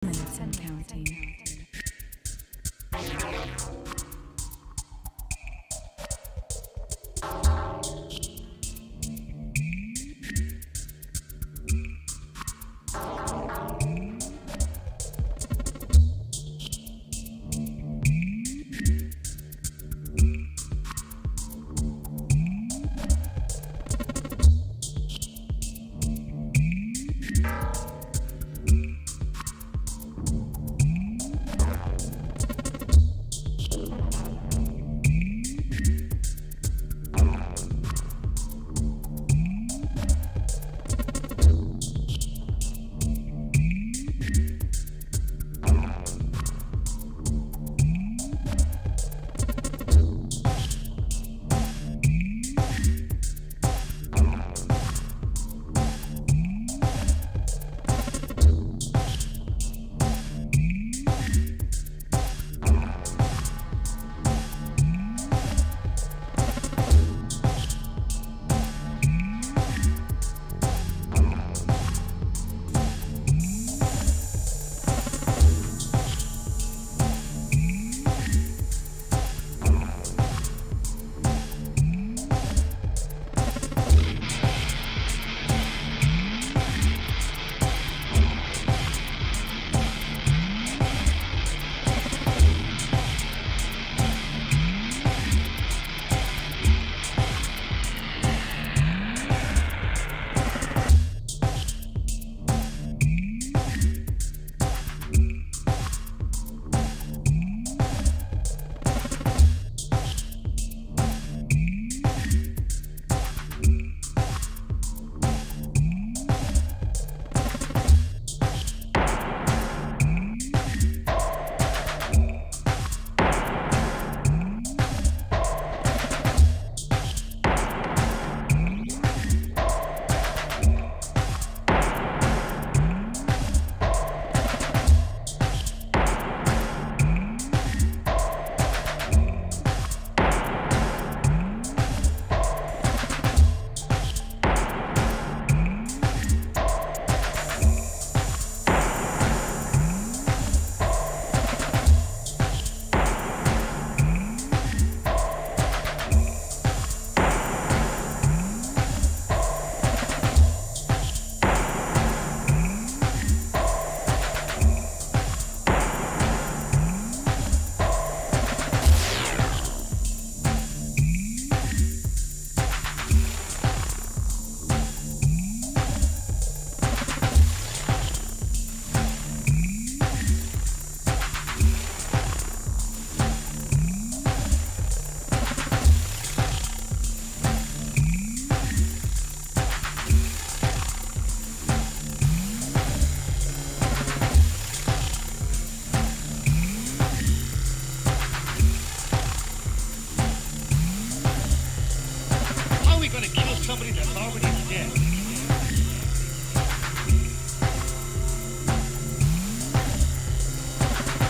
minutes and counting. How are we going to kill somebody that's already dead?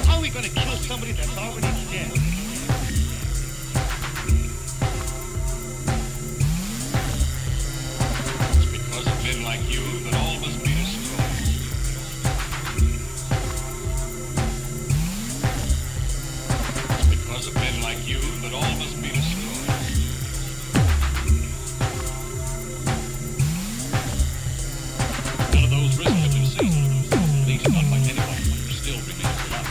How are we going to kill somebody that's already dead? It's because of men like you that all must be destroyed. It's because of men like you that all must be destroyed. None of those risks have been seen, at least not by anyone who still remains alive.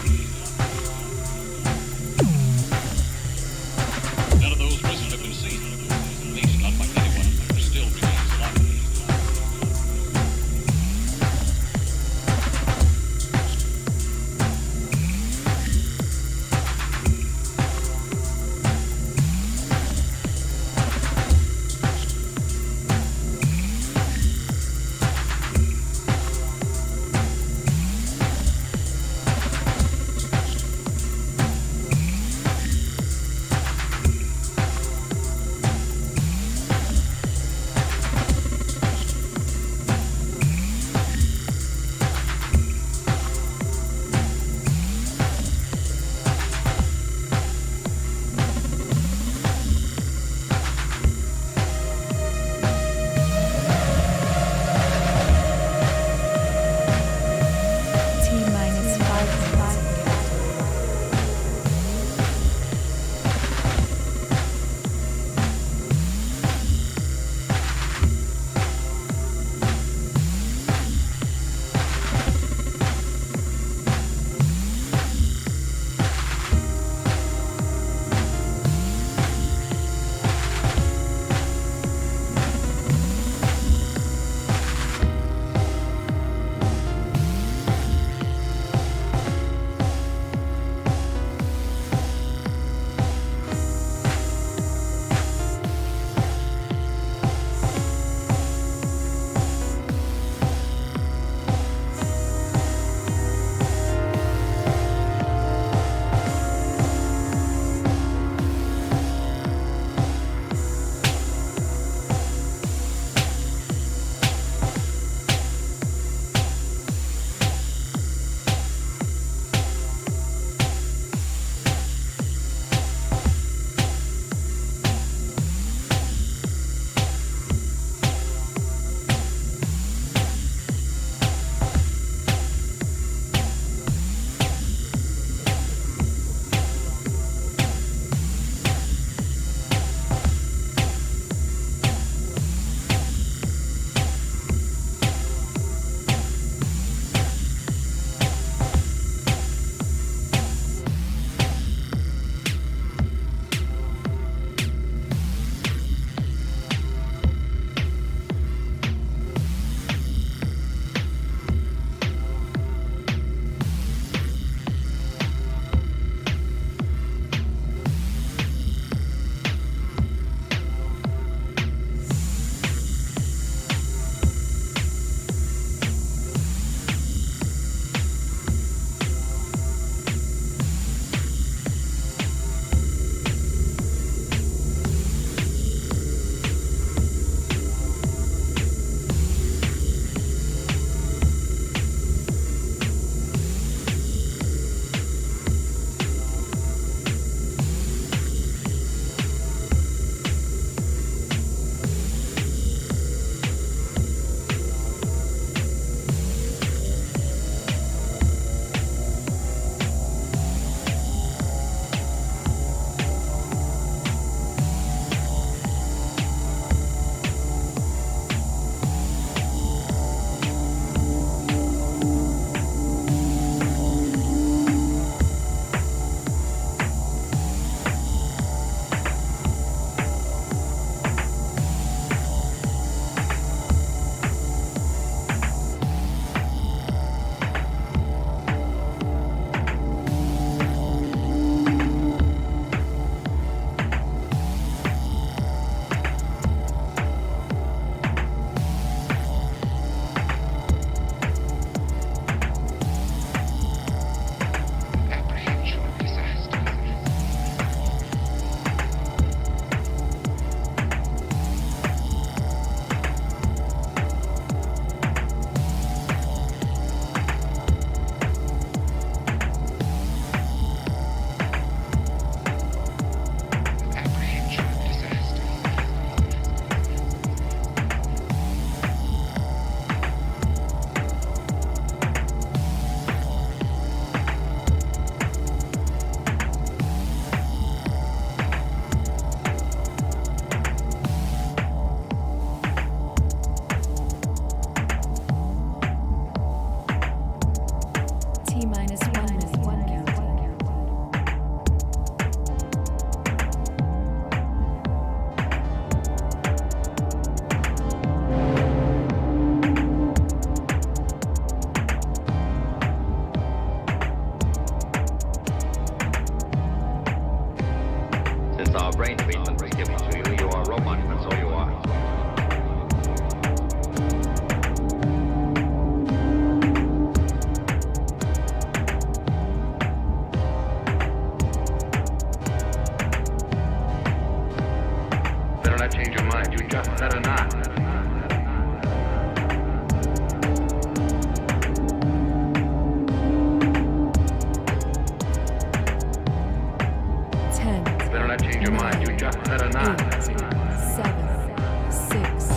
your mind. You just better not. 8, 7, 6,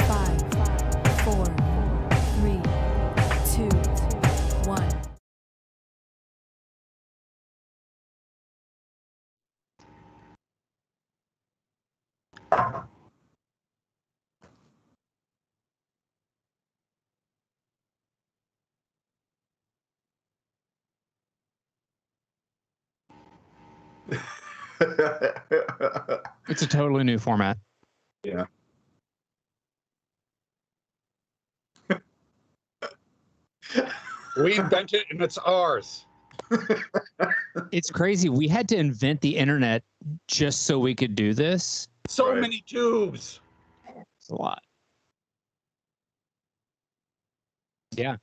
5, 4, 3, 2, 1. It's a totally new format. Yeah. We invented it and it's ours. It's crazy. We had to invent the internet just so we could do this. So Right. many tubes. It's a lot. Yeah.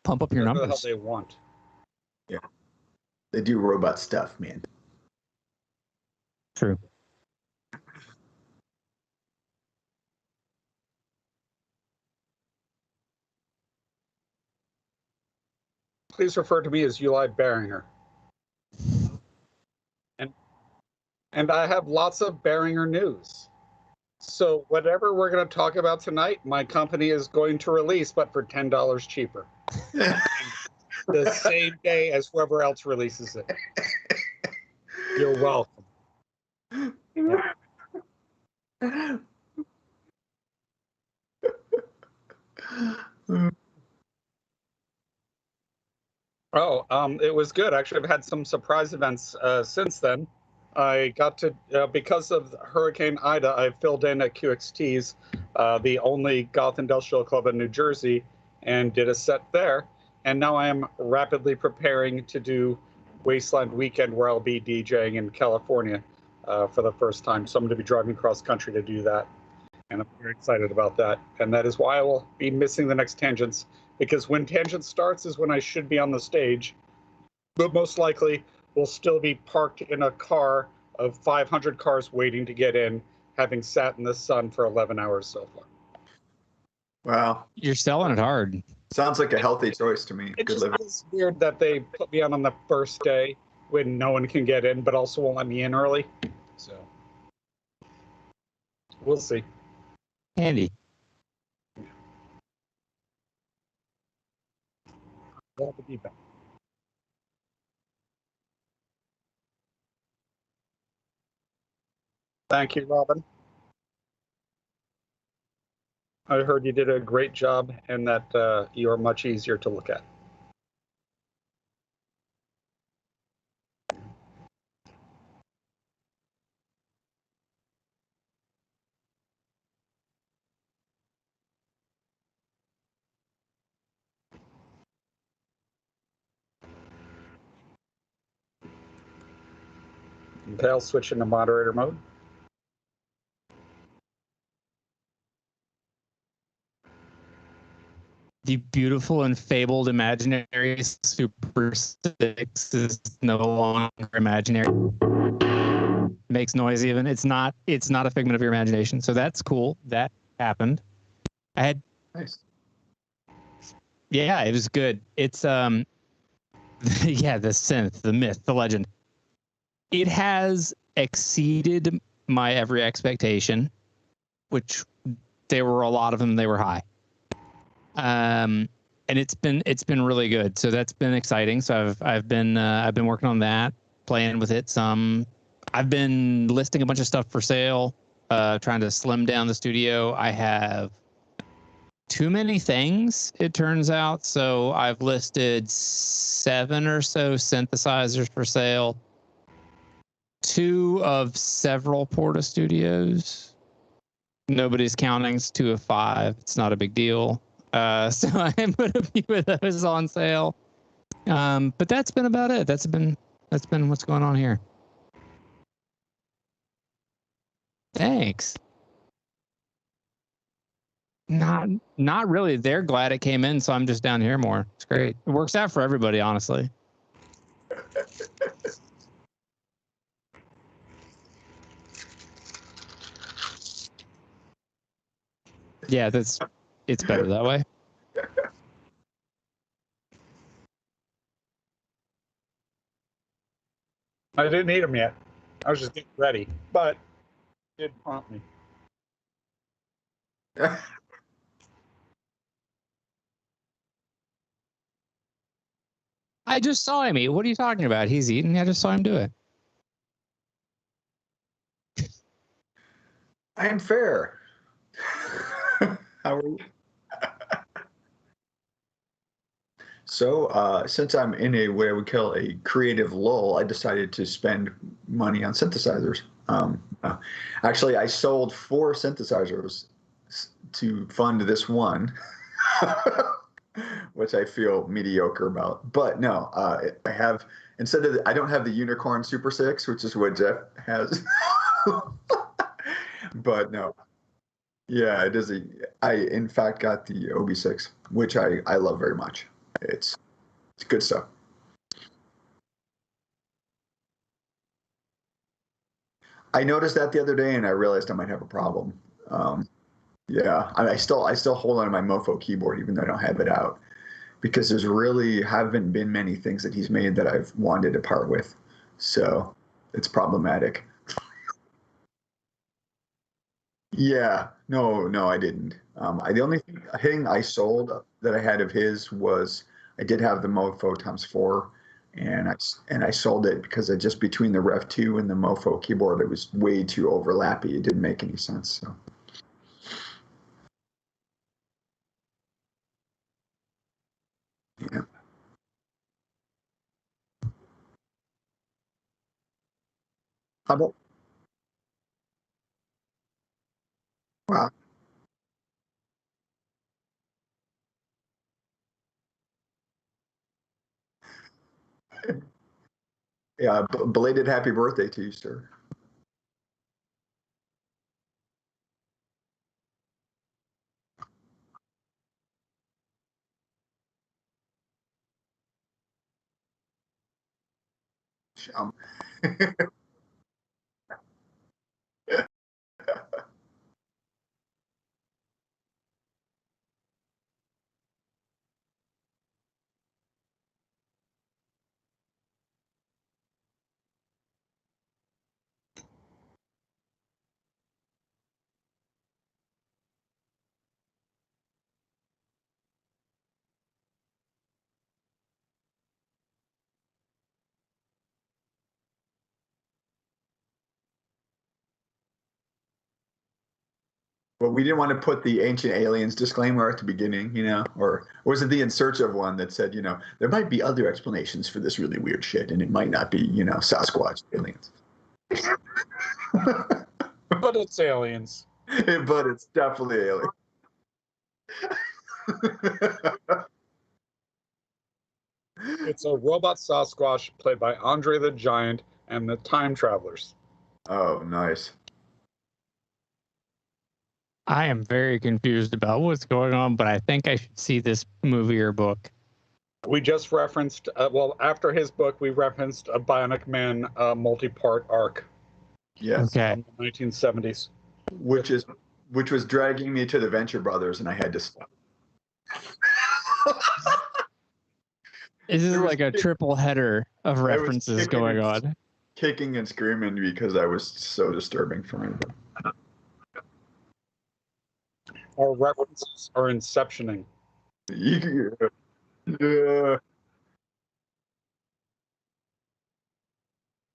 Pump up your Whatever the hell numbers. they want. They do robot stuff, man. True. Please refer to me as Eli Beringer. And I have lots of Beringer news. So whatever we're going to talk about tonight, my company is going to release, but for $10 cheaper. The same day as whoever else releases it. You're welcome. Oh, it was good. Actually, I've had some surprise events since then. I got to, because of Hurricane Ida, I filled in at QXT's, the only goth industrial club in New Jersey, and did a set there. And now I am rapidly preparing to do Wasteland Weekend, where I'll be DJing in California for the first time. So I'm going to be driving cross country to do that. And I'm very excited about that. And that is why I will be missing the next Tangents, because when Tangents starts is when I should be on the stage. But most likely will still be parked in a car of 500 cars waiting to get in, having sat in the sun for 11 hours so far. Wow. You're selling it hard. Sounds like a healthy choice to me. It Good just living. feels weird that they put me on the first day when no one can get in, but also won't let me in early. So we'll see. Handy. Glad to be back. Thank you, Robin. I heard you did a great job and that you are much easier to look at. Okay, I'll switch into moderator mode. The beautiful and fabled imaginary Super 6 is no longer imaginary. Makes noise even. It's not a figment of your imagination. So that's cool. That happened. I had Nice. Yeah, it was good. It's yeah, the synth, the myth, the legend. It has exceeded my every expectation, which there were a lot of them. They were high. And it's been really good. So that's been exciting. So I've been working on that, playing with it some. I've been listing a bunch of stuff for sale, trying to slim down the studio. I have too many things, it turns out. So I've listed 7 or so synthesizers for sale, 2 of several Porta Studios. Nobody's counting. It's 2 of 5. It's not a big deal. So I put a few of those on sale. But that's been about it. That's been what's going on here. Thanks. Not really. They're glad it came in, so I'm just down here more. It's great. It works out for everybody, honestly. Yeah, it's better that way. I didn't eat them yet. I was just getting ready, but it did prompt me. I just saw him eat. What are you talking about? He's eating. I just saw him do it. I am fair. How are you? So, since I'm in a what I would call a creative lull, I decided to spend money on synthesizers. Actually, I sold 4 synthesizers to fund this one, which I feel mediocre about. But no, I have I don't have the Unicorn Super 6, which is what Jeff has. But no, yeah, it is. I in fact got the OB6, which I love very much. It's good stuff. I noticed that the other day, and I realized I might have a problem. Yeah, I still hold on to my Mofo keyboard even though I don't have it out, because there's really haven't been many things that he's made that I've wanted to part with, so it's problematic. Yeah, no, I didn't. The only thing I sold that I had of his was I did have the Mofo times 4, and I sold it because I just between the Rev 2 and the Mofo keyboard, it was way too overlappy. It didn't make any sense. So yeah, how about wow? Yeah, belated happy birthday to you, sir. Um, But we didn't want to put the ancient aliens disclaimer at the beginning, or was it the In Search of one that said, there might be other explanations for this really weird shit, and it might not be, Sasquatch aliens. But it's aliens. But it's definitely alien. It's a robot Sasquatch played by Andre the Giant and the Time Travelers. Oh, nice. I am very confused about what's going on, but I think I should see this movie or book. We just referenced, after his book, we referenced a Bionic Man multi-part arc Yes. Okay. from the 1970s. Which was dragging me to the Venture Brothers, and I had to stop. This is There was like a triple header of references kicking going and- on. Kicking and screaming because I was so disturbing for me. Our references are inceptioning. Yeah.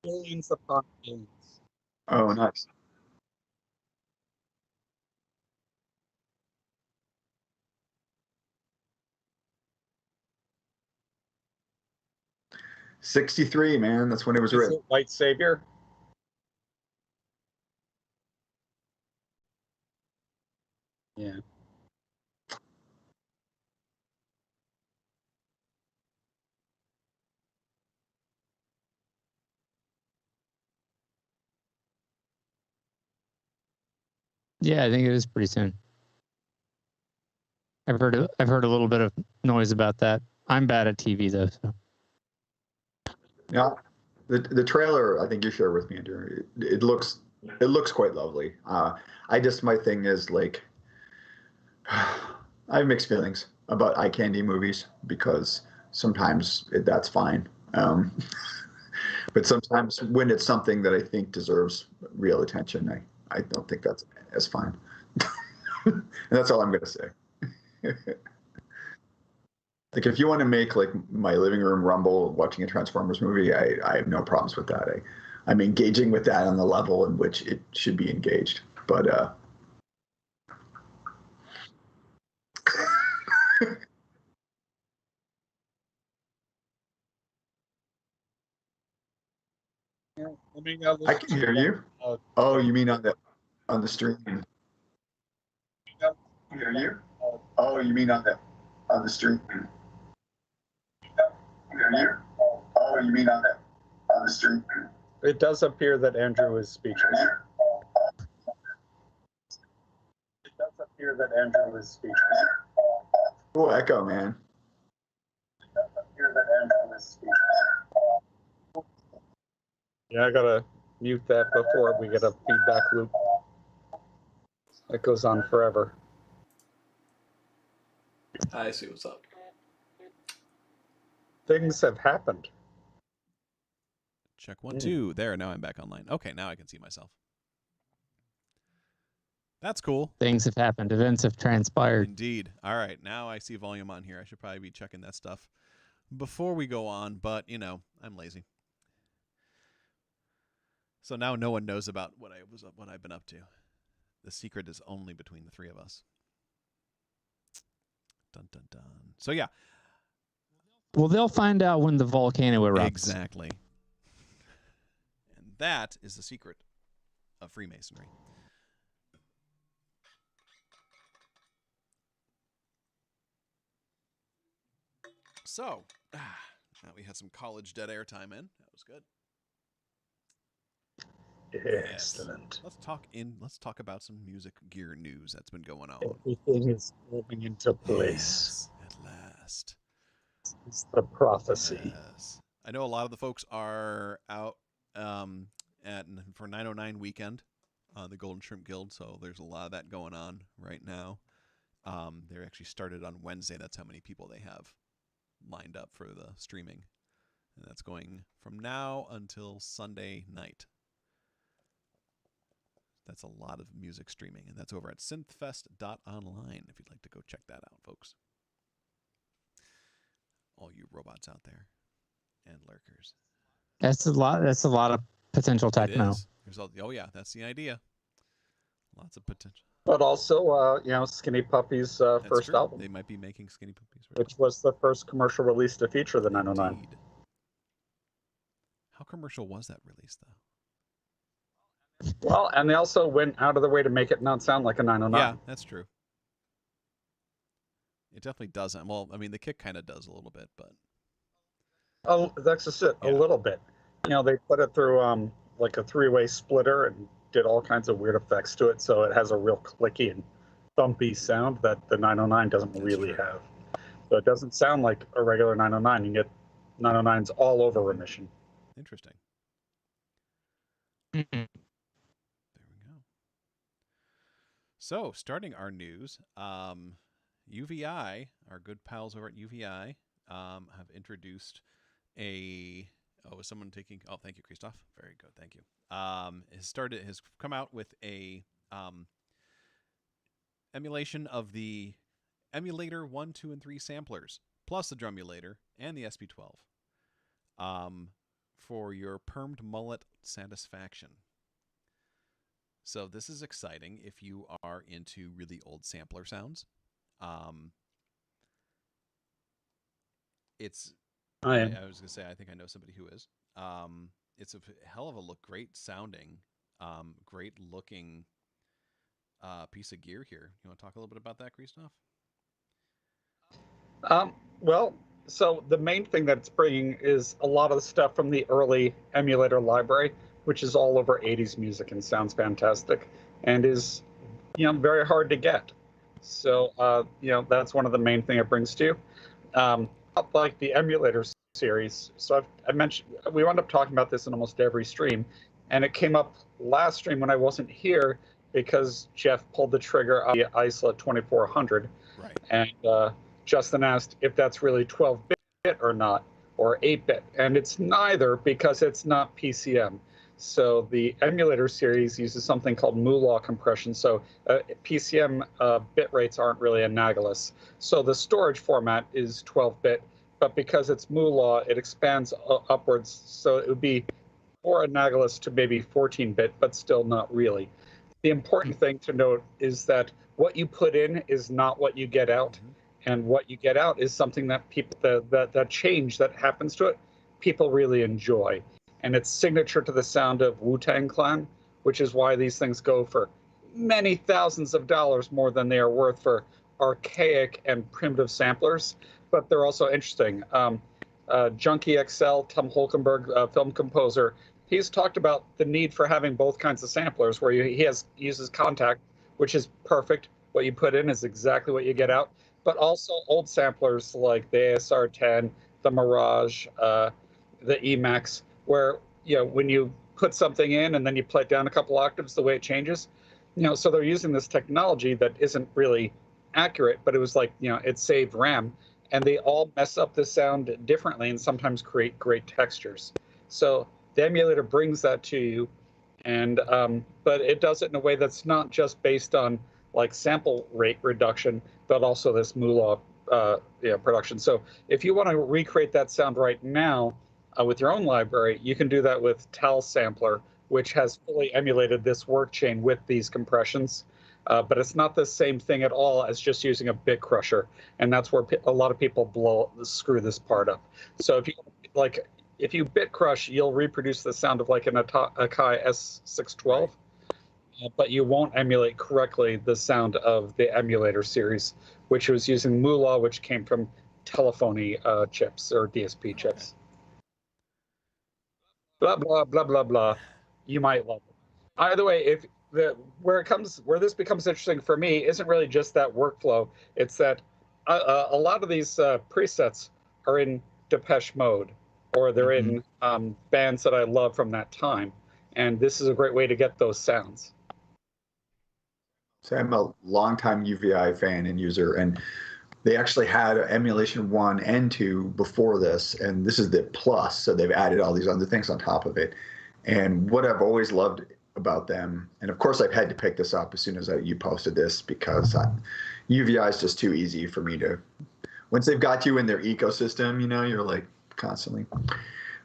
Billions upon billions. Oh, nice. '63, man. That's when it was Is written. it White Savior? Yeah. Yeah, I think it is pretty soon. I've heard a little bit of noise about that. I'm bad at TV though, so. Yeah, the trailer I think you shared with me, Andrew. It looks quite lovely. My thing is like I have mixed feelings about eye candy movies because sometimes that's fine. But sometimes when it's something that I think deserves real attention, I don't think that's as fine. And that's all I'm going to say. Like if you want to make like my living room rumble watching a Transformers movie, I have no problems with that. I'm engaging with that on the level in which it should be engaged. But I can hear you. Oh, you mean on the stream? Hear you? Oh, you mean on the stream? Hear you? Oh, you mean on the stream? It does appear that Andrew is speechless. It does appear that Andrew is speechless. Oh, echo, man. It does appear that Andrew is speechless. Yeah, I gotta mute that before we get a feedback loop. That goes on forever. I see what's up. Things have happened. Check 1, 2. There, now I'm back online. Okay, now I can see myself. That's cool. Things have happened. Events have transpired. Indeed. All right, now I see volume on here. I should probably be checking that stuff before we go on, but, you know, I'm lazy. So now no one knows about what I've been up to. The secret is only between the three of us. Dun, dun, dun. So, yeah. Well, they'll find out when the volcano erupts. Exactly. And that is the secret of Freemasonry. So, now we had some college dead air time in. That was good. Excellent. Let's talk about some music gear news that's been going on. Everything is moving into place. Yes, at last. It's the prophecy. Yes. I know a lot of the folks are out for 909 weekend, the Golden Shrimp Guild, so there's a lot of that going on right now. They actually started on Wednesday. That's how many people they have lined up for the streaming. And that's going from now until Sunday night. That's a lot of music streaming, and that's over at synthfest.online if you'd like to go check that out, folks. All you robots out there and lurkers. That's a lot of potential techno. Oh yeah, that's the idea. Lots of potential. But also, Skinny Puppy's first true. album. They might be making Skinny Puppies. Which was the first commercial release to feature the 909. Indeed. How commercial was that release, though? Well, and they also went out of their way to make it not sound like a 909. Yeah, that's true. It definitely doesn't. Well, I mean, the kick kind of does a little bit, but... Oh, that's just it. Yeah. A little bit. They put it through like a three-way splitter and did all kinds of weird effects to it, so it has a real clicky and thumpy sound that the 909 doesn't really have. So it doesn't sound like a regular 909. You get 909s all over Remission. Interesting. Mm-mm. There we go. So, starting our news, UVI, our good pals over at UVI, have introduced a... Oh, is someone taking... Oh, thank you, Christoph. Very good, thank you. Has come out with a emulation of the Emulator 1, 2, and 3 samplers, plus the Drumulator and the SP12, for your permed mullet satisfaction. So this is exciting if you are into really old sampler sounds. I am. I was going to say, I think I know somebody who is. It's a hell of a great sounding, great looking piece of gear here. You want to talk a little bit about that, Christoph? Well, so the main thing that it's bringing is a lot of the stuff from the early emulator library, which is all over 80s music and sounds fantastic and is, very hard to get. So, that's one of the main thing it brings to you. Like the emulator series. So I mentioned, we wound up talking about this in almost every stream, and it came up last stream when I wasn't here because Jeff pulled the trigger on the Isla 2400. Right. And Justin asked if that's really 12-bit or not, or 8-bit, and it's neither because it's not PCM. So the emulator series uses something called Moolah compression. So PCM bit rates aren't really analogous. So the storage format is 12-bit, but because it's Moolah, it expands upwards. So it would be more analogous to maybe 14-bit, but still not really. The important thing to note is that what you put in is not what you get out. And what you get out is something that people, that change that happens to it, people really enjoy. And it's signature to the sound of Wu-Tang Clan, which is why these things go for many thousands of dollars more than they are worth for archaic and primitive samplers. But they're also interesting. Junkie XL, Tom Holkenberg, film composer, he's talked about the need for having both kinds of samplers where he uses contact, which is perfect. What you put in is exactly what you get out. But also old samplers like the ASR-10, the Mirage, the Emax, where, you know, when you put something in and then you play it down a couple octaves, the way it changes, you know, so they're using this technology that isn't really accurate, but it was like, you know, it saved RAM, and they all mess up the sound differently and sometimes create great textures. So the emulator brings that to you, and but it does it in a way that's not just based on like sample rate reduction, but also this Moolah production. So if you want to recreate that sound right now with your own library, you can do that with TAL Sampler, which has fully emulated this work chain with these compressions. But it's not the same thing at all as just using a bit crusher, and that's where a lot of people screw this part up. So if you bit crush, you'll reproduce the sound of like an Akai S612. But you won't emulate correctly the sound of the emulator series, which was using Moolah, which came from telephony chips or DSP chips. Blah blah blah blah blah. You might love it. Either way, where this becomes interesting for me isn't really just that workflow. It's that a lot of these presets are in Depeche Mode, or they're in bands that I love from that time, and this is a great way to get those sounds. So I'm a longtime UVI fan and user, and they actually had emulation 1 and 2 before this, and this is the plus, so they've added all these other things on top of it. And what I've always loved about them, and of course I've had to pick this up as soon as you posted this, because UVI is just too easy for me to, once they've got you in their ecosystem, you know, you're like constantly.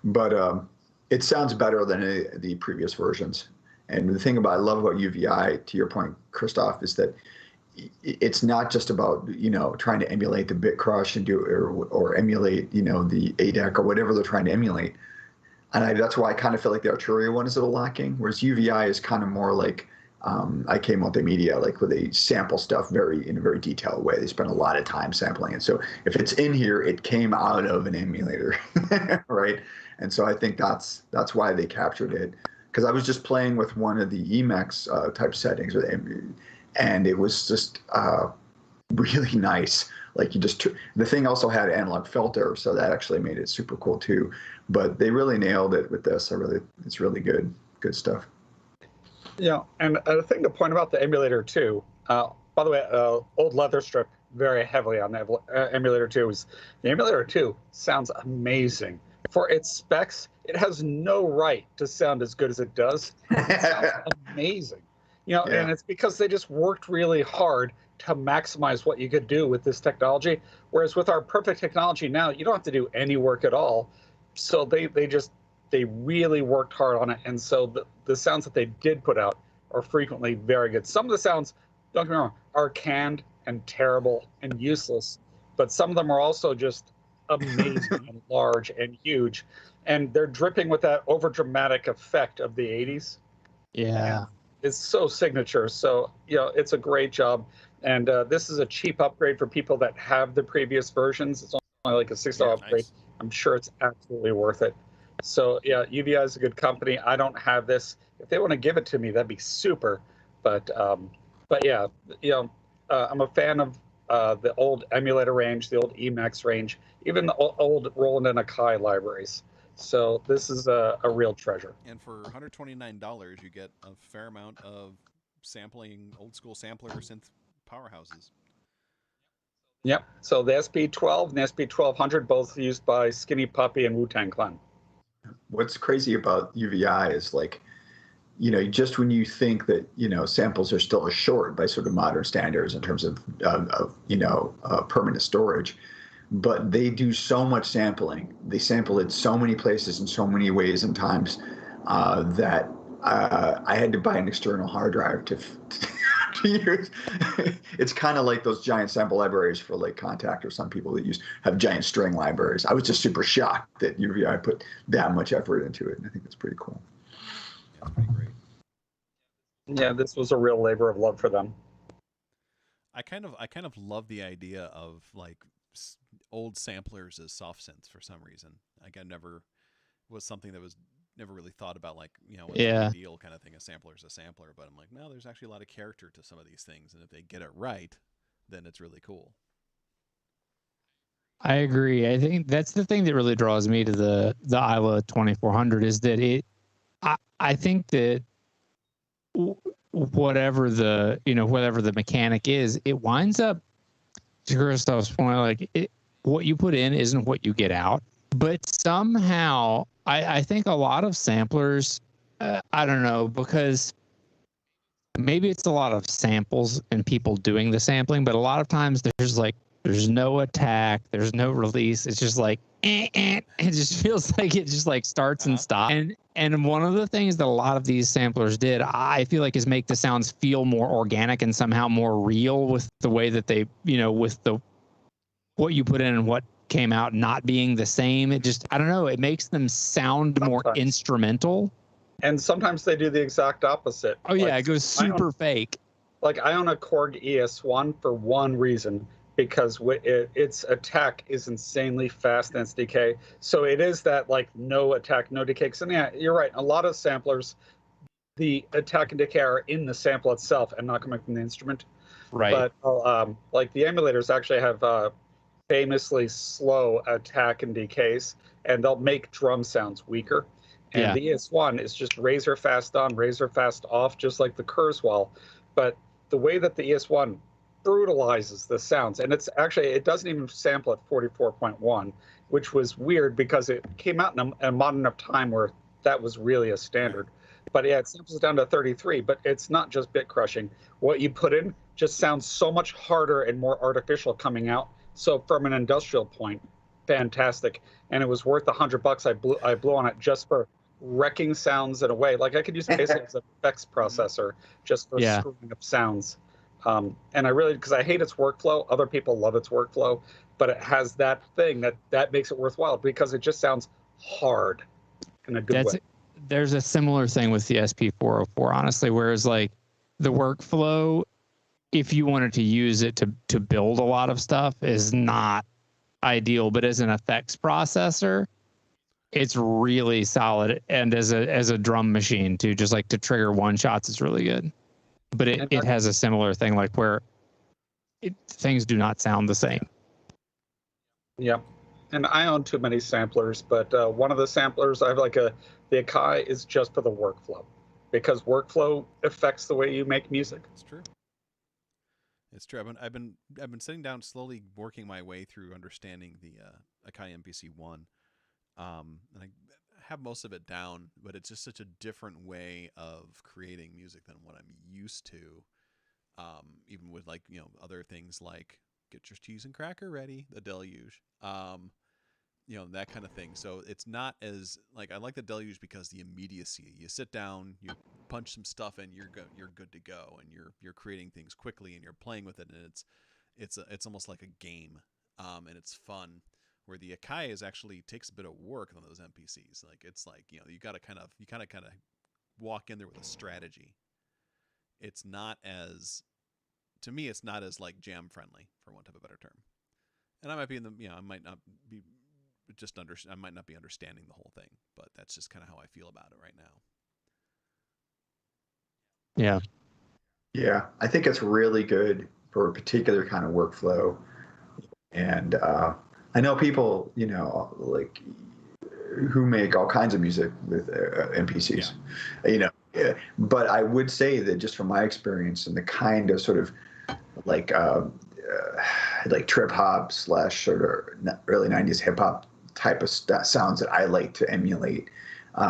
But it sounds better than the previous versions. And the thing I love about UVI, to your point, Christoph, is that it's not just about, you know, trying to emulate the bit crush and or emulate, you know, the ADEC or whatever they're trying to emulate. And that's why I kind of feel like the Arturia one is a little lacking, whereas UVI is kind of more like IK Multimedia, like where they sample stuff in a very detailed way. They spend a lot of time sampling it. So if it's in here, it came out of an emulator, right? And so I think that's why they captured it. Because I was just playing with one of the Emacs type settings, and it was just really nice. Like the thing also had analog filter, so that actually made it super cool too. But they really nailed it with this. It's really good stuff. Yeah, and a thing to point about the emulator too. By the way, old Leather Strip very heavily on the emulator 2. The emulator 2 sounds amazing. For its specs, it has no right to sound as good as it does. It sounds amazing. You know, yeah. And it's because they just worked really hard to maximize what you could do with this technology. Whereas with our perfect technology now, you don't have to do any work at all. So they really worked hard on it. And so the sounds that they did put out are frequently very good. Some of the sounds, don't get me wrong, are canned and terrible and useless, but some of them are also just amazing and large and huge, and they're dripping with that overdramatic effect of the 80s. Yeah, and it's so signature. So, you know, it's a great job, and this is a cheap upgrade for people that have the previous versions. It's only like a $6 upgrade. Nice. I'm sure it's absolutely worth it. So yeah, UVI is a good company. I don't have this. If they want to give it to me, that'd be super. But yeah, you know, I'm a fan of the old emulator range, the old Emacs range, even the old Roland and Akai libraries. So this is a real treasure. And for $129, you get a fair amount of sampling, old school sampler synth powerhouses. Yep. So the SP12 and the SP1200 both used by Skinny Puppy and Wu-Tang Clan. What's crazy about UVI is like, just when you think that, samples are still short by sort of modern standards in terms of permanent storage, but they do so much sampling. They sample it so many places in so many ways and times that I had to buy an external hard drive to use. It's kind of like those giant sample libraries for like Kontakt or some people that have giant string libraries. I was just super shocked that UVI put that much effort into it, and I think that's pretty cool. That's pretty great. Yeah, this was a real labor of love for them. I kind of love the idea of like old samplers as soft synths for some reason. Like I never was something that was never really thought about, like, what's the deal kind of thing. A sampler is a sampler, but I'm like, no, there's actually a lot of character to some of these things, and if they get it right, then it's really cool. I agree. I think that's the thing that really draws me to the Isla 2400 is that I think that whatever the mechanic is, it winds up, to Christoph's point, like what you put in isn't what you get out. But somehow, I think a lot of samplers, I don't know, because maybe it's a lot of samples and people doing the sampling, but a lot of times there's no attack, there's no release. It's just like, it just feels like it just like starts and stops. And one of the things that a lot of these samplers did, I feel like, is make the sounds feel more organic and somehow more real with the way that they, with what you put in and what came out not being the same. It just, I don't know, it makes them sound more instrumental. And sometimes they do the exact opposite. Oh yeah, it goes super fake. Like I own a Korg ES1 for one reason, because its attack is insanely fast in its decay. So it is that like no attack, no decay. And yeah, you're right. A lot of samplers, the attack and decay are in the sample itself and not coming from the instrument. Right. But like the emulators actually have famously slow attack and decays, and they'll make drum sounds weaker. And the ES1 is just razor fast on, razor fast off, just like the Kurzweil. But the way that the ES1 brutalizes the sounds, and it doesn't even sample at 44.1, which was weird because it came out in a modern enough time where that was really a standard. But yeah, it samples down to 33, but it's not just bit crushing. What you put in just sounds so much harder and more artificial coming out. So from an industrial point, fantastic. And it was worth $100 I blew on it just for wrecking sounds in a way. Like I could use it basically as an effects processor just for screwing up sounds. And I really, because I hate its workflow. Other people love its workflow, but it has that thing that makes it worthwhile because it just sounds hard in a good way. There's a similar thing with the SP404, honestly, whereas like the workflow, if you wanted to use it to build a lot of stuff, is not ideal, but as an effects processor, it's really solid. And as a drum machine too, just like to trigger one shots, it's really good. But it has a similar thing, like where things do not sound the same. Yeah. And I own too many samplers, but one of the samplers I have the Akai is just for the workflow, because workflow affects the way you make music. It's true. It's true. I've been sitting down, slowly working my way through understanding the Akai MPC-1, and I have most of it down, but it's just such a different way of creating music than what I'm used to. Even with other things like get your cheese and cracker ready, the Deluge, that kind of thing. So it's not as like, I like the Deluge because the immediacy. You sit down, you punch some stuff in, you're good to go, and you're creating things quickly, and you're playing with it, and it's almost like a game, and it's fun. Where the Akai actually takes a bit of work on those MPCs. Like it's like, you got to kind of walk in there with a strategy. It's not as, to me, it's not as like jam friendly, for want of a better term. And I might be I might not be I might not be understanding the whole thing, but that's just kind of how I feel about it right now. Yeah. Yeah. I think it's really good for a particular kind of workflow. And, I know people, like who make all kinds of music with MPCs, but I would say that just from my experience and the kind of sort of like like trip hop / sort of early 90s hip hop type of sounds that I like to emulate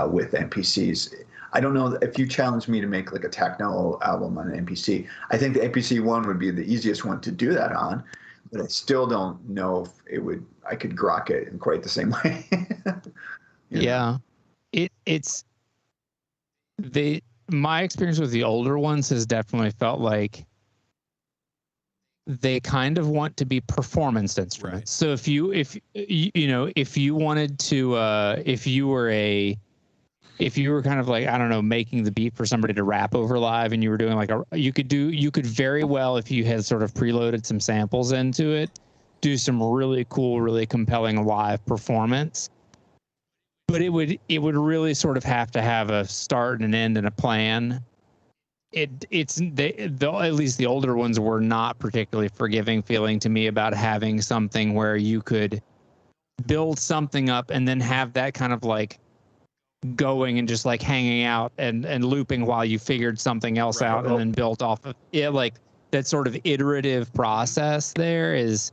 with MPCs. I don't know if you challenge me to make like a techno album on an MPC. I think the MPC one would be the easiest one to do that on, but I still don't know if I could grok it in quite the same way. Yeah. My experience with the older ones has definitely felt like they kind of want to be performance instruments. Right. So if you wanted to, if you were kind of like, I don't know, making the beat for somebody to rap over live, and you were doing like you could very well, if you had sort of preloaded some samples into it, do some really cool, really compelling live performance. But it would really sort of have to have a start and an end and a plan. At least the older ones were not particularly forgiving feeling to me about having something where you could build something up and then have that kind of like going and just like hanging out and looping while you figured something else Right. out and then built off of it. Like that sort of iterative process there is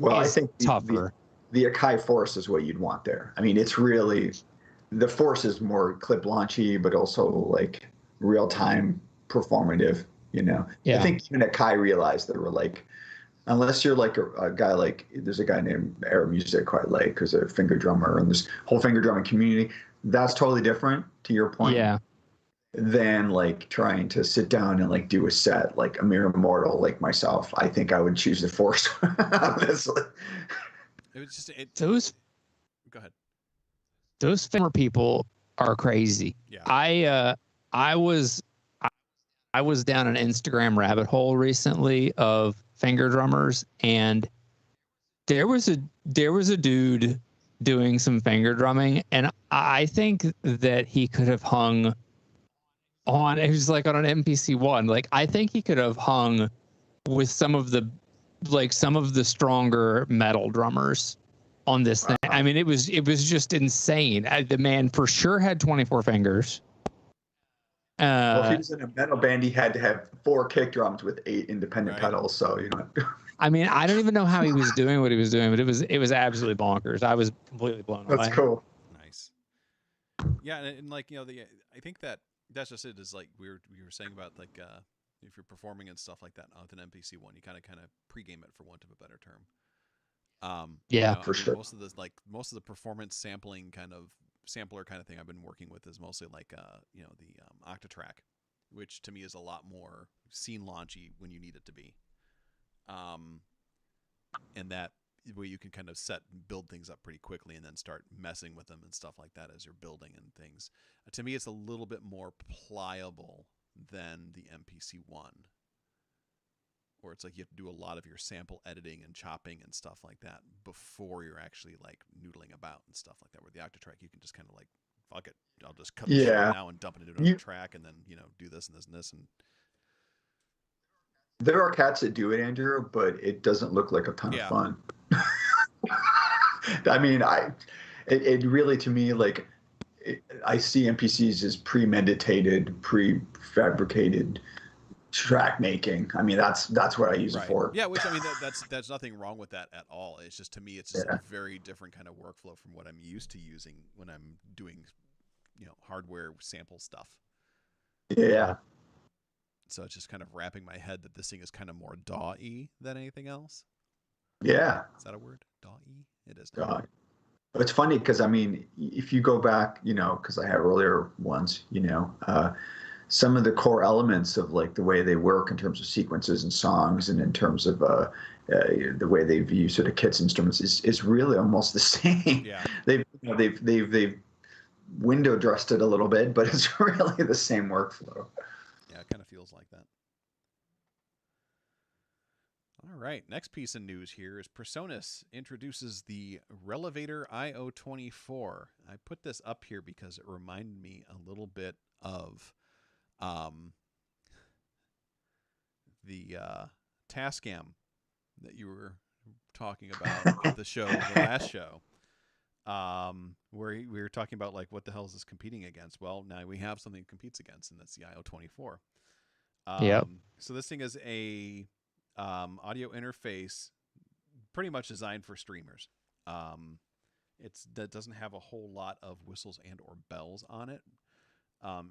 I think tougher. The Akai Force is what you'd want there. I mean, it's really, the Force is more clip launchy, but also like real time performative, Yeah. I think even Akai realized they were like, unless you're like a guy like, there's a guy named Arab Music quite like, who's a finger drummer, and this whole finger drumming community, that's totally different, to your point. Yeah. Than like trying to sit down and like do a set like a mere mortal like myself. I think I would choose the Force, honestly. It was just Those Go ahead. Those finger people are crazy. Yeah. I was down an Instagram rabbit hole recently of finger drummers, and there was a dude doing some finger drumming, and I think that he could have hung on, it was like on an MPC one. Like I think he could have hung with some of the stronger metal drummers on this thing. I mean, it was just insane. The man for sure had 24 fingers. Well, if he was in a metal band, he had to have 4 kick drums with 8 independent pedals. So I mean, I don't even know how he was doing what he was doing, but it was absolutely bonkers. I was completely blown away. That's cool. Nice. Yeah, and like I think that's just it. Is like we were saying about like if you're performing and stuff like that with an MPC one, you kind of pregame it, for want of a better term. Yeah, for sure. Most of the performance sampler kind of thing I've been working with is mostly like the Octatrack, which to me is a lot more scene launchy when you need it to be. And that way you can kind of build things up pretty quickly and then start messing with them and stuff like that as you're building and things. To me, it's a little bit more pliable than the MPC one, where it's like you have to do a lot of your sample editing and chopping and stuff like that before you're actually like noodling about and stuff like that. Where the Octatrack, you can just kind of like, fuck it, I'll just cut the shit now and dump it into another track and then do this and this and this. And there are cats that do it, Andrew, but it doesn't look like a ton of fun. I mean, it really, to me, like, I see MPCs as premeditated, prefabricated track making. I mean, that's what I use it for. Yeah, which I mean, that's nothing wrong with that at all. It's just, to me, it's just a very different kind of workflow from what I'm used to using when I'm doing, hardware sample stuff. Yeah. So it's just kind of wrapping my head that this thing is kind of more DAW-y than anything else. Yeah. Is that a word? DAW-y? It is. It's funny because, I mean, if you go back, because I have earlier ones, some of the core elements of like the way they work in terms of sequences and songs and in terms of the way they view sort of Kit's instruments is really almost the same. Yeah. They've window dressed it a little bit, but it's really the same workflow. Yeah, it kind of feels like that. All right, next piece of news here is PreSonus introduces the Relevator IO24. I put this up here because it reminded me a little bit of the Tascam that you were talking about at the last show, where we were talking about like what the hell is this competing against? Well, now we have something it competes against, and that's the IO24. Yep. So this thing is a audio interface, pretty much designed for streamers. That doesn't have a whole lot of whistles and or bells on it,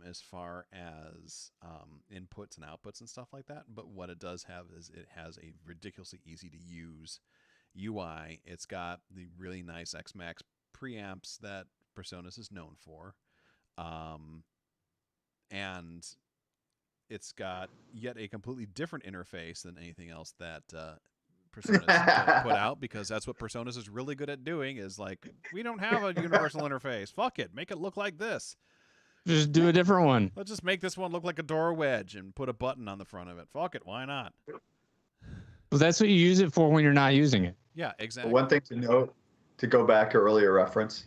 as far as inputs and outputs and stuff like that. But what it does have is it has a ridiculously easy to use UI. It's got the really nice Xmax preamps that PreSonus is known for, and it's got yet a completely different interface than anything else that PreSonus put out, because that's what PreSonus is really good at doing, is like, we don't have a universal interface. Fuck it. Make it look like this. Just do a different one. Let's just make this one look like a door wedge and put a button on the front of it. Fuck it. Why not? Well, that's what you use it for when you're not using it. Yeah, exactly. One thing to note, to go back to earlier reference,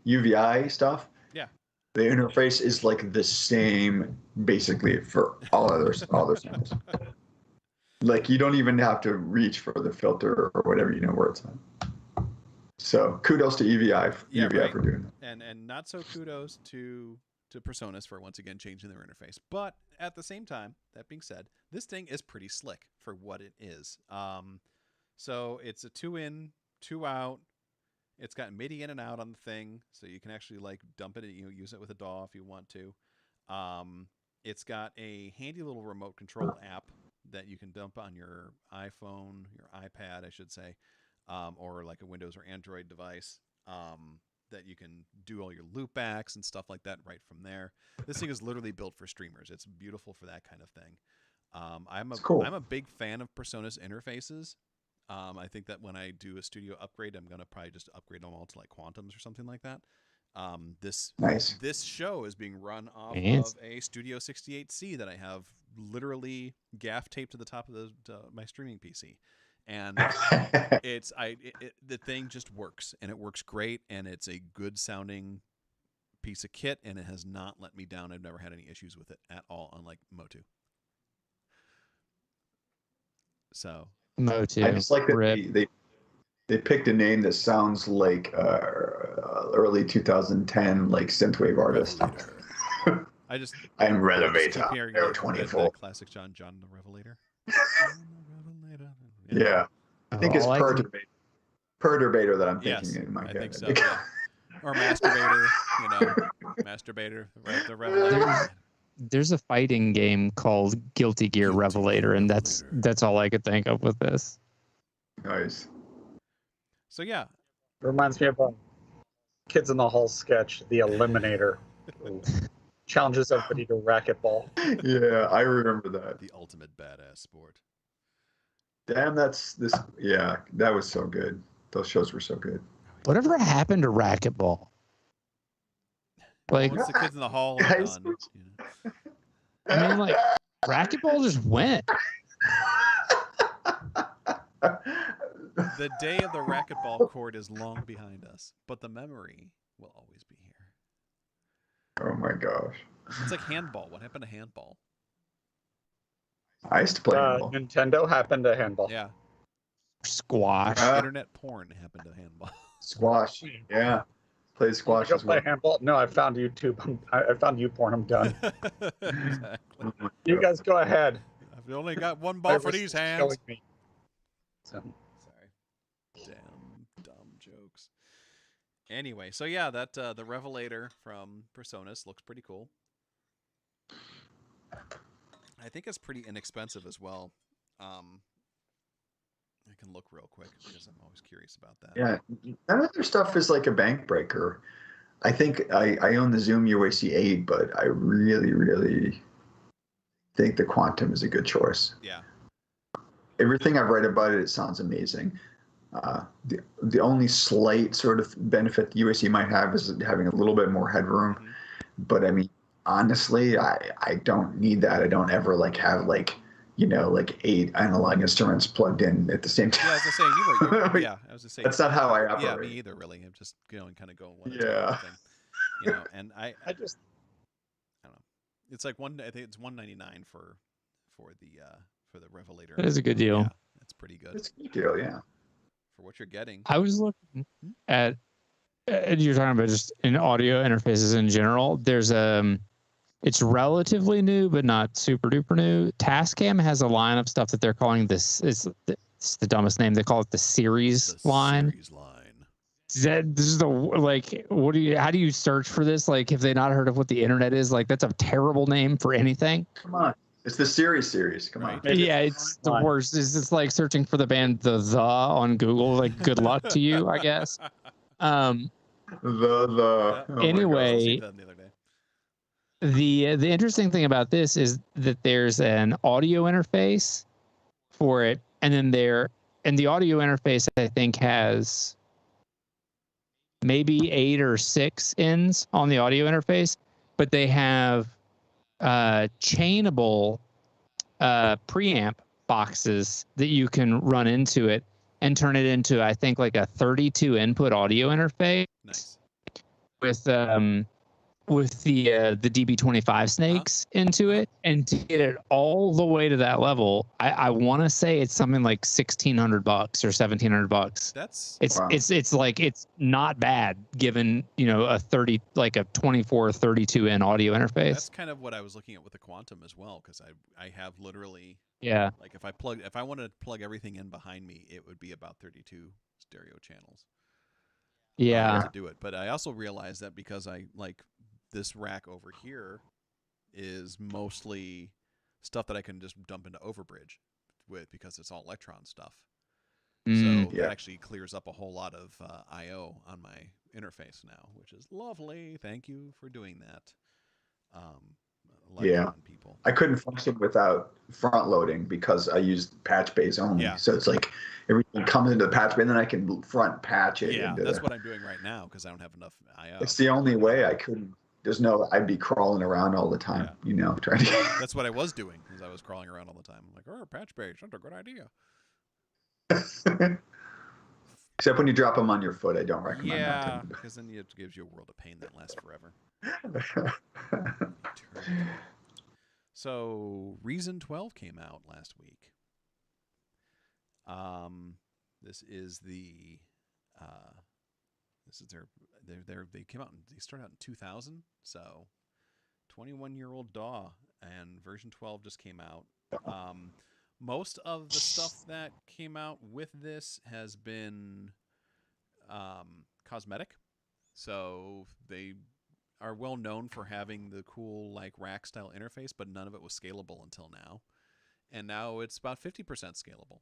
UVI stuff. Yeah. The interface is like the same basically for all other sounds. Like you don't even have to reach for the filter or whatever, you know where it's at. So kudos to UVI for doing that. And not so kudos to PreSonus for once again changing their interface. But at the same time, that being said, this thing is pretty slick for what it is. So it's a 2-in, 2-out. It's got MIDI in and out on the thing, so you can actually like dump it and use it with a DAW if you want to. It's got a handy little remote control app that you can dump on your iPhone, your iPad, I should say, or like a Windows or Android device, that you can do all your loopbacks and stuff like that right from there. This thing is literally built for streamers. It's beautiful for that kind of thing. I'm a big fan of PreSonus interfaces. I think that when I do a studio upgrade, I'm gonna probably just upgrade them all to like Quantums or something like that. This show is being run off of a Studio 68C that I have literally gaff taped to the top of my streaming PC, and the thing just works, and it works great, and it's a good sounding piece of kit, and it has not let me down. I've never had any issues with it at all, unlike Motu. So Motu. I just like that they picked a name that sounds like early 2010 like synthwave artist. I am Revelator. Air 24. Classic John the Revelator. Yeah. I think it's Perturbator that I'm thinking in my I head. think so. Yeah. Or Masturbator, Masturbator, the Revelator. There's a fighting game called Guilty Gear Revelator, and that's all I could think of with this. Nice. So yeah. Reminds me of a Kids in the Hall sketch, The Eliminator, who challenges everybody to racquetball. Yeah, I remember that. The ultimate badass sport. Damn, that was so good. Those shows were so good. Whatever happened to racquetball? Like, once the Kids in the Hall are done, I mean, like, racquetball just went. The day of the racquetball court is long behind us, but the memory will always be here. Oh my gosh. It's like handball. What happened to handball? I used to play handball. Nintendo happened to handball. Yeah. Squash. Internet porn happened to handball. Squash. Yeah. Played squash as well. Play handball? No, I found YouTube. I found you porn. I'm done. Exactly. You guys go ahead. I've only got one ball for these hands. So. Sorry. Damn dumb jokes. Anyway, so yeah, that the Revelator from PreSonus looks pretty cool. I think it's pretty inexpensive as well. I can look real quick because I'm always curious about that. Yeah, none of their stuff is like a bank breaker. I think I own the Zoom UAC 8, but I really, really think the Quantum is a good choice. Yeah. Everything I've read about it sounds amazing. The only slight sort of benefit the UAC might have is having a little bit more headroom. Mm-hmm. But I mean, honestly, I don't need that. I don't ever have 8 analog instruments plugged in at the same time. Yeah, I was just saying, I was just saying. That's not how I operate. Yeah, me either, really. I'm just kind of going one. Yeah. And I don't know. It's like I think it's $199 for the Revelator. That is a good deal. Yeah, that's pretty good. It's a good deal, yeah. For what you're getting. I was looking at you're talking about just in audio interfaces in general. There's It's relatively new, but not super duper new. Tascam has a line of stuff that they're calling this. It's the dumbest name. They call it the series The line. series line. This is the like. How do you search for this? Like, have they not heard of what the internet is? Like, that's a terrible name for anything. Come on. It's the series. Come on. Right. Maybe Yeah, it's it's the line. worst. It's like searching for the band the on Google. Like, good luck to you, I guess. The Yeah. oh my Anyway, I God. seen that the other day. the interesting thing about this is that there's an audio interface for it, and then the audio interface I think has maybe 8 or 6 ins on the audio interface, but they have chainable preamp boxes that you can run into it and turn it into, I think, like a 32 input audio interface Nice. with the DB25 snakes into it, and to get it all the way to that level, I want to say it's something like $1,600 or $1,700. That's Wow. It's like, it's not bad given, a 24 32 in audio that's interface. kind of what I was looking at with the Quantum as well, because I have literally, Yeah. like, if I wanted to plug everything in behind me, it would be about 32 stereo channels. Yeah. To do it. But I also realized that because I like this rack over here is mostly stuff that I can just dump into Overbridge with, because it's all Electron stuff. Mm. So Yeah. that actually clears up a whole lot of I/O on my interface now, which is lovely. Thank you for doing that. Electron people. I couldn't function without front loading because I used patch bays only. Yeah. So it's like everything comes into the patch bay, and then I can front patch it. Yeah, into that's the, what I'm doing right now because I don't have enough I/O. It's the only way I couldn't. I'd be crawling around all the time, trying to get. That's what I was doing, is I was crawling around all the time. I'm like, oh, patch bay, that's a good idea. Except when you drop them on your foot, I don't recommend Yeah, that. because then it gives you a world of pain that lasts forever. So, Reason 12 came out last week. This is the they came out they started out in 2000, so 21-year-old DAW, and version 12 just came out. Most of the stuff that came out with this has been cosmetic, so they are well known for having the cool like rack style interface, but none of it was scalable until now, and now it's about 50% scalable,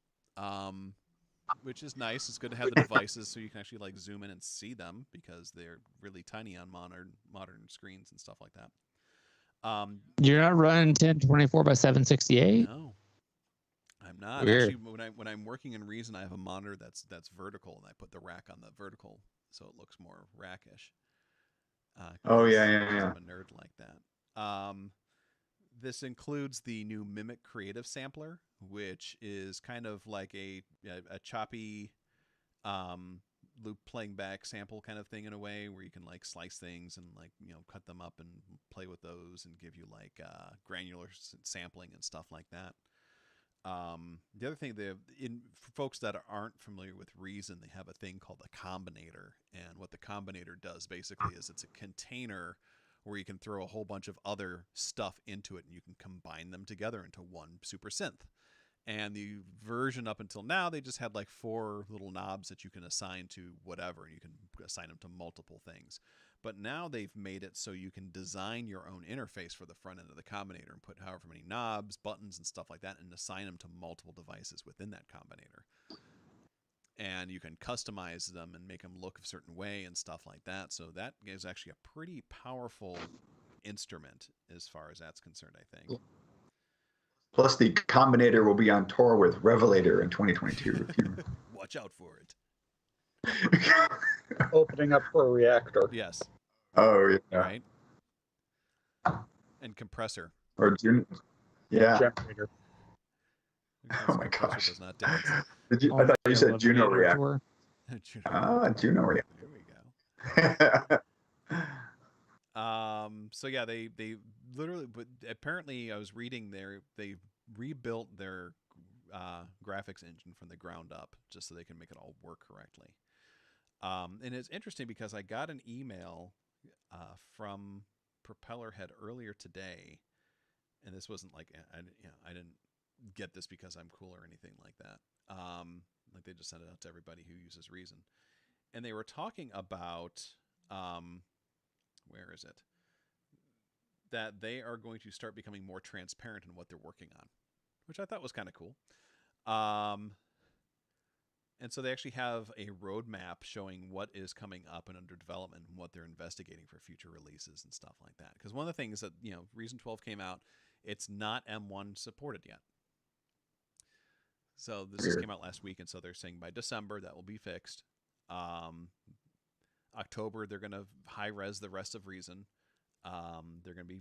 which is nice. It's good to have the devices so you can actually like zoom in and see them, because they're really tiny on modern screens and stuff like that. You're not running 1024 by 768? No, I'm not. Weird. Actually, when I'm working in Reason, I have a monitor that's vertical, and I put the rack on the vertical so it looks more rackish. Oh, yeah. I'm a nerd like that. This includes the new Mimic Creative Sampler, which is kind of like a choppy loop playing back sample kind of thing, in a way where you can like slice things and like cut them up and play with those and give you like granular sampling and stuff like that. The other thing, for folks that aren't familiar with Reason, they have a thing called the Combinator, and what the Combinator does basically is it's a container where you can throw a whole bunch of other stuff into it, and you can combine them together into one super synth. And the version up until now, they just had like 4 little knobs that you can assign to whatever, and you can assign them to multiple things. But now they've made it so you can design your own interface for the front end of the Combinator and put however many knobs, buttons, and stuff like that, and assign them to multiple devices within that Combinator. And you can customize them and make them look a certain way and stuff like that. So that is actually a pretty powerful instrument as far as that's concerned, I think. Plus, the Combinator will be on tour with Revelator in 2022. Watch out for it. Opening up for a reactor. Yes. Oh, yeah. Right. And compressor. Or June. Yeah. Generator. Oh my Compressor gosh. does not dance. I thought you said Juno Elevator Reactor. tour. Juno Reactor. There we go. So yeah, they literally, but apparently I was reading they rebuilt their graphics engine from the ground up just so they can make it all work correctly. And it's interesting because I got an email from propeller head earlier today, and this wasn't like I didn't get this because I'm cool or anything like that. Like they just sent it out to everybody who uses Reason, and they were talking about where is it? That they are going to start becoming more transparent in what they're working on, which I thought was kind of cool. And so they actually have a roadmap showing what is coming up and under development and what they're investigating for future releases and stuff like that. Because one of the things that, Reason 12 came out, it's not M1 supported yet. So this just came out last week, and so they're saying by December that will be fixed. October, they're going to high-res the rest of Reason. They're going to be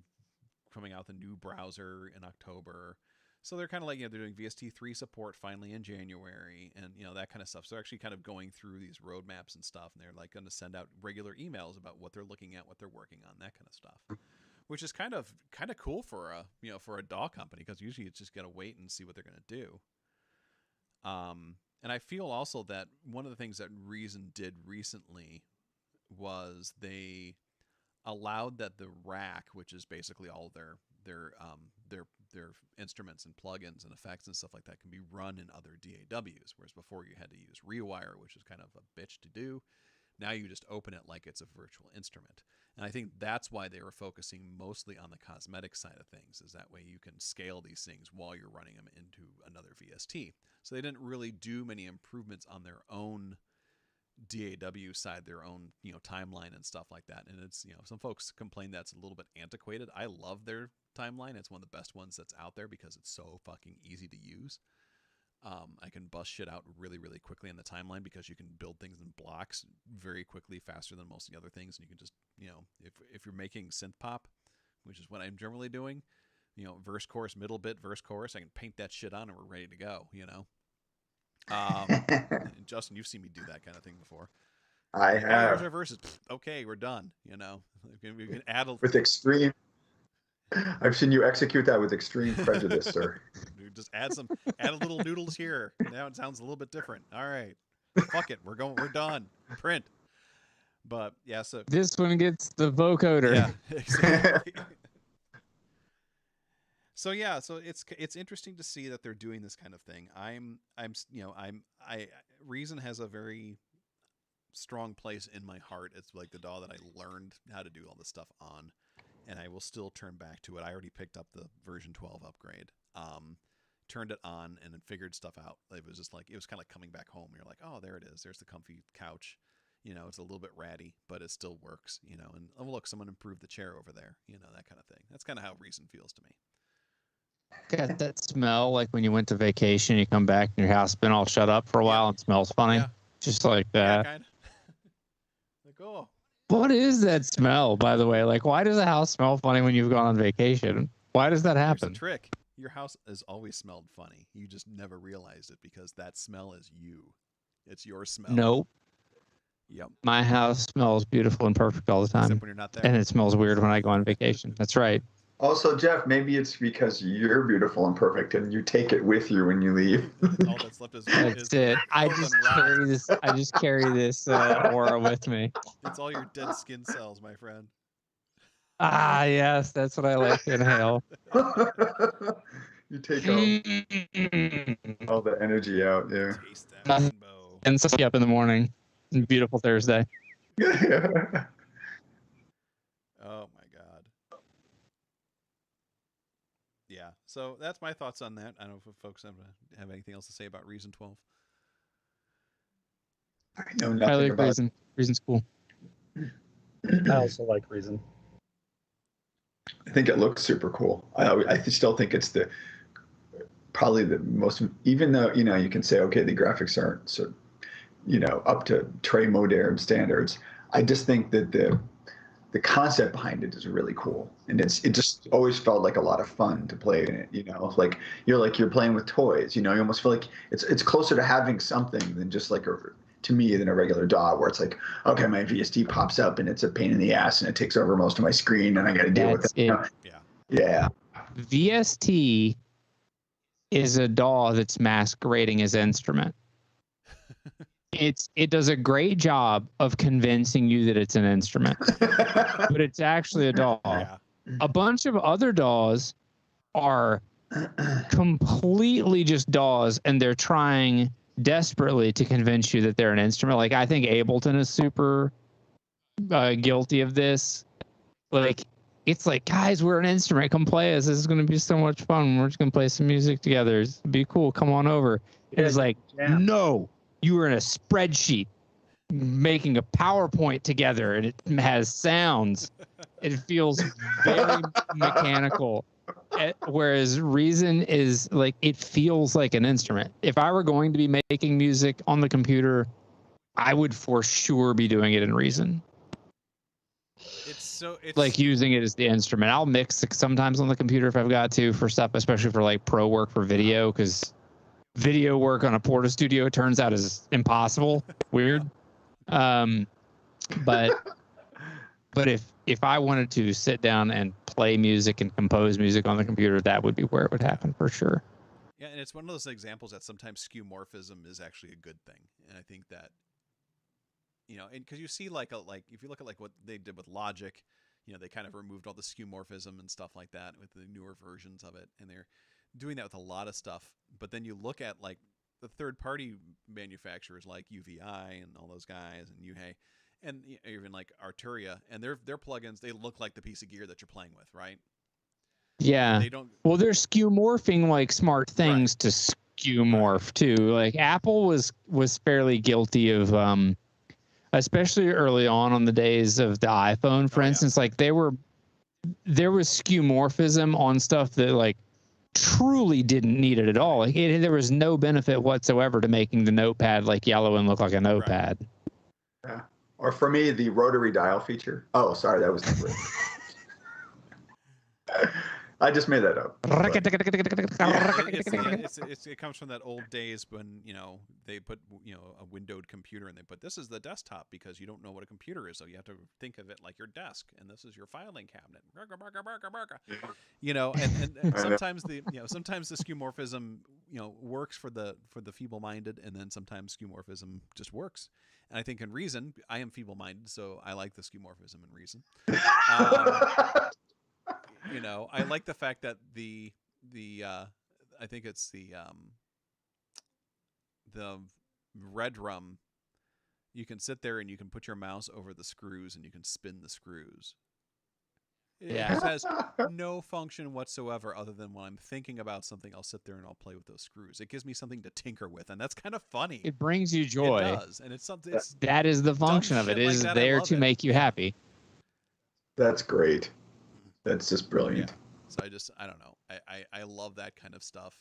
coming out with a new browser in October. So they're kind of like, they're doing VST3 support finally in January and, that kind of stuff. So they're actually kind of going through these roadmaps and stuff, and they're like going to send out regular emails about what they're looking at, what they're working on, that kind of stuff, which is kind of cool for a, for a DAW company, because usually it's just got to wait and see what they're going to do. And I feel also that one of the things that Reason did recently was they allowed that the rack, which is basically all their instruments and plugins and effects and stuff like that, can be run in other DAWs, whereas before you had to use Rewire, which is kind of a bitch to do. Now you just open it like it's a virtual instrument. And I think that's why they were focusing mostly on the cosmetic side of things, is that way you can scale these things while you're running them into another VST. So they didn't really do many improvements on their own DAW side, their own, timeline and stuff like that. And it's, some folks complain that's a little bit antiquated. I love their timeline. It's one of the best ones that's out there because it's so fucking easy to use. I can bust shit out really, really quickly in the timeline because you can build things in blocks very quickly, faster than most of the other things. And you can just, if you're making synth pop, which is what I'm generally doing, verse, chorus, middle bit, verse, chorus, I can paint that shit on and we're ready to go, And Justin, you've seen me do that kind of thing before. I have. Our verses. Okay, we're done. We can add with extreme. I've seen you execute that with extreme prejudice, sir. Just add a little noodles here. Now it sounds a little bit different. All right, fuck it. We're done. Print. But yeah, so this one gets the vocoder. Yeah, exactly. So yeah, so it's interesting to see that they're doing this kind of thing. Reason has a very strong place in my heart. It's like the DAW that I learned how to do all this stuff on, and I will still turn back to it. I already picked up the version 12 upgrade, turned it on, and then figured stuff out. It was just like, it was kind of like coming back home. You're like, oh, there it is. There's the comfy couch. It's a little bit ratty, but it still works. And oh look, someone improved the chair over there. That kind of thing. That's kind of how Reason feels to me. Got that smell like when you went to vacation, you come back and your house has been all shut up for a while and smells funny. Yeah. Just like that. Yeah, kind of. Like, oh. What is that smell, by the way? Like, why does a house smell funny when you've gone on vacation? Why does that happen? Here's the trick. Your house has always smelled funny. You just never realized it because that smell is you. It's your smell. Nope. Yep. My house smells beautiful and perfect all the time. Except when you're not there. And it smells weird when I go on vacation. That's right. Also, Jeff, maybe it's because you're beautiful and perfect, and you take it with you when you leave. All that's left is That's it. I just carry this aura with me. It's all your dead skin cells, my friend. Ah, yes, that's what I like to inhale. You take all the energy out, yeah. Taste that rainbow. And so up in the morning. Beautiful Thursday. Oh my god. Yeah, so that's my thoughts on that. I don't know if folks have anything else to say about Reason 12. I know nothing I like about Reason. Reason's cool. I also like Reason. I think it looks super cool. I still think it's probably the most, even though, you can say, okay, the graphics aren't so, up to Trey modern standards. I just think that the concept behind it is really cool. And it just always felt like a lot of fun to play in it, like you're playing with toys, you almost feel like it's closer to having something than just like to me than a regular DAW where it's like, okay, my VST pops up and it's a pain in the ass and it takes over most of my screen and I got to deal with it. Yeah. VST is a DAW that's masquerading as instrument. it does a great job of convincing you that it's an instrument, but it's actually a DAW. Yeah. A bunch of other DAWs are completely just DAWs, and they're trying desperately to convince you that they're an instrument. Like, I think Ableton is super guilty of this. Like, it's like, guys, we're an instrument. Come play us. This is going to be so much fun. We're just going to play some music together. It's be cool. Come on over. And it's like, no, you were in a spreadsheet making a PowerPoint together, and it has sounds. It feels very mechanical. Whereas Reason is like, it feels like an instrument. If I were going to be making music on the computer, I would for sure be doing it in Reason. It's like using it as the instrument. I'll mix it sometimes on the computer if I've got to for stuff, especially for like pro work for video, because video work on a Porta Studio turns out is impossible. Weird. But if I wanted to sit down and play music and compose music on the computer, that would be where it would happen for sure. Yeah, and it's one of those examples that sometimes skeuomorphism is actually a good thing, and I think that, you know, and because you see like if you look at like what they did with Logic, you know, they kind of removed all the skeuomorphism and stuff like that with the newer versions of it, and they're doing that with a lot of stuff. But then you look at like the third-party manufacturers like UVI and all those guys, and Yuhei, and even like Arturia, and their plugins, they look like the piece of gear that you're playing with, right? Yeah. They don't. Well, they're skeuomorphing like smart things to skeuomorph too. Like Apple was fairly guilty of, especially early on the days of the iPhone, for instance. Like there was skeuomorphism on stuff that like truly didn't need it at all. Like there was no benefit whatsoever to making the notepad like yellow and look like a notepad. Yeah. Or for me, the rotary dial feature. Oh, sorry, that was not I just made that up. It comes from that old days when, you know, they put, you know, a windowed computer and they put, this is the desktop because you don't know what a computer is, so you have to think of it like your desk, and this is your filing cabinet. You know, and sometimes sometimes the skeuomorphism, you know, works for the feeble-minded, and then sometimes skeuomorphism just works. And I think in Reason, I am feeble-minded, so I like the skeuomorphism in Reason. You know, I like the fact that the I think it's the Red Rum, you can sit there and you can put your mouse over the screws and you can spin the screws. It has no function whatsoever other than when I'm thinking about something, I'll sit there and I'll play with those screws. It gives me something to tinker with, and that's kind of funny. It brings you joy. It does, and it's something. That is the function of it. It is there to make you happy. That's great. That's just brilliant. Yeah. So I don't know. I love that kind of stuff,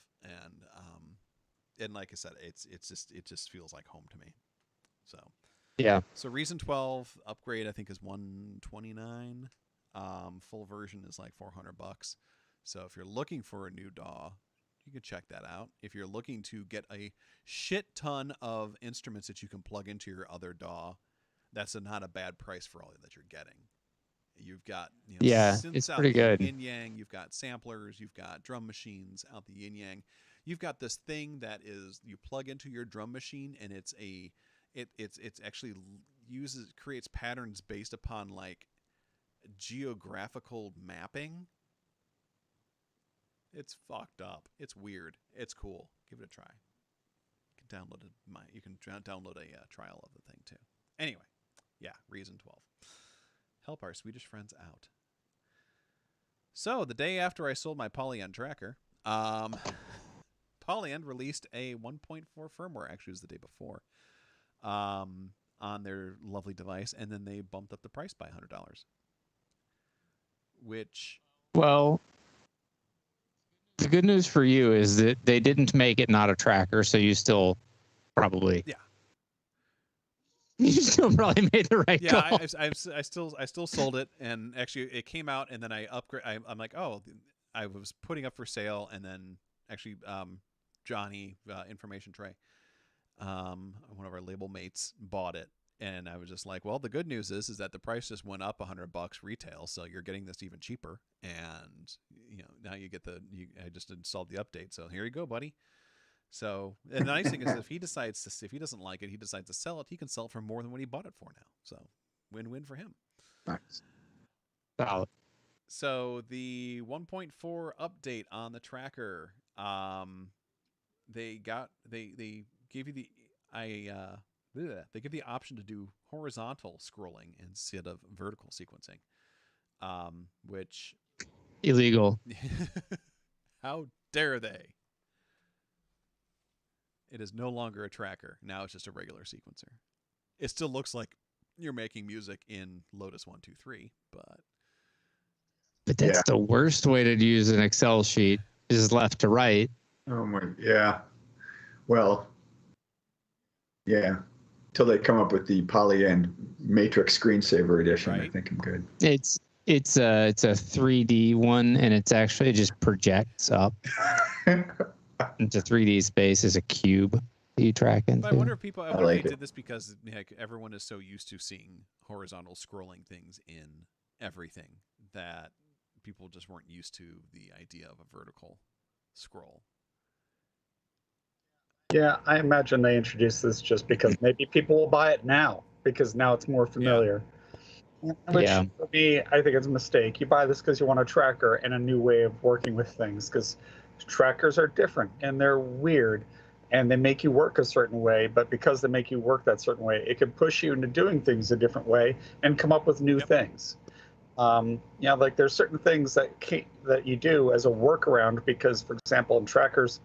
and like I said, it just feels like home to me. So yeah. So Reason 12 upgrade I think is $129. Full version is like $400. So if you're looking for a new DAW, you can check that out. If you're looking to get a shit ton of instruments that you can plug into your other DAW, that's not a bad price for all that you're getting. You've got, you know, synths it's out pretty the good. yin yang. You've got samplers. You've got drum machines out the yin yang. You've got this thing that is you plug into your drum machine, and it's actually creates patterns based upon like geographical mapping. It's fucked up. It's weird. It's cool. Give it a try. You can download a trial of the thing too. Anyway, yeah, Reason 12. Help our Swedish friends out. So the day after I sold my Polyend tracker, Polyend released a 1.4 firmware. Actually, it was the day before, on their lovely device, and then they bumped up the price by $100. Which, well, the good news for you is that they didn't make it not a tracker, so you still probably you still probably made the right call. I still sold it, and actually it came out, and then I upgrade. I'm like, oh, I was putting up for sale, and then actually Johnny Information Tray, one of our label mates, bought it, and I was just like, well, the good news is that the price just went up $100 retail, so you're getting this even cheaper, and you know now you get I just installed the update, so here you go, buddy. So and the nice thing is if he doesn't like it, he decides to sell it, he can sell it for more than what he bought it for now. So win-win for him. Nice. Solid. So the 1.4 update on the tracker, they gave you they give the option to do horizontal scrolling instead of vertical sequencing, which Illegal. how dare they? It is no longer a tracker. Now it's just a regular sequencer. It still looks like you're making music in Lotus 1-2-3, but that's Yeah. the worst way to use an Excel sheet is left to right. Oh my, yeah. Well, yeah. Till they come up with the Poly and Matrix Screensaver edition, I Right. think I'm good. It's a 3D one, and it just projects up into 3D space as a cube that you track into. But I wonder if people. I wonder like if they it. did this because everyone is so used to seeing horizontal scrolling things in everything that people just weren't used to the idea of a vertical scroll. Yeah, I imagine they introduced this just because maybe people will buy it now because now it's more familiar. Which, Yeah. for me, I think it's a mistake. You buy this because you want a tracker and a new way of working with things because trackers are different and they're weird and they make you work a certain way. But because they make you work that certain way, it can push you into doing things a different way and come up with new things. Like there's certain things that you do as a workaround because, for example, in trackers,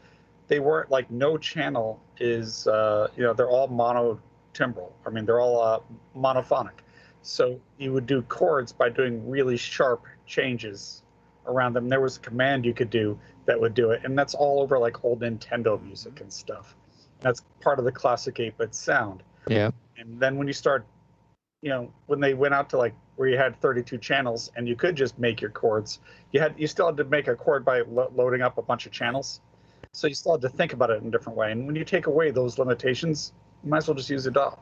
they weren't like no channel is, they're all monotimbral. I mean, they're all monophonic. So you would do chords by doing really sharp changes around them. There was a command you could do that would do it. And that's all over like old Nintendo music and stuff. That's part of the classic 8-bit sound. Yeah. And then when you start, when they went out to like where you had 32 channels and you could just make your chords, you still had to make a chord by loading up a bunch of channels. So you still had to think about it in a different way. And when you take away those limitations, you might as well just use a DAW.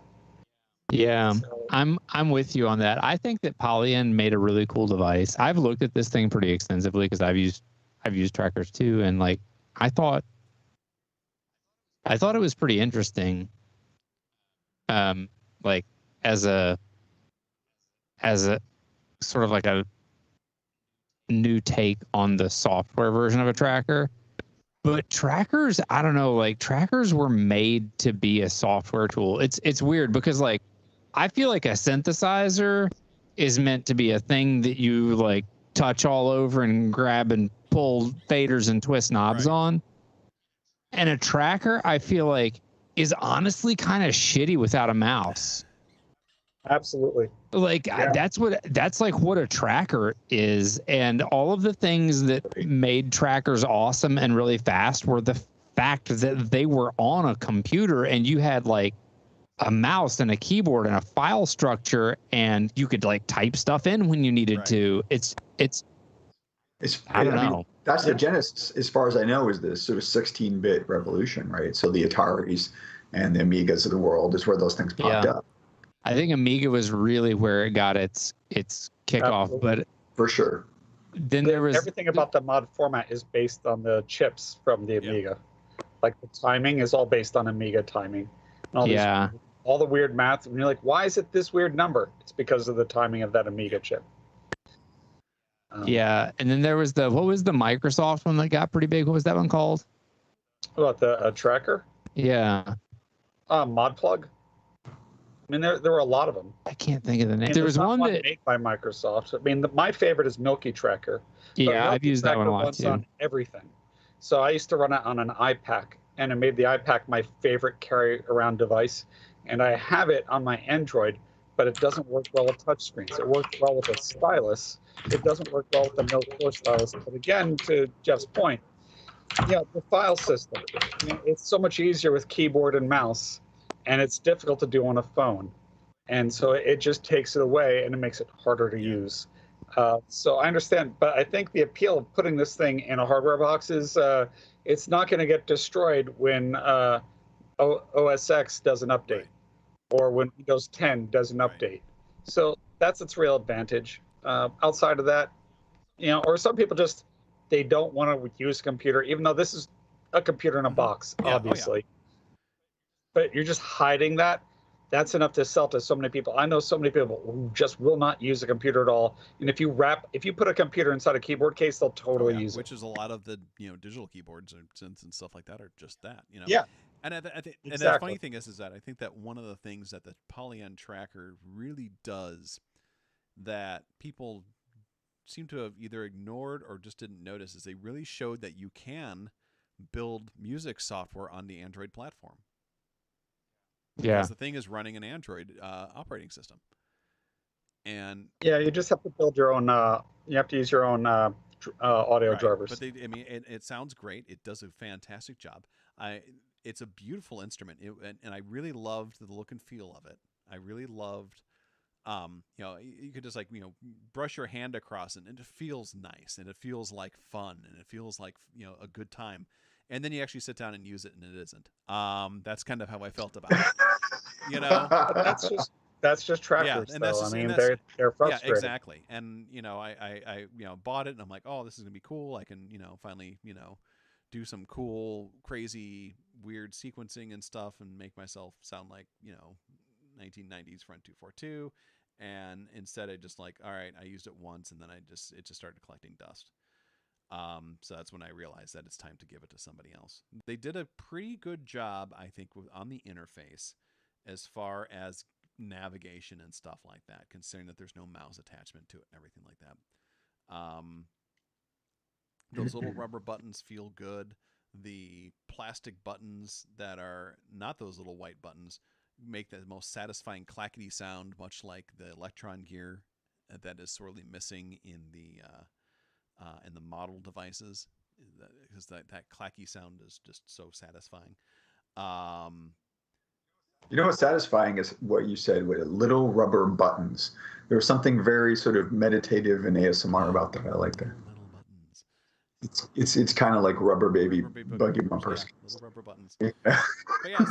Yeah, So, I'm with you on that. I think that Polyen made a really cool device. I've looked at this thing pretty extensively because I've used trackers too, and like I thought it was pretty interesting. Like as a sort of like a new take on the software version of a tracker. But trackers, I don't know, like trackers were made to be a software tool. It's weird because like I feel like a synthesizer is meant to be a thing that you like touch all over and grab and pull faders and twist knobs on. And a tracker, I feel like, is honestly kind of shitty without a mouse. absolutely. Like that's like what a tracker is, and all of the things that made trackers awesome and really fast were the fact that they were on a computer and you had like a mouse and a keyboard and a file structure and you could like type stuff in when you needed to. It's I don't know. That's the genesis, as far as I know, is this sort of 16-bit revolution, right? So the Ataris and the Amigas of the world is where those things popped up. I think Amiga was really where it got its kickoff, but for sure. Then there was everything about the mod format is based on the chips from the Amiga. Like the timing is all based on Amiga timing. And all the weird math, and you're like, why is it this weird number? It's because of the timing of that Amiga chip. And then there was what was the Microsoft one that got pretty big? What was that one called? About the tracker? Yeah. Mod Plug. I mean, there were a lot of them. I can't think of the name. And There was one that made by Microsoft. I mean, my favorite is Milky Tracker. Yeah, I've used that one a lot runs too. on everything. So I used to run it on an iPack, and it made the iPack my favorite carry-around device. And I have it on my Android, but it doesn't work well with touchscreens. It works well with a stylus. It doesn't work well with the Note 4 stylus. But again, to Jeff's point, the file system. It's so much easier with keyboard and mouse, and it's difficult to do on a phone. And so it just takes it away, and it makes it harder to use. So I understand, but I think the appeal of putting this thing in a hardware box is it's not going to get destroyed when OS X does an update or when Windows 10 does an update. So that's its real advantage. Outside of that, or some people just, they don't want to use a computer, even though this is a computer in a box, Yeah, oh, yeah. obviously. But you're just hiding that. That's enough to sell to so many people. I know so many people who just will not use a computer at all. And if you put a computer inside a keyboard case, they'll totally use which it. is a lot of the digital keyboards and synths and stuff like that are just that. Yeah. And and the Exactly. funny thing is that I think that one of the things that the Polyend tracker really does that people seem to have either ignored or just didn't notice is they really showed that you can build music software on the Android platform. Yeah. Because the thing is running an Android operating system. And Yeah, you just have to build your own. You have to use your own audio right, drivers. but it sounds great. It does a fantastic job. It's a beautiful instrument, and I really loved the look and feel of it. I really loved, you could just brush your hand across it, and it feels nice, and it feels like fun, and it feels like a good time. And then you actually sit down and use it, and it isn't. That's kind of how I felt about it. But that's just trackers, and though. that's I mean, that's- they're frustrated. Yeah, exactly. And I bought it, and I'm like, oh, this is gonna be cool. I can finally do some cool, crazy, weird sequencing and stuff, and make myself sound like 1990s Front 242. And instead, I just all right, I used it once, and then it just started collecting dust. So that's when I realized that it's time to give it to somebody else. They did a pretty good job, I think, on the interface as far as navigation and stuff like that, considering that there's no mouse attachment to it and everything like that. Those little rubber buttons feel good. The plastic buttons that are not those little white buttons make the most satisfying clackety sound, much like the Electron gear that is sorely missing in the model devices, because that clacky sound is just so satisfying. What's satisfying is what you said with little rubber buttons. There was something very sort of meditative and ASMR about that. I like that. Little buttons. It's kind of like rubber baby buggy bumpers. Yeah, little rubber buttons. Yeah. But yeah,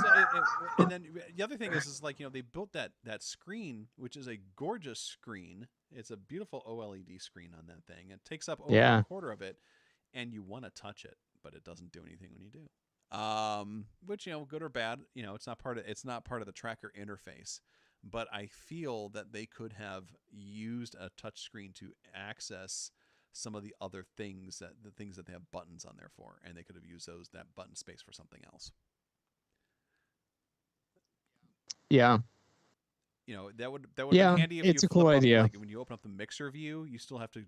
and then the other thing is they built that screen, which is a gorgeous screen. It's a beautiful OLED screen on that thing. It takes up over a quarter of it, and you want to touch it, but it doesn't do anything when you do. Which good or bad, it's not part of the tracker interface. But I feel that they could have used a touch screen to access some of the other things that they have buttons on there for, and they could have used that button space for something else. Yeah. That would be handy if it's you a cool idea. When you open up the mixer view, you still have to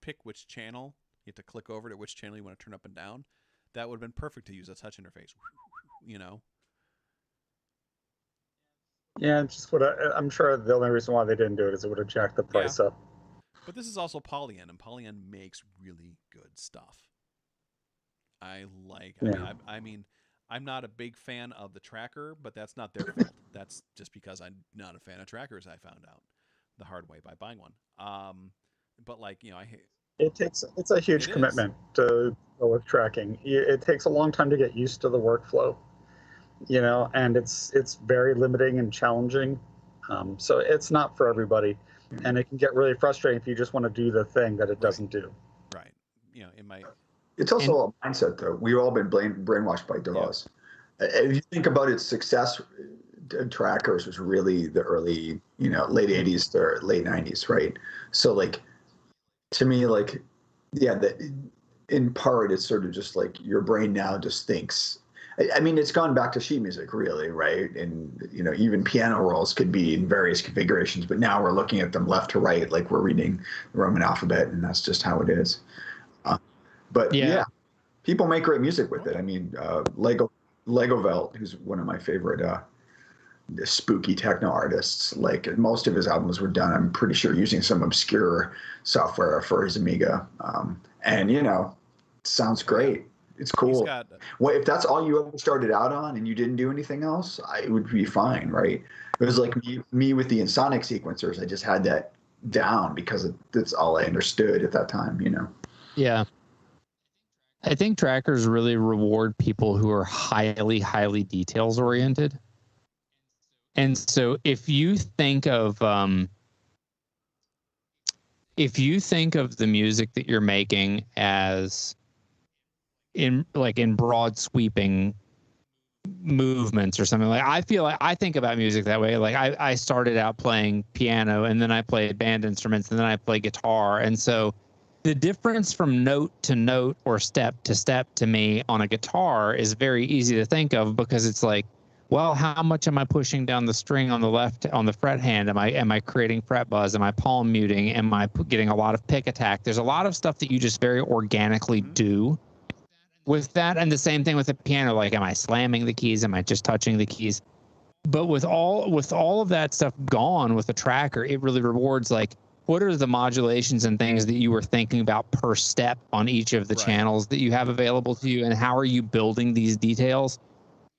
pick which channel. You have to click over to which channel you want to turn up and down. That would have been perfect to use a touch interface. Yeah, it's just I'm sure the only reason why they didn't do it is it would have jacked the price up. But this is also Polyend, and Polyend makes really good stuff. I mean, I'm not a big fan of the tracker, but that's not their fault. That's just because I'm not a fan of trackers. I found out the hard way by buying one. But it's a huge commitment to go with tracking. It takes a long time to get used to the workflow, and it's very limiting and challenging. So it's not for everybody, and it can get really frustrating if you just want to do the thing that it doesn't do. Right. It's also a mindset, though. We've all been brainwashed by DAWs. Yeah. If you think about its success, trackers was really the early, late 80s to late 90s, right? So, to me, in part, it's sort of just your brain now just thinks. I mean, it's gone back to sheet music, really, right? And, even piano rolls could be in various configurations, but now we're looking at them left to right, like we're reading the Roman alphabet, and that's just how it is. But yeah, people make great music with it. I mean, Legovelt, who's one of my favorite spooky techno artists, most of his albums were done, I'm pretty sure, using some obscure software for his Amiga. And, sounds great. It's cool. Well, if that's all you ever started out on and you didn't do anything else, it would be fine, right? It was like me with the Ensoniq sequencers. I just had that down because that's all I understood at that time, Yeah. I think trackers really reward people who are highly, highly details oriented. And so if you think of the music that you're making as in broad sweeping movements or something. Like I feel like I think about music that way. Like I started out playing piano, and then I played band instruments, and then I play guitar. And so the difference from note to note or step to step to me on a guitar is very easy to think of, because it's like, well, how much am I pushing down the string on the left, on the fret hand? Am I creating fret buzz? Am I palm muting? Am I getting a lot of pick attack? There's a lot of stuff that you just very organically do with that. And the same thing with the piano. Like, am I slamming the keys? Am I just touching the keys? But with all of that stuff gone with the tracker, it really rewards, like, what are the modulations and things that you were thinking about per step on each of the channels that you have available to you, and how are you building these details?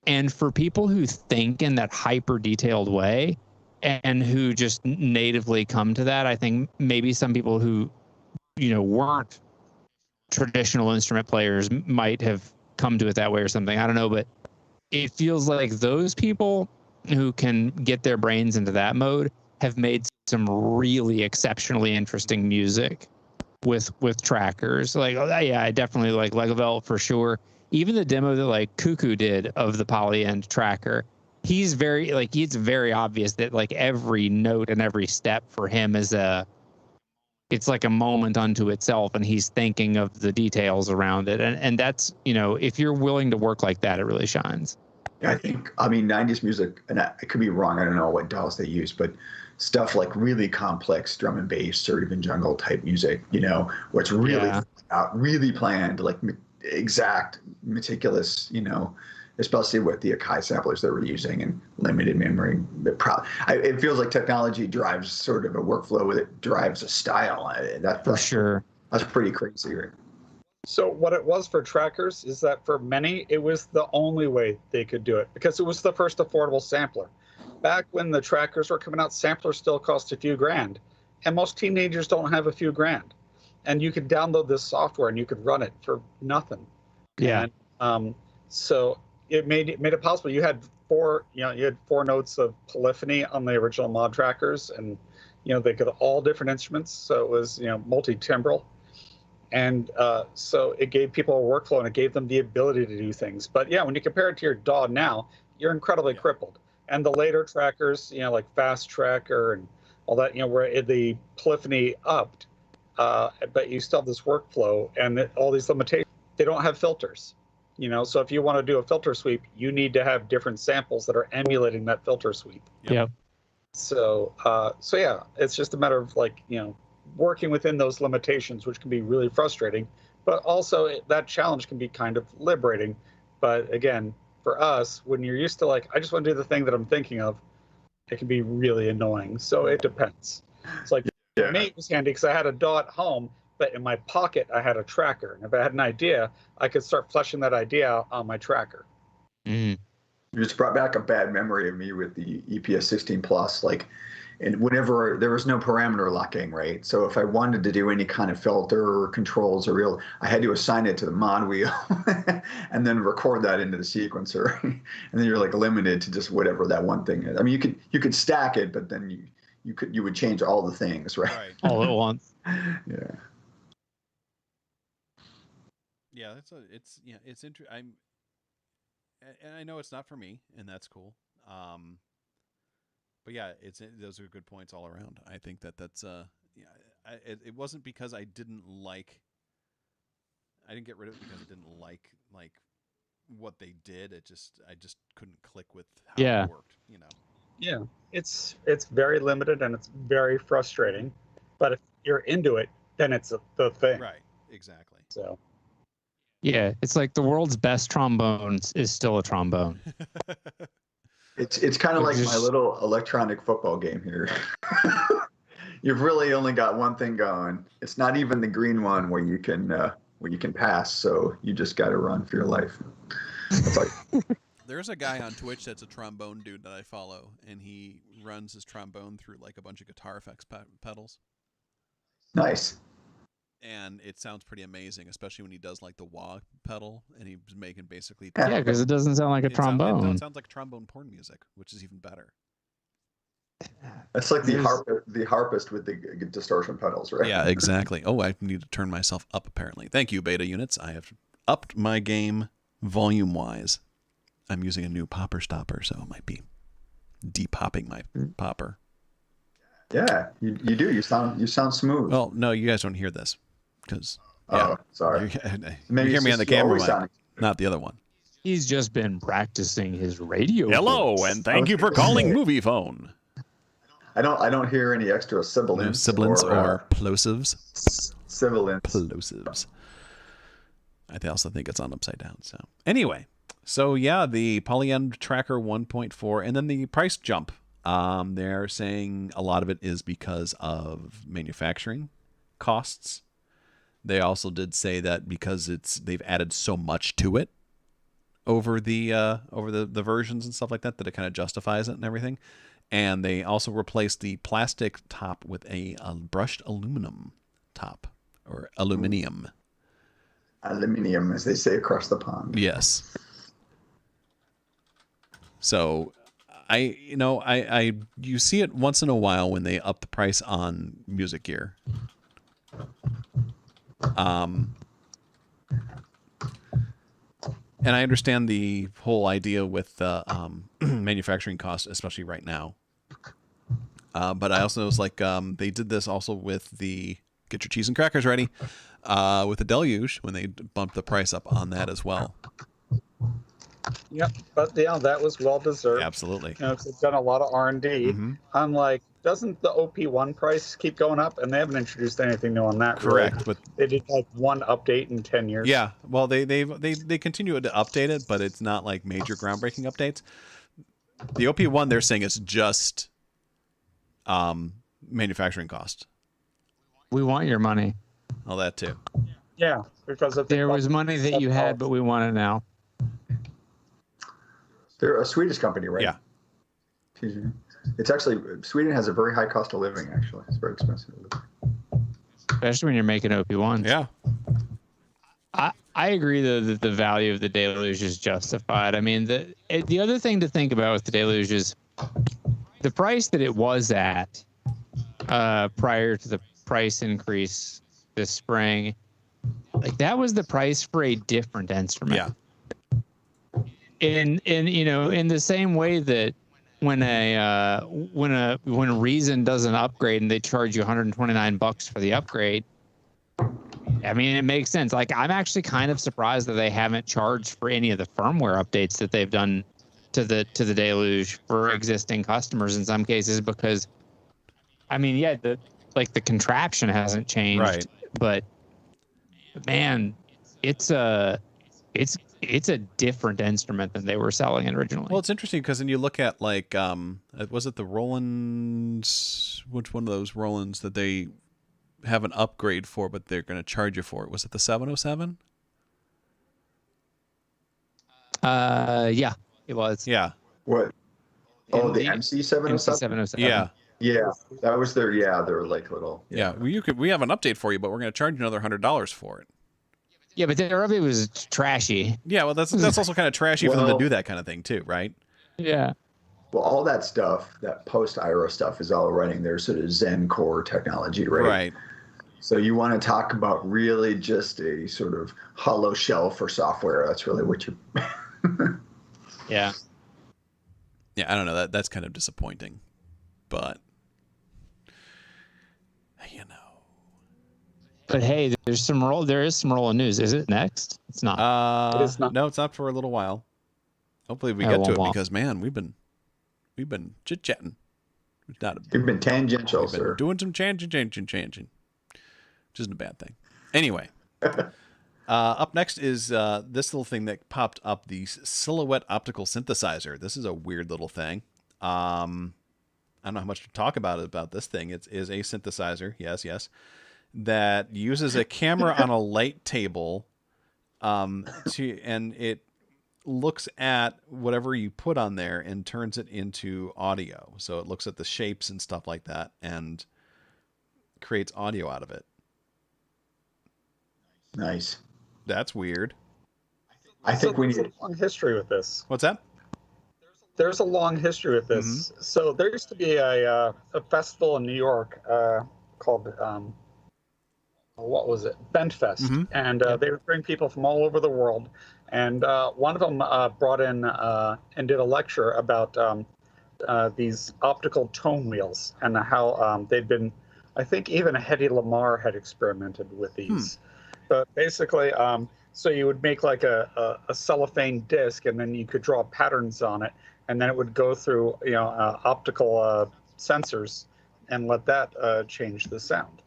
And for people who think in that hyper detailed way and who just natively come to that, I think maybe some people who, weren't traditional instrument players might have come to it that way or something. I don't know, but it feels like those people who can get their brains into that mode have made some really exceptionally interesting music with trackers. Like, I definitely like Legavelt for sure. Even the demo that like Cuckoo did of the Polyend tracker, it's very obvious that like every note and every step for him is it's like a moment unto itself, and he's thinking of the details around it. And that's, if you're willing to work like that, it really shines. Yeah, I think 90s music, and I could be wrong, I don't know what DAWs they use, but stuff like really complex drum and bass or even jungle type music, where it's really really planned, like exact, meticulous, especially with the Akai samplers that we're using and limited memory. It feels like technology drives sort of a workflow, with it drives a style. For sure. That's pretty crazy, right? So what it was for trackers is that for many, it was the only way they could do it, because it was the first affordable sampler. Back when the trackers were coming out, samplers still cost a few grand, and most teenagers don't have a few grand. And you could download this software and you could run it for nothing. Yeah. And so it made it possible. You had four notes of polyphony on the original mod trackers, and they could all different instruments. So it was multi-timbral. And so it gave people a workflow, and it gave them the ability to do things. But yeah, when you compare it to your DAW now, you're incredibly crippled. And the later trackers, like Fast Tracker and all that, where the polyphony upped, but you still have this workflow and all these limitations. They don't have filters, so if you want to do a filter sweep, you need to have different samples that are emulating that filter sweep. Yep. So yeah, it's just a matter of working within those limitations, which can be really frustrating, but also that challenge can be kind of liberating. But again, for us, when you're used to I just want to do the thing that I'm thinking of, it can be really annoying. So it depends. It's like, for me, it was handy because I had a DAW at home, but in my pocket, I had a tracker. And if I had an idea, I could start fleshing that idea out on my tracker. You just brought back a bad memory of me with the EPS 16 Plus. And whenever there was no parameter locking, right? So if I wanted to do any kind of filter or controls I had to assign it to the mod wheel and then record that into the sequencer. And then you're limited to just whatever that one thing is. I mean, you could stack it, but then you would change all the things, right? All at once. Yeah. Yeah, it's interesting. And I know it's not for me, and that's cool. But yeah, those are good points all around. I think that's it wasn't because I didn't get rid of it because I didn't like what they did. I just couldn't click with how it worked, Yeah, it's very limited and it's very frustrating. But if you're into it, then it's the thing. Right, exactly. So. Yeah, it's like the world's best trombone is still a trombone. It's kind of like my little electronic football game here. You've really only got one thing going. It's not even the green one where you can pass. So you just got to run for your life. It's like, there's a guy on Twitch that's a trombone dude that I follow, and he runs his trombone through a bunch of guitar effects pedals. Nice. And it sounds pretty amazing, especially when he does the wah pedal, and he's making basically. Yeah, because it doesn't sound like a trombone. It sounds like trombone porn music, which is even better. That's like the harpist with the distortion pedals, right? Yeah, exactly. Oh, I need to turn myself up. Apparently, thank you, beta units. I have upped my game volume-wise. I'm using a new popper stopper, so it might be depopping my popper. Yeah, you do. You sound smooth. Well, no, you guys don't hear this because Oh, sorry. you hear me on the camera mic, not the other one. He's just been practicing his radio. Hello, voice. and thank you for calling Movie Phone. I don't hear any extra sibilants. No sibilants or plosives. Sibilants. Plosives. I also think it's on upside down. So anyway, so yeah, the Polyend Tracker 1.4, and then the price jump. They're saying a lot of it is because of manufacturing costs. They also did say that because they've added so much to it over the versions and stuff like that, that it kind of justifies it and everything. And they also replaced the plastic top with a brushed aluminum top, or aluminium. Aluminium, as they say across the pond. Yes. So you see it once in a while when they up the price on music gear. And I understand the whole idea with manufacturing costs, especially right now. But I also was like, they did this also with the Get Your Cheese and Crackers Ready, with the Deluge, when they bumped the price up on that as well. Yep, but yeah, that was well deserved. Absolutely. You know, 'cause they've done a lot of R&D. Mhm. I'm like, doesn't the OP1 price keep going up? And they haven't introduced anything new on that. Correct. Really. But They did like one update in 10 years. yeah, well, they continue to update it, but it's not like major groundbreaking updates. The OP1, they're saying it's just manufacturing cost. We want your money. All that too. Yeah, because if There was money that you had, but we want it now. They're a Swedish company, right? Yeah. It's actually, Sweden has a very high cost of living, actually. It's very expensive. Especially when you're making OP1s. Yeah. I agree though that the value of the Deluge is justified. I mean, the other thing to think about with the Deluge is the price that it was at prior to the price increase this spring. Like that was the price for a different instrument. Yeah. In the same way that when Reason does an upgrade and they charge you $129 for the upgrade, I mean, it makes sense. Like, I'm actually kind of surprised that they haven't charged for any of the firmware updates that they've done to the Deluge for existing customers in some cases, because, I mean, yeah, the contraption hasn't changed, Right. but man, it's a different instrument than they were selling originally. Well, it's interesting because then you look at like, was it the Roland's? Which one of those Rolands that they have an upgrade for, but they're going to charge you for it? Was it the 707? Yeah, it was. Yeah. What? Oh, In the MC707? MC707. Yeah. Yeah, that was their like little. Yeah. Well, we have an update for you, but we're going to charge you another $100 for it. Yeah, but their update was trashy. Yeah. Well, that's also kind of trashy for them to Well- do that kind of thing too, right? Yeah. Well, all that stuff, that post-IRA stuff, is all running their sort of Zen core technology, right? Right. So you want to talk about really just a sort of hollow shell for software. That's really what you. Yeah. Yeah. I don't know. That's kind of disappointing, but you know. But hey, there is some rolling news. Is it next? It's not. It is not. No, it's not for a little while. Hopefully we Oh, get to it well. because man, we've been chit chatting. You've been tangential, We've been sir. doing some changing, which isn't a bad thing. Anyway, up next is this little thing that popped up, the Silhouette Optical Synthesizer. This is a weird little thing. I don't know how much to talk about this thing. It is a synthesizer, yes, that uses a camera on a light table, and it looks at whatever you put on there and turns it into audio. So it looks at the shapes and stuff like that and creates audio out of it. Nice. That's weird. I think we There's need. a long history with this. What's that? There's a long history with this. So there used to be a festival in New York called what was it, Bentfest, Mhm. and they would bring people from all over the world. And one of them brought in and did a lecture about these optical tone wheels and how they'd been, I think even Hedy Lamarr had experimented with these. But basically, so you would make like a cellophane disc, and then you could draw patterns on it, and then it would go through, optical sensors and let that change the sound.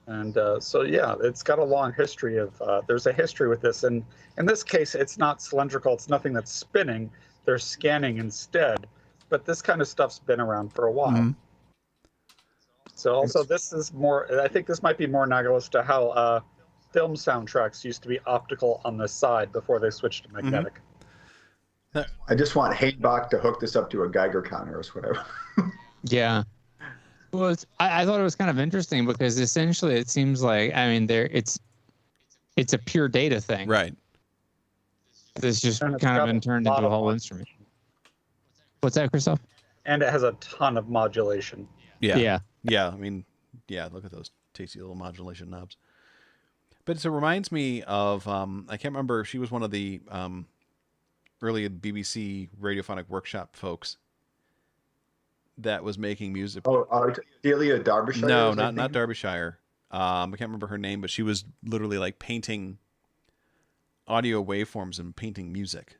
And so, yeah, it's got a long history of, there's a history with this. And in this case, it's not cylindrical. It's nothing that's spinning. They're scanning instead. But this kind of stuff's been around for a while. Mhm. So also, this is more, I think this might be more analogous to how film soundtracks used to be optical on the side before they switched to magnetic. I just want Hainbach to hook this up to a Geiger counter or whatever. Yeah. Well, I thought it was kind of interesting because essentially it seems like, I mean, it's a pure data thing. Right. It's just And it's kind of got been a turned lot into a of whole mod- instrument. What's that, Christoph? And it has a ton of modulation. Yeah. Yeah. Yeah. I mean, yeah. Look at those tasty little modulation knobs. But it reminds me of I can't remember. She was one of the early BBC Radiophonic Workshop folks that was making music. Oh, Delia Derbyshire? No, was I not thinking? Derbyshire. I can't remember her name, but she was literally like painting audio waveforms and painting music.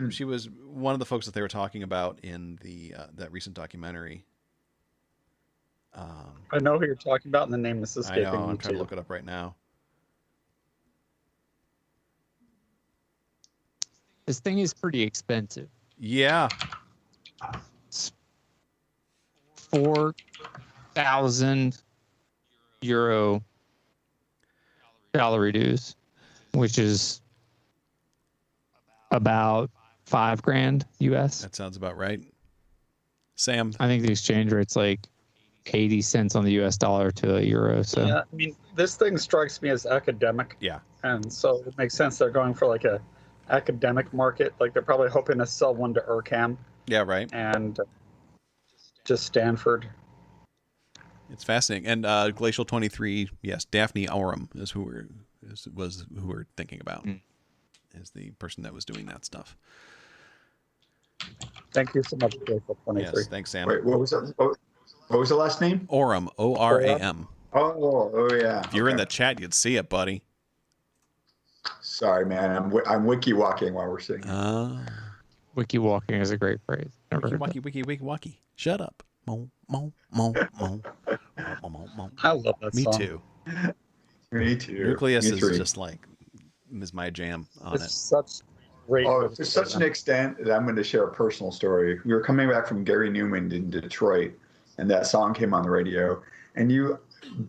She was one of the folks that they were talking about in the that recent documentary. I know who you're talking about, and the name is I escaping know. me I'm trying too. to look it up right now. This thing is pretty expensive. Yeah. 4,000 euro gallery dues, which is about $5,000 US. That sounds about right. Sam. I think the exchange rate's like 80 cents on the US dollar to a euro. So Yeah, I mean, this thing strikes me as academic. Yeah. And so it makes sense they're going for like a academic market. Like they're probably hoping to sell one to Urcam Yeah, right. and just Stanford. It's fascinating. And Glacial 23, yes, Daphne Aurum is was who we're thinking about. Is the person that was doing that stuff. Thank you so much, Grateful 23. Yes, thanks, Sam. Wait, what was that? What was the last name? Aurum, O-R-A-M. Oh, yeah. If you were in Okay. the chat, you'd see it, buddy. Sorry, man. I'm wiki walking while we're sitting. wiki walking is a great phrase. Never heard that. Wiki. Shut up. Mo, mo, mo, mo. Mo, mo, mo. I love that Me song. too. Me too. Nucleus Me is too. just like, is my jam on It's it. such great. Oh, music to such an for extent that I'm going to share a personal story. We were coming back from Gary Newman in Detroit, and that song came on the radio, and you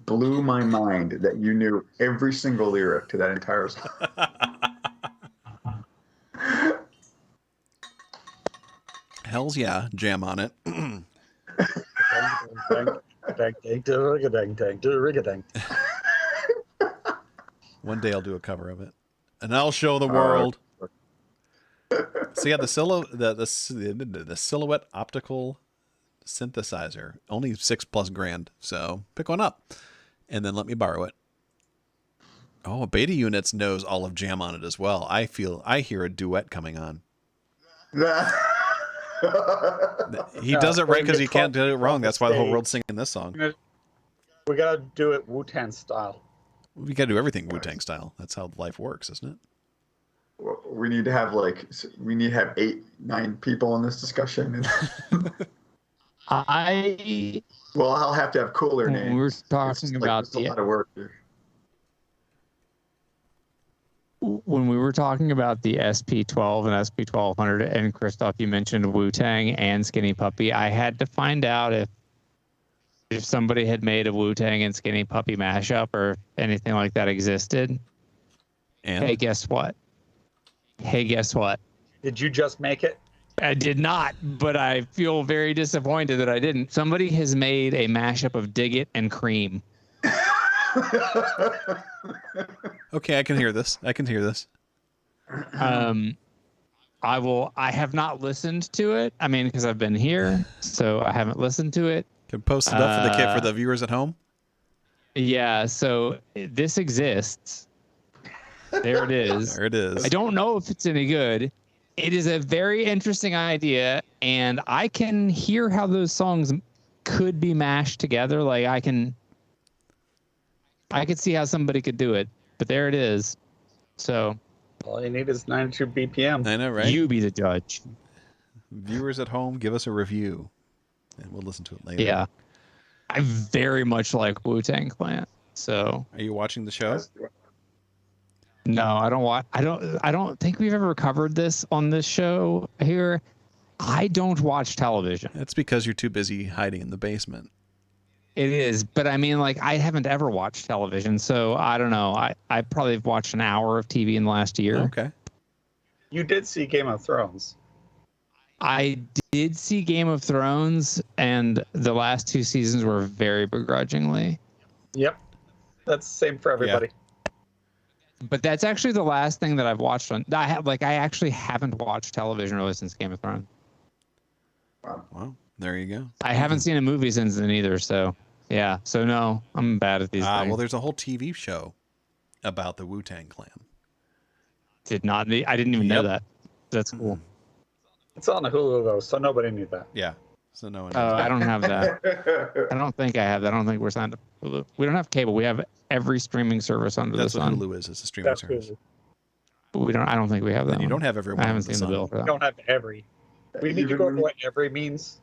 blew my mind that you knew every single lyric to that entire song. Hell's yeah, jam on it. them. Dang. One day I'll do a cover of it, and I'll show the world. So yeah, the Silhouette optical synthesizer, only $6+ grand. So pick one up, and then let me borrow it. Oh, Beta Units knows all of jam on it as well. I hear a duet coming on. He does it right because he can't do it wrong. That's why the whole world's singing this song. We gotta do it Wu-Tang style. We got to do everything Wu-Tang style. That's how life works, isn't it? We need to have 8-9 people in this discussion. I'll have to have cooler When names. we were It's talking about there's a lot of work here. when we were talking about the SP12 and SP1200, and Christoph, you mentioned Wu-Tang and Skinny Puppy. I had to find out if somebody had made a Wu-Tang and Skinny Puppy mashup or anything like that existed. And Hey, guess what? Did you just make it? I did not, but I feel very disappointed that I didn't. Somebody has made a mashup of Dig It and Cream. okay, I can hear this. I have not listened to it. I mean, because I've been here, so I haven't listened to it. Can post it up for the viewers at home. Yeah, so this exists. There it is. There it is. I don't know if it's any good. It is a very interesting idea, and I can hear how those songs could be mashed together. Like I could see how somebody could do it, but there it is. So All you need is 92 BPM. I know, right? you be the judge. Viewers at home, give us a review, and we'll listen to it later. Yeah, I very much like Wu-Tang Clan. So Are you watching the show? no, I don't watch. I don't think we've ever covered this on this show here. I don't watch television. That's because you're too busy hiding in the basement. It is, but I mean, like, I haven't ever watched television, so I don't know. I probably have watched an hour of TV in the last year. Okay. You did see Game of Thrones. I did see Game of Thrones, and the last 2 seasons were very begrudgingly. Yep. That's the same for everybody. But that's actually the last thing that I've watched on. I actually haven't watched television really since Game of Thrones. Well, there you go. I haven't seen a movie since then either. So yeah. So no, I'm bad at these things. Well, there's a whole TV show about the Wu-Tang Clan. I didn't even know Yep. that. That's cool. It's on the Hulu, though, so nobody knew that. Yeah. So no one Oh, knows. I don't have that. I don't think I have that. I don't think we're signed up to Hulu. We don't have cable. We have every streaming service under That's the what sun. Hulu is. It's a streaming That's service. Hulu. But we don't. I don't think we have that. And you one. don't have everyone. I haven't under seen the bill sun. for We that. don't have every. We need to go over what every means.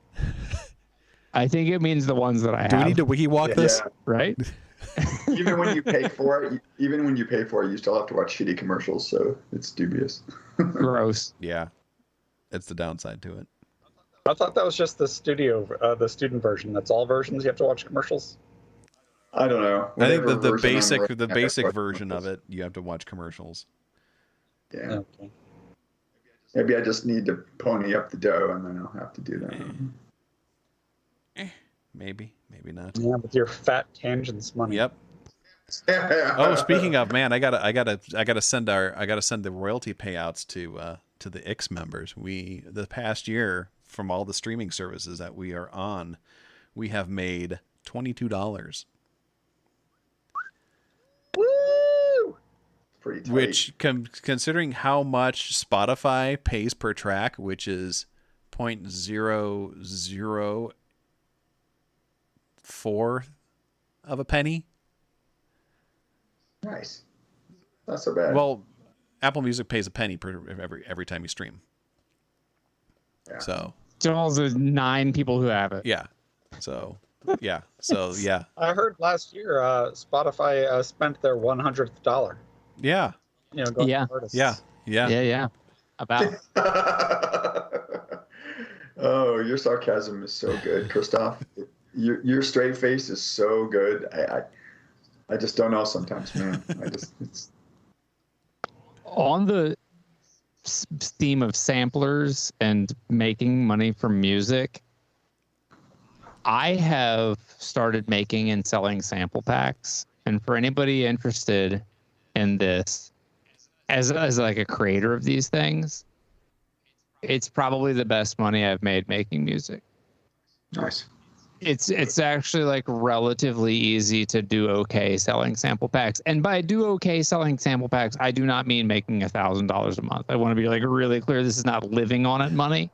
I think it means the ones that I have. Do we need to wiki walk this? Right? Even when you pay for it, you still have to watch shitty commercials, so it's dubious. Gross. Yeah. It's the downside to it. I thought that was just the student version. That's all versions. You have to watch commercials. I don't know. I think Whatever the version I'm basic running, I watch version of commercials. it, you have to watch commercials. Yeah. Okay. Maybe I just need to pony up the dough, and then I'll have to do that. Maybe, maybe not. Yeah, with your fat tangents money. Yep. Oh, speaking of, man, I gotta send the royalty payouts to the X members. The past year, from all the streaming services that we are on, we have made $22, Woo! pretty tight. which considering how much Spotify pays per track, which is 0.004 of a penny. Nice. Not so bad. Well, Apple Music pays a penny per every time you stream. Yeah. So Joel's there's 9 people who have it. yeah. So yeah. So yeah. I heard last year Spotify spent their $100th. Yeah. You know, going Yeah. to artists. Yeah. Yeah. Yeah. About. Oh, your sarcasm is so good, Christoph. Your straight face is so good. I just don't know sometimes, man. It's On the theme of samplers and making money from music, I have started making and selling sample packs. And for anybody interested in this, as like a creator of these things, it's probably the best money I've made making music. nice. It's actually like relatively easy to do okay selling sample packs. And by do okay selling sample packs, I do not mean making $1,000 a month. I want to be like really clear. This is not living on it money.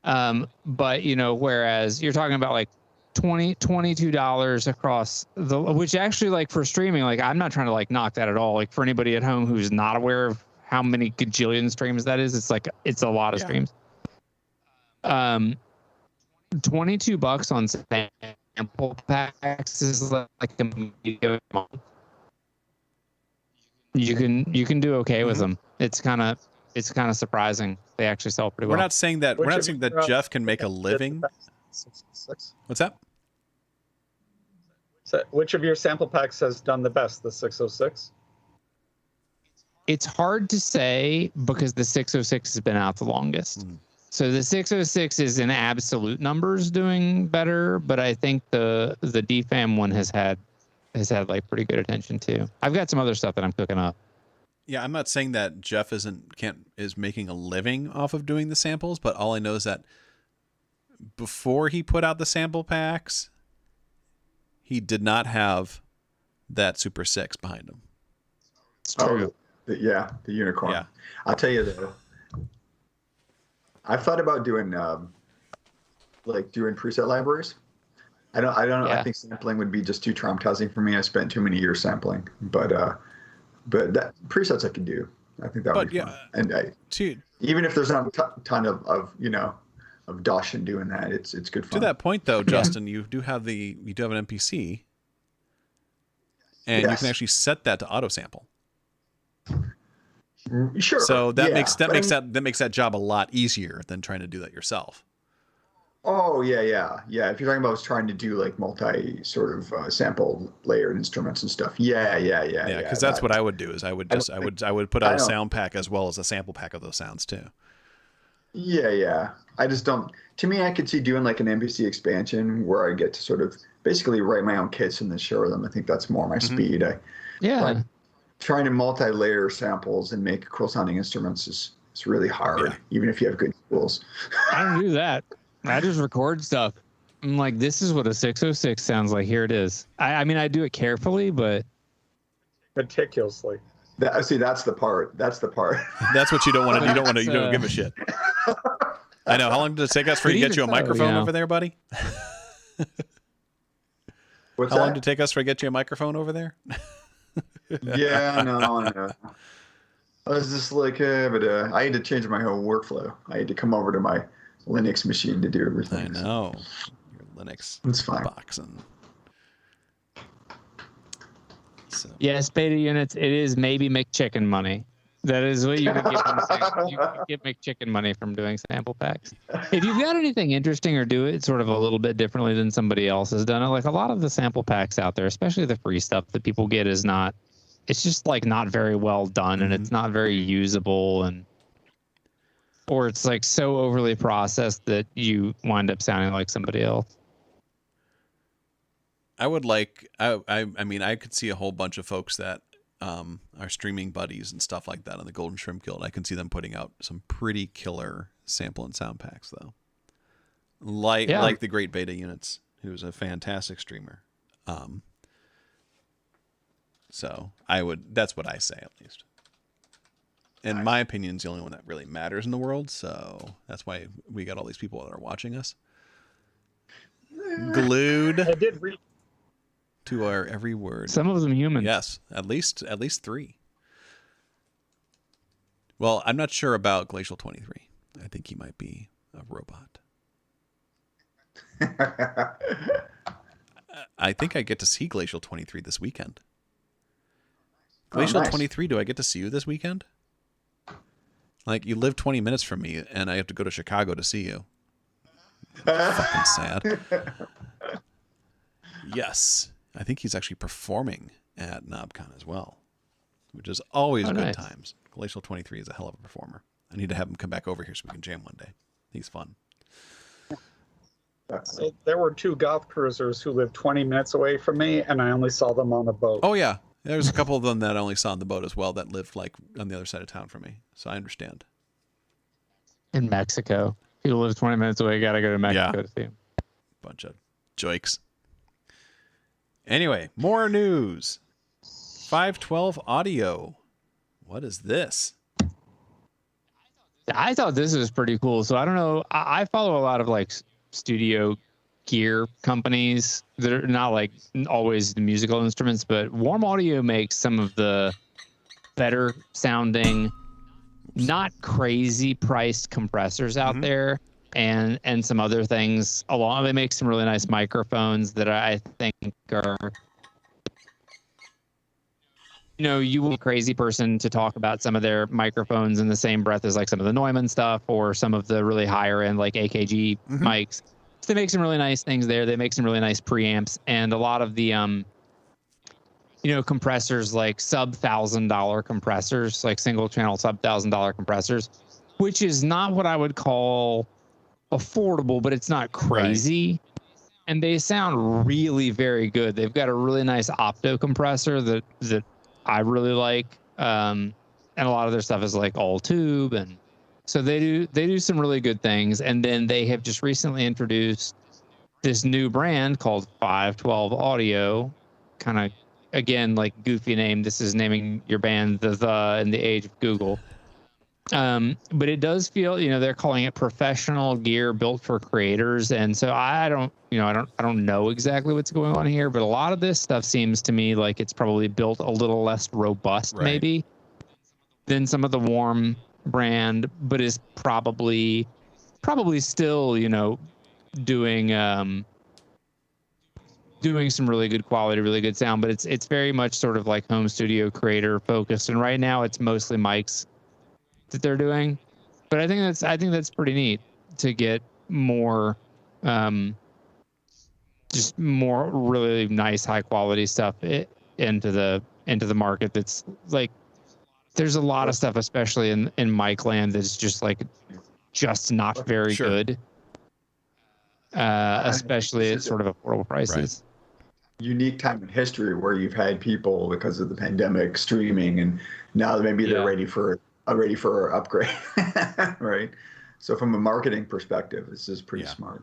But you know, whereas you're talking about like $22 across the, which actually like for streaming, like I'm not trying to like knock that at all. Like for anybody at home who's not aware of how many gajillion streams that is, it's like, it's a lot of streams. $22 on sample packs is like a medium month. You can do okay with them. It's kind of surprising. They actually sell pretty well. We're not saying that Which of your, Jeff can make a living. 606. What's that? So which of your sample packs has done the best? The 606? It's hard to say because the 606 has been out the longest. So the 606 is in absolute numbers doing better, but I think the DFAM one has had like pretty good attention too. I've got some other stuff that I'm cooking up. Yeah, I'm not saying that Jeff is making a living off of doing the samples, but all I know is that before he put out the sample packs, he did not have that Super 6 behind them. It's true. The unicorn. Yeah. I'll tell you though, I've thought about doing doing preset libraries. I don't know. Yeah. I think sampling would be just too traumatizing for me. I spent too many years sampling, but that presets I could do. I think that would be fun. And even if there's not a ton of Dawson doing that, it's good fun. To that point though, Justin, you do have an MPC, and you can actually set that to auto sample. Sure. So that makes that job a lot easier than trying to do that yourself. Oh yeah. If you're talking about trying to do like multi sort of sample layered instruments and stuff, yeah. Because that's what I would do. Is I would put out a sound pack as well as a sample pack of those sounds too. Yeah. I just don't. To me, I could see doing like an MPC expansion where I get to sort of basically write my own kits and then share them. I think that's more my speed. Trying to multi-layer samples and make cool sounding instruments is really hard, even if you have good tools. I don't do that. I just record stuff. I'm like, this is what a 606 sounds like. Here it is. I mean, I do it carefully, but meticulously. That's the part. That's That's what you don't want to do. You don't give a shit. I know. How long did it take us for you to get you a microphone over there, buddy? How long did it take us for to get you a microphone over there? Yeah, no. I was just like, but I had to change my whole workflow. I had to come over to my Linux machine to do everything. I know. Your Linux it's fine. box and so. Yes, beta units. It is maybe McChicken money. That is what you can get from you can get McChicken money from doing sample packs. If you've got anything interesting or do it sort of a little bit differently than somebody else has done it, like a lot of the sample packs out there, especially the free stuff that people get, is not. It's just like not very well done, and it's not very usable, or it's like so overly processed that you wind up sounding like somebody else. I would like. I mean, I could see a whole bunch of folks that are streaming buddies and stuff like that on the Golden Shrimp Guild. I can see them putting out some pretty killer sample and sound packs, though. Like the Great Beta Units, who's a fantastic streamer. So that's what I say, at least. And my opinion is the only one that really matters in the world, so that's why we got all these people that are watching us. Glued to our every word. Some of them human. Yes, at least 3. Well, I'm not sure about Glacial 23. I think he might be a robot. I think I get to see Glacial 23 this weekend. Glacial 23, do I get to see you this weekend? Like, you live 20 minutes from me, and I have to go to Chicago to see you. Fucking sad. Yes. I think he's actually performing at NobCon as well, which is always good times. Glacial 23 is a hell of a performer. I need to have him come back over here so we can jam one day. He's fun. So there were 2 goth cruisers who lived 20 minutes away from me, and I only saw them on a boat. Oh, yeah. There's a couple of them that I only saw on the boat as well that lived like on the other side of town from me. So I understand. In Mexico. People live 20 minutes away. Got to go to Mexico to see them. Bunch of joiks. Anyway, more news. 512 Audio. What is this? I thought this was pretty cool. So I don't know. I follow a lot of like studio gear companies that are not like always the musical instruments, but Warm Audio makes some of the better sounding, not crazy priced compressors out there, and some other things along. They make some really nice microphones that I think are, you want a crazy person to talk about some of their microphones in the same breath as like some of the Neumann stuff or some of the really higher end like AKG mics. So they make some really nice things there. They make some really nice preamps, and a lot of the compressors, like sub $1,000 compressors, like single channel sub $1,000 compressors, which is not what I would call affordable, but it's not crazy. Right. And they sound really very good. They've got a really nice opto compressor that I really like. And a lot of their stuff is like all tube, and so they do some really good things. And then they have just recently introduced this new brand called 512 Audio, kind of again, like goofy name. This is naming your band the in the age of Google. But it does feel, they're calling it professional gear built for creators. And so I don't know exactly what's going on here, but a lot of this stuff seems to me like it's probably built a little less robust, Right. maybe, than some of the Warm brand, but is probably still, doing some really good quality, really good sound, but it's very much sort of like home studio creator focused. And right now it's mostly mics that they're doing, but I think that's pretty neat to get more, just more really nice, high quality stuff into the market. That's like, there's a lot of stuff, especially in mic land, that's just like, just not very Sure. good. Especially at sort of affordable prices. Unique time in history where you've had people, because of the pandemic, streaming, and now maybe they're Yeah. ready for upgrade. Right. So from a marketing perspective, this is pretty Yeah. smart.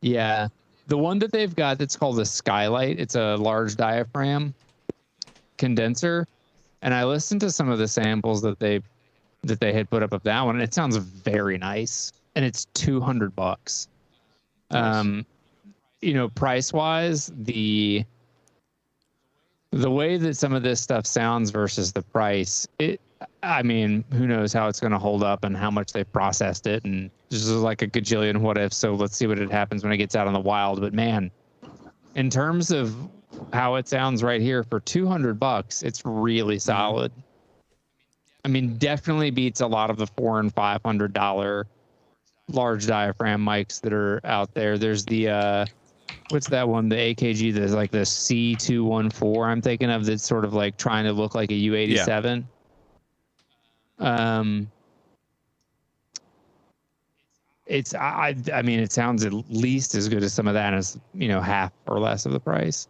Yeah. The one that they've got that's called the Skylight, it's a large diaphragm condenser. And I listened to some of the samples that they had put up of that one, and it sounds very nice. And it's $200. Nice. Price wise, the way that some of this stuff sounds versus the price, who knows how it's going to hold up and how much they've processed it. And this is like a gajillion what ifs. So let's see what happens when it gets out in the wild. But man, in terms of how it sounds right here for $200, it's really solid. I mean, definitely beats a lot of the $400 and $500 large diaphragm mics that are out there. There's the what's that one? The AKG. There's like the C214. I'm thinking of, that's sort of like trying to look like a U87. It's I mean, it sounds at least as good as some of that, as half or less of the price.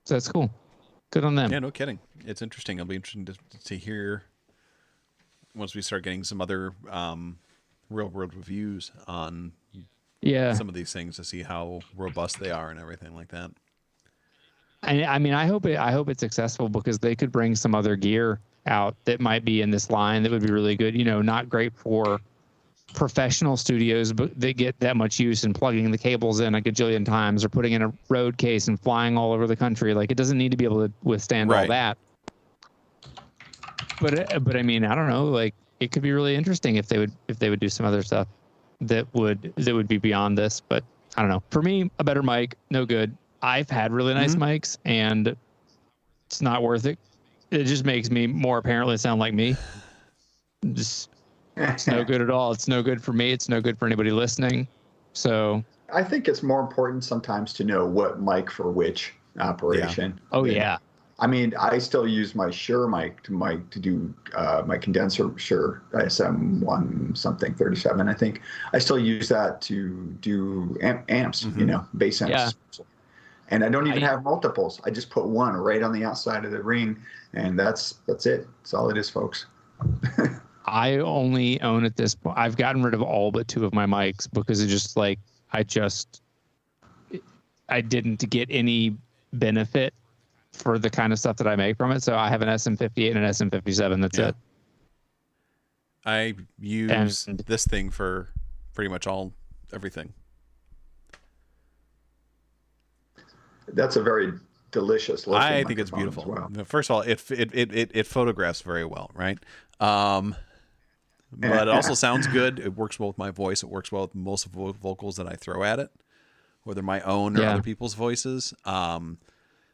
So that's cool. Good on them. Yeah, no kidding. It's interesting. It'll be interesting to hear once we start getting some other real world reviews on some of these things, to see how robust they are and everything like that. I mean, I hope it's successful, because they could bring some other gear out that might be in this line that would be really good. Not great for professional studios, but they get that much use in plugging the cables in a gajillion times, or putting in a road case and flying all over the country. Like, it doesn't need to be able to withstand all Right. that. But I mean, I don't know. Like, it could be really interesting if they would do some other stuff that would be beyond this. But I don't know. For me, a better mic, no good. I've had really nice mics, and it's not worth it. It just makes me more apparently sound like me. It's no good at all. It's no good for me. It's no good for anybody listening. So I think it's more important sometimes to know what mic for which operation. Oh yeah. I mean, I still use my Shure mic to do my condenser Shure ISM1 something 37. I think I still use that to do amps, bass amps. Yeah. And I don't even have multiples. I just put one right on the outside of the ring, and that's it. That's all it is, folks. I only own at this point. I've gotten rid of all but two of my mics, because it just like I didn't get any benefit for the kind of stuff that I make from it. So I have an SM58 and an SM57. That's it. I use this thing for pretty much everything. That's a very delicious looking I think it's microphone beautiful. as well. First of all, it photographs very well, right? But it also sounds good. It works well with my voice. It works well with most of the vocals that I throw at it, whether my own or other people's voices.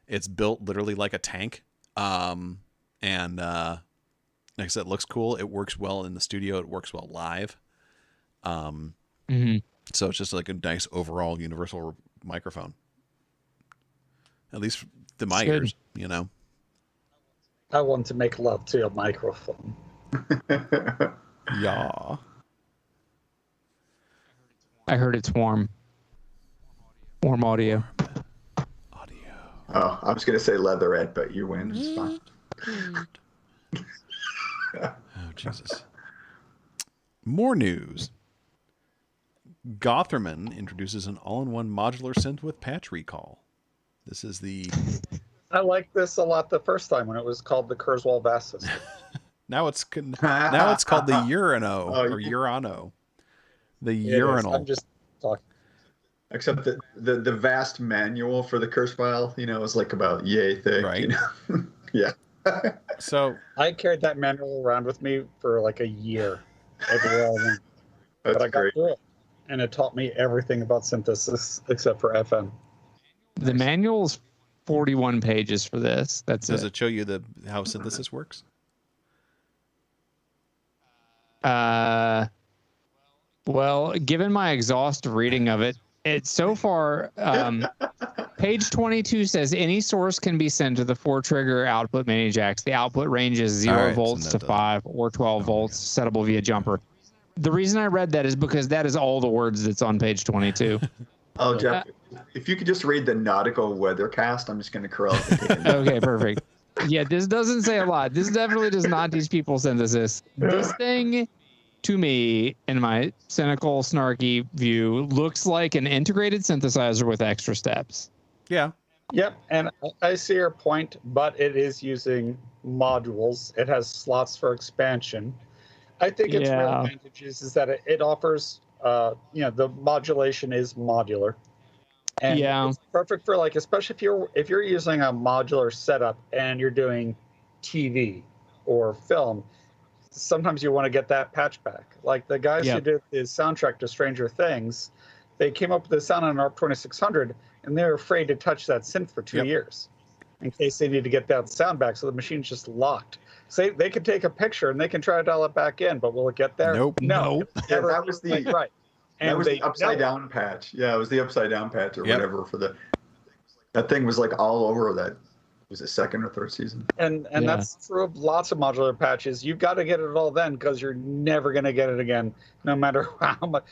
It's built literally like a tank. And like I said, it looks cool. It works well in the studio. It works well live. So it's just like a nice overall universal microphone. At least to my ears, I want to make love to a microphone. Yeah. I heard it's warm. Warm audio. Oh, I was going to say leatherette, but you win. It's fine. Oh, Jesus. More news. Gotherman introduces an all-in-one modular synth with patch recall. This is the I liked this a lot the first time when it was called the Kurzweil Vast system. Now it's called the Urano Oh, or Urano. The It is. urinal. I'm just talking. Except that the vast manual for the curse file, is like about yay thick. Right. Yeah. So I carried that manual around with me for like a year. Everywhere I went. That's But I got great. through it. And it taught me everything about synthesis except for FM. The manual's 41 pages for this. That's does it. it show you how synthesis works? Well, given my exhaustive reading of it, it's so far, page 22 says any source can be sent to the 4-trigger output mini jacks. The output range is 0 All right, so volts that to doesn't- 5 or 12 volts, settable via jumper. The reason I read that is because that is all the words that's on page 22. Oh, Jeff, if you could just read the nautical weathercast, I'm just going to curl up and take a nap. Okay, perfect. Yeah, this doesn't say a lot. This definitely does not teach people synthesis. This thing, to me, in my cynical, snarky view, looks like an integrated synthesizer with extra steps. Yeah. Yep, and I see your point, but it is using modules. It has slots for expansion. I think its real Yeah. advantages is that it offers, the modulation is modular, and Yeah. it's perfect for especially if you're using a modular setup and you're doing TV or film. Sometimes you want to get that patch back. Like the guys who Yep. did the soundtrack to Stranger Things, they came up with the sound on an ARP 2600, and they were afraid to touch that synth for 2 Yep. years in case they need to get that sound back. So the machine's just locked. So they can take a picture and they can try to dial it back in, but will it get there? Nope. No. Nope. Yeah, Never. that was the Right. that was the they upside know. down patch. Yeah, it was the upside down patch or Yep. whatever for the. That thing was like all over that. Was it second or third season? And Yeah. that's true of lots of modular patches. You've got to get it all then because you're never going to get it again, no matter how much.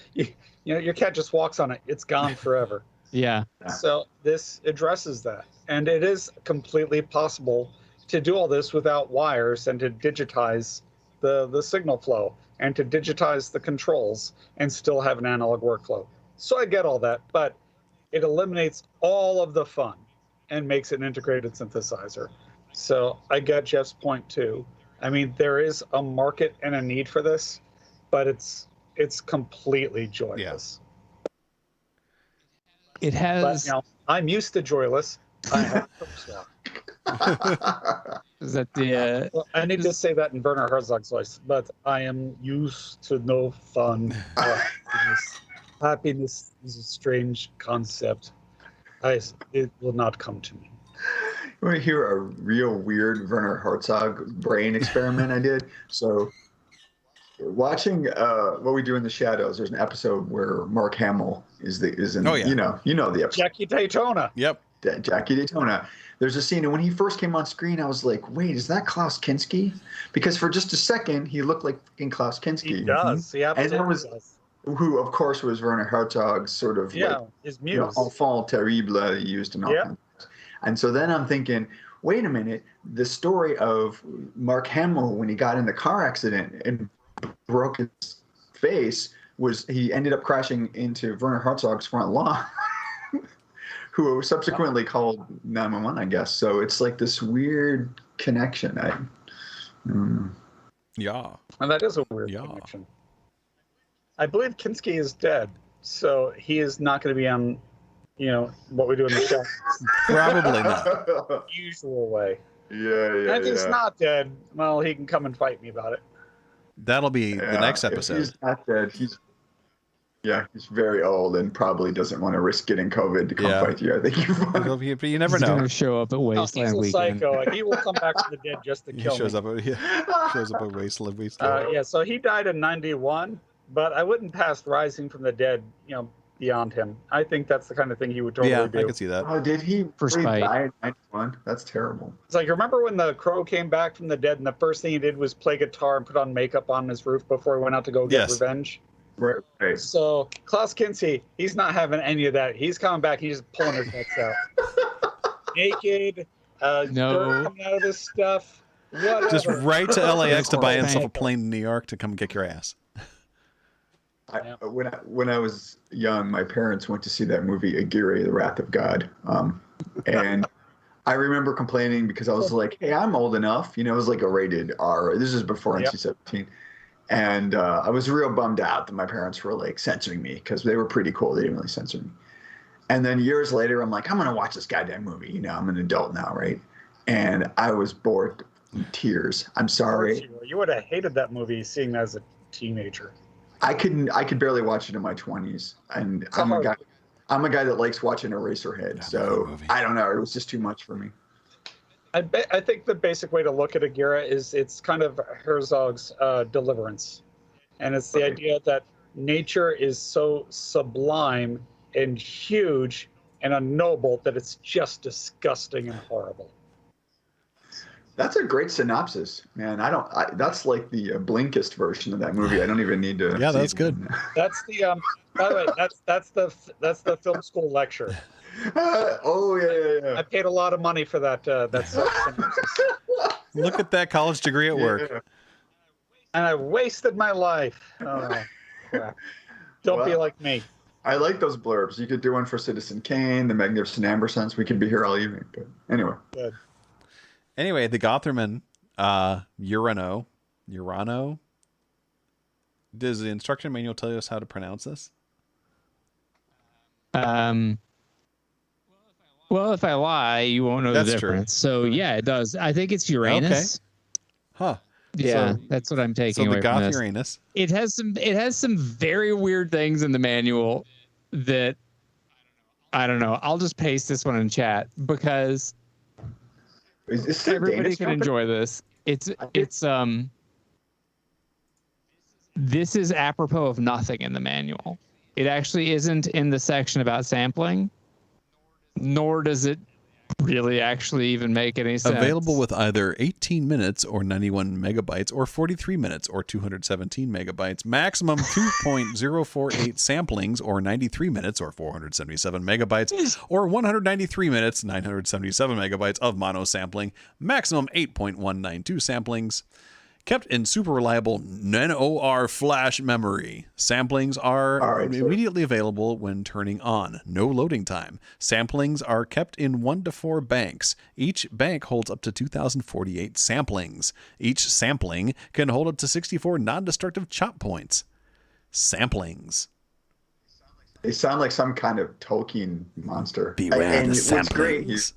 Your cat just walks on it. It's gone forever. Yeah. Yeah. So this addresses that. And it is completely possible to do all this without wires and to digitize the signal flow and to digitize the controls and still have an analog workflow. So I get all that, but it eliminates all of the fun and makes it an integrated synthesizer. So I get Jeff's point too. I mean, there is a market and a need for this, but it's completely joyless. It But has. I'm used to joyless. I have Kurzweil. Is that the? Well, I need to say that in Werner Herzog's voice, but I am used to no fun. Happiness is a strange concept. It will not come to me. You want to hear a real weird Werner Herzog brain experiment I did? So, watching What We Do in the Shadows, there's an episode where Mark Hamill is in. Oh, yeah. You know the episode. Jackie Daytona. Yep. Jackie Daytona. There's a scene, and when he first came on screen, I was like, "Wait, is that Klaus Kinski?" Because for just a second, he looked like fucking Klaus Kinski. He does. He absolutely was- does. Who, of course, was Werner Herzog's sort of Yeah, like, his you know, muse. enfant terrible he used in all Yeah. kinds of things. And so then I'm thinking, wait a minute, the story of Mark Hamill when he got in the car accident and broke his face was he ended up crashing into Werner Herzog's front lawn, who subsequently called 911, I guess. So it's like this weird connection. Yeah. And that is a weird Yeah. connection. I believe Kinski is dead, so he is not going to be on, What We Do in the Shadows Probably not. usual way. Yeah. And if he's not dead, well, he can come and fight me about it. That'll be the next If episode. he's not dead, he's very old and probably doesn't want to risk getting COVID to come Yeah. fight you. I think you're fine. But you never He's know. gonna show up at No, he's Wasteland a Weekend. psycho. He will come back from the dead just to He kill shows me. up. Shows up at Wasteland. Yeah, so he died in 91, but I wouldn't pass Rising from the Dead, beyond him. I think that's the kind of thing he would totally Yeah, I do. can see that. Oh, did he First really fight. die in 91? That's terrible. It's like, remember when the Crow came back from the dead and the first thing he did was play guitar and put on makeup on his roof before he went out to go get Yes. revenge? Right. So Klaus Kinski, he's not having any of that. He's coming back. He's just pulling his nuts out. Naked, No. dirt coming out of his stuff. Whatever. Just right to LAX to buy Thank himself a you. plane in New York to come kick your ass. When I was young, my parents went to see that movie Aguirre, The Wrath of God, and I remember complaining because I was like, hey, I'm old enough. It was like a rated R. This is before Yep. NC-17. And I was real bummed out that my parents were like censoring me because they were pretty cool. They didn't really censor me. And then years later, I'm like, I'm going to watch this goddamn movie. I'm an adult now, right? And I was bored in tears. I'm sorry. You would have hated that movie seeing that as a teenager. I could barely watch it in my 20s. And I'm a guy that likes watching Eraserhead. So I don't know. It was just too much for me. I think the basic way to look at Agira is it's kind of Herzog's Deliverance. And it's the idea that nature is so sublime and huge and unknowable that it's just disgusting and horrible. That's a great synopsis, man. That's like the Blinkist version of that movie. I don't even need to. Yeah, see that's it. good. That's the by the way, that's the film school lecture. Oh I paid a lot of money for that synopsis. Look at that college degree at work. Yeah. And I wasted my life. Oh, crap. Don't be Well, like me. I like those blurbs. You could do one for Citizen Kane, the Magnificent Ambersons. We could be here all evening. But anyway, Good. Anyway, the Gotherman, Urano. Does the instruction manual tell us how to pronounce this? Well, if I lie, you won't know That's the true. difference. So yeah, it does. I think it's Uranus. Huh. Yeah, So- that's what I'm taking So the away from Goth this. Uranus. It has some very weird things in the manual that I don't know. I'll just paste this one in chat because is this a everybody Danish can company? enjoy this. This is apropos of nothing in the manual. It actually isn't in the section about sampling, nor does it really actually even make any sense. Available with either 18 minutes or 91 megabytes or 43 minutes or 217 megabytes. Maximum 2.048 samplings or 93 minutes or 477 megabytes or 193 minutes, 977 megabytes of mono sampling. Maximum 8.192 samplings. Kept in super reliable NOR flash memory. Samplings are All right, so- immediately available when turning on. No loading time. Samplings are kept in 1 to 4 banks. Each bank holds up to 2,048 samplings. Each sampling can hold up to 64 non-destructive chop points. Samplings. They sound like some kind of Tolkien monster. Beware And the what's great samplings.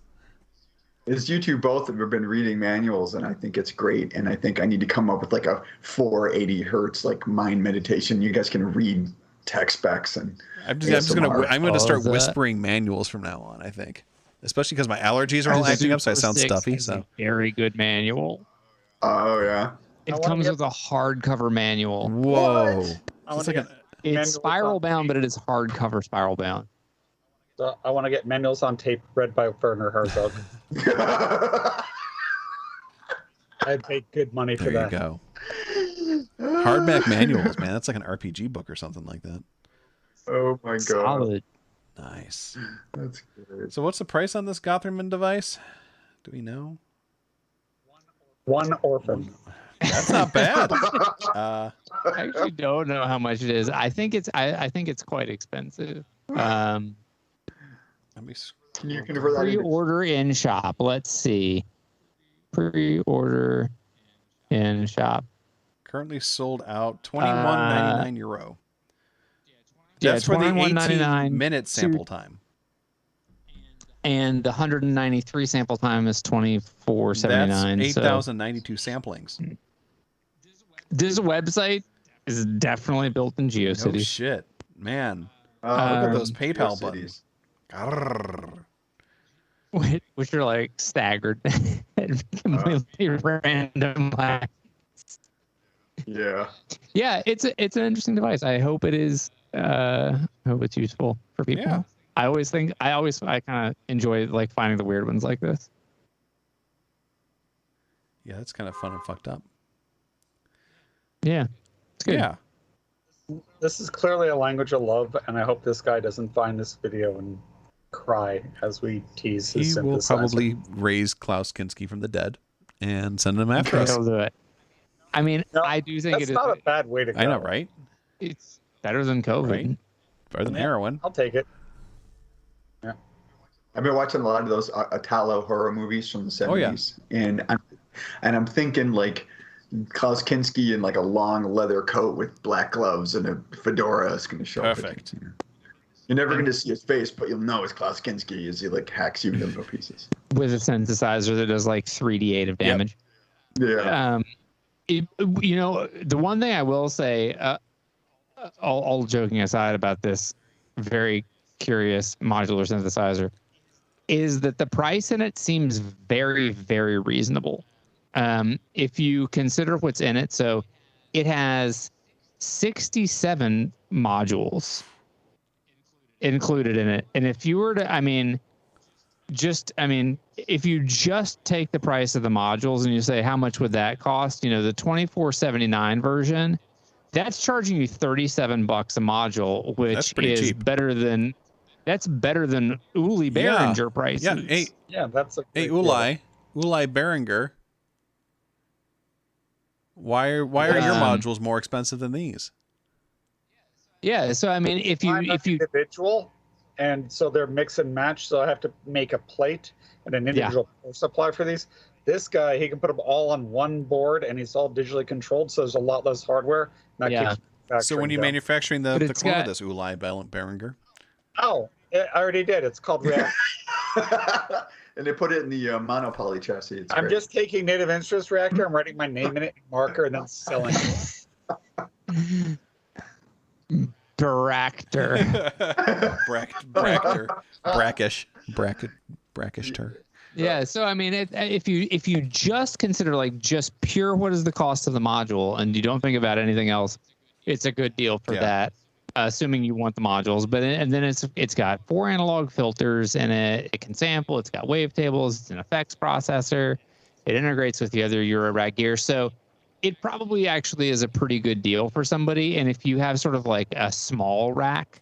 is you two both have been reading manuals, and I think it's great. And I think I need to come up with like a 480 hertz like mind meditation. You guys can read tech specs and I'm just gonna ASMR. start that. whispering manuals from now on. I think, especially because my allergies are all acting up, so I sound Super stuffy. Six is So a very good manual. Oh yeah. It wanna comes get- with a hardcover manual. whoa, I it's want like to an, get It's spiral bound, but it is hardcover spiral bound. manuals on tape read by Werner Herzog. I'd pay good money for there you that. go. Hardback manuals, man. That's like an RPG book or something like that. Oh my god. Solid. Nice. That's good. So what's the price on this Gotherman device? Do we know? One orphan. That's not bad. Uh, I actually don't know how much it is. I think it's quite expensive. let me. Can you convert that into Pre-order in shop. Let's see. Pre-order in shop. Currently sold out €21.99. Yeah, That's for the 21.99 18-minute sample time. And the 193 sample time is 24.79. That's So 8,092 samplings. this website is definitely built in No GeoCities. shit, man. look at those PayPal GeoCities. buttons. Grrr. Which are like staggered and completely random. Yeah. Yeah, it's an interesting device. I hope it is. I hope it's useful for people. Yeah. I kind of enjoy like finding the weird ones like this. Yeah, that's kind of fun and fucked up. Yeah, it's good. Yeah. This is clearly a language of love, and I hope this guy doesn't find this video and cry as we tease his He will synthesizer. probably raise Klaus Kinski from the dead and send him after us. He'll do it. I mean, No, I do think That's it is. not a bad way to go. I know, right? It's better than COVID. Right. Better than Yeah. heroin. I'll take it. I've been watching a lot of those Italo horror movies from the 70s. Oh, yeah. And I'm thinking like Klaus Kinski in like a long leather coat with black gloves and a fedora is going to show Perfect. up. You're never going to see his face, but you'll know it's Klaus Kinski as he like hacks you into little pieces. With a synthesizer that does like 3d8 of damage. Yeah. You know, the one thing I will say, all joking aside about this very curious modular synthesizer, is that the price in it seems very, very reasonable. If you consider what's in it, so it has 67 modules included in it. And if you were to, if you just take the price of the modules and you say, how much would that cost? You know, the 2479 version, that's charging you $37 a module, which is cheap. better than Uli Behringer prices. Yeah, that's a great Uli Behringer. Why are your modules more expensive than these? Yeah, so I mean, if you individual, and so they're mix and match, so I have to make a plate and an individual power supply for these. This guy, he can put them all on one board, and he's all digitally controlled, so there's a lot less hardware. And that keeps So when you're down. manufacturing the clone of this Uli Behringer? Oh, I already did. It's called React. And they put it in the monopoly chassis. It's I'm great. just taking Native Instruments Reactor, I'm writing my name in it, marker, and then selling it. Bractor. Brackish term. Yeah, so I mean, if you just consider like just pure what is the cost of the module, and you don't think about anything else, it's a good deal for that, assuming you want the modules. But and then it's got 4 analog filters in it. It can sample. It's got wavetables. It's an effects processor. It integrates with the other Eurorack gear. So it probably actually is a pretty good deal for somebody. And if you have sort of like a small rack,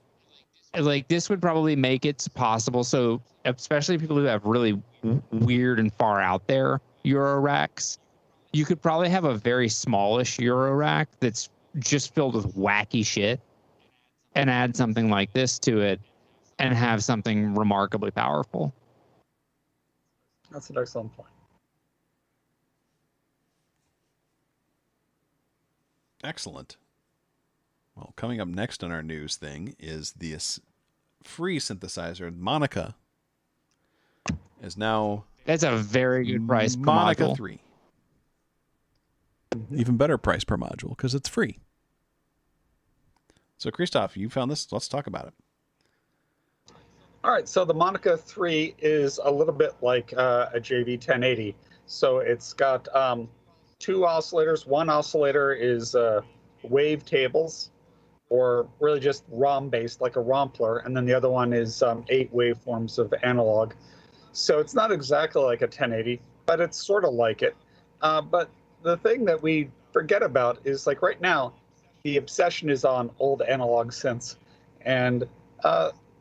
like this would probably make it possible. So especially people who have really weird and far out there Euro racks, you could probably have a very smallish Euro rack that's just filled with wacky shit and add something like this to it and have something remarkably powerful. That's an excellent point. Excellent. Well, coming up next on our news thing is this free synthesizer, Monica. Is now That's a very good price per Monica module. 3. Even better price per module because it's free. So, Christoph, you found this. Let's talk about it. All right, so the Monica 3 is a little bit like a JV 1080. So it's got 2 oscillators. One oscillator is wavetables, or really just ROM-based, like a Rompler, and then the other one is 8 waveforms of analog. So it's not exactly like a 1080, but it's sort of like it. But the thing that we forget about is, like right now, the obsession is on old analog synths, and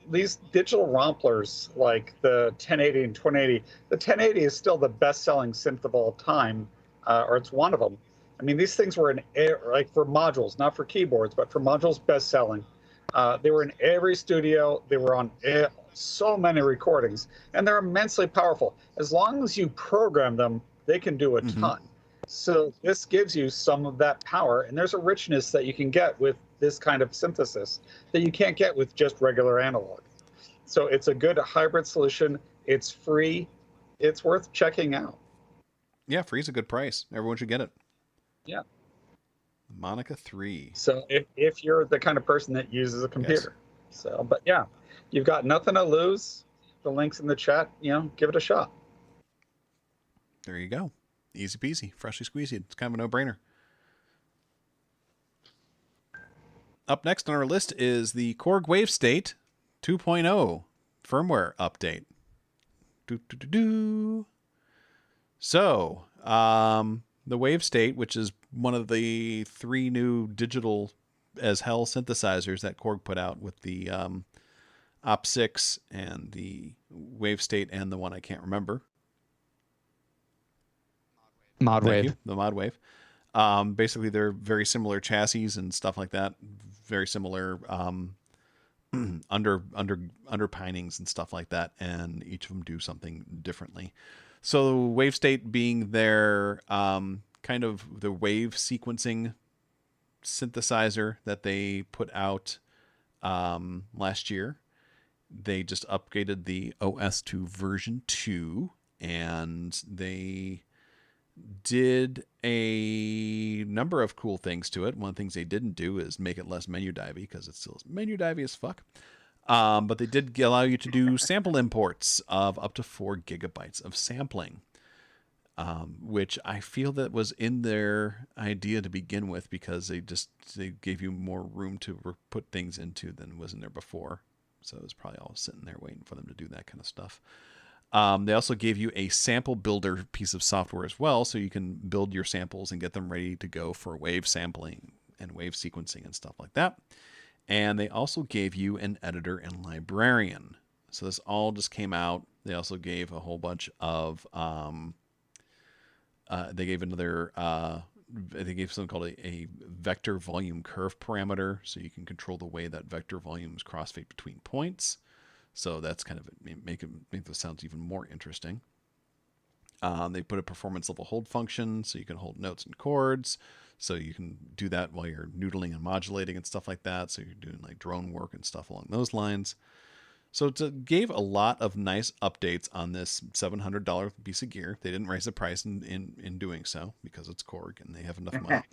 these digital Romplers, like the 1080 and 2080, the 1080 is still the best-selling synth of all time, or it's one of them. I mean, these things were like for modules, not for keyboards, but for modules, best-selling. They were in every studio. They were on so many recordings, and they're immensely powerful. As long as you program them, they can do a ton. So this gives you some of that power, and there's a richness that you can get with this kind of synthesis that you can't get with just regular analog. So it's a good hybrid solution. It's free. It's worth checking out. Yeah, free's a good price. Everyone should get it. Yeah. Monica 3. So if you're the kind of person that uses a computer. So, but yeah, you've got nothing to lose. The link's in the chat. Give it a shot. There you go. Easy peasy, freshly squeezed. It's kind of a no-brainer. Up next on our list is the Korg WaveState 2.0 firmware update. So, the WaveState, which is one of the 3 new digital as hell synthesizers that Korg put out with the OP6 and the WaveState and the one I can't remember. ModWave. The ModWave. Basically, they're very similar chassis and stuff like that. Very similar underpinnings and stuff like that, and each of them do something differently. So wave state being their kind of the wave sequencing synthesizer that they put out last year. They just upgraded the OS to version 2, and they did a number of cool things to it. One of the things they didn't do is make it less menu divey, because it's still menu divey as fuck. But they did allow you to do sample imports of up to 4 gigabytes of sampling, which I feel that was in their idea to begin with, because they gave you more room to put things into than was in there before. So it was probably all sitting there waiting for them to do that kind of stuff. They also gave you a sample builder piece of software as well, so you can build your samples and get them ready to go for wave sampling and wave sequencing and stuff like that. And they also gave you an editor and librarian. So this all just came out. They also gave a whole bunch of, they gave something called a vector volume curve parameter, so you can control the way that vector volumes crossfade between points. So that's kind of make this sounds even more interesting. They put a performance level hold function, so you can hold notes and chords. So you can do that while you're noodling and modulating and stuff like that. So you're doing like drone work and stuff along those lines. So it gave a lot of nice updates on this $700 piece of gear. They didn't raise the price in doing so, because it's Korg and they have enough money.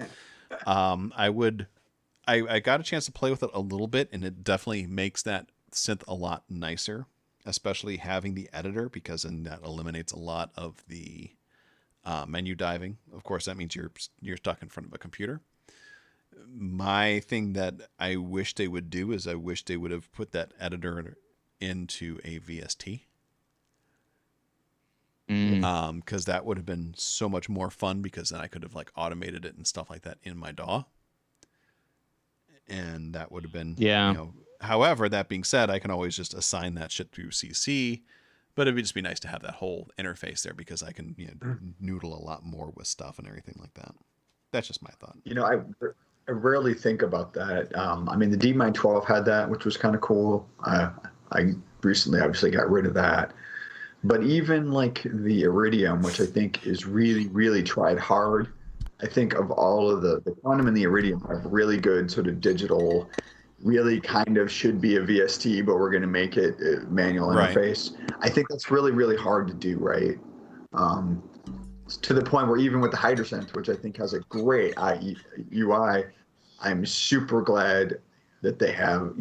I got a chance to play with it a little bit, and it definitely makes that synth a lot nicer, especially having the editor, because then that eliminates a lot of the menu diving. Of course, that means you're stuck in front of a computer. My thing that I wish they would do is I wish they would have put that editor into a VST. Because that would have been so much more fun, because then I could have like automated it and stuff like that in my DAW. And that would have been, however, that being said, I can always just assign that shit through CC, but it'd just be nice to have that whole interface there, because I can noodle a lot more with stuff and everything like that. That's just my thought. I rarely think about that. I mean, the DMine 12 had that, which was kind of cool. I recently obviously got rid of that. But even like the Iridium, which I think is really, really tried hard. I think of all of the Quantum and the Iridium have really good sort of digital, really kind of should be a VST, but we're going to make it a manual interface. I think that's really, really hard to do, right? To the point where even with the Hydrasynth, which I think has a great UI, I'm super glad that they have,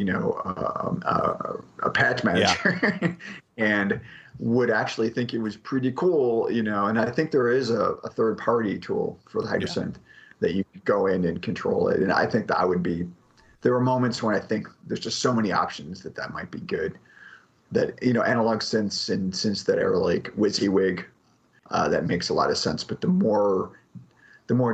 a patch manager, and would actually think it was pretty cool, and I think there is a third-party tool for the Hydrasynth that you could go in and control it, and I think that there were moments when I think there's just so many options that might be good, that, analog synths and synths that are like WYSIWYG, that makes a lot of sense, but the more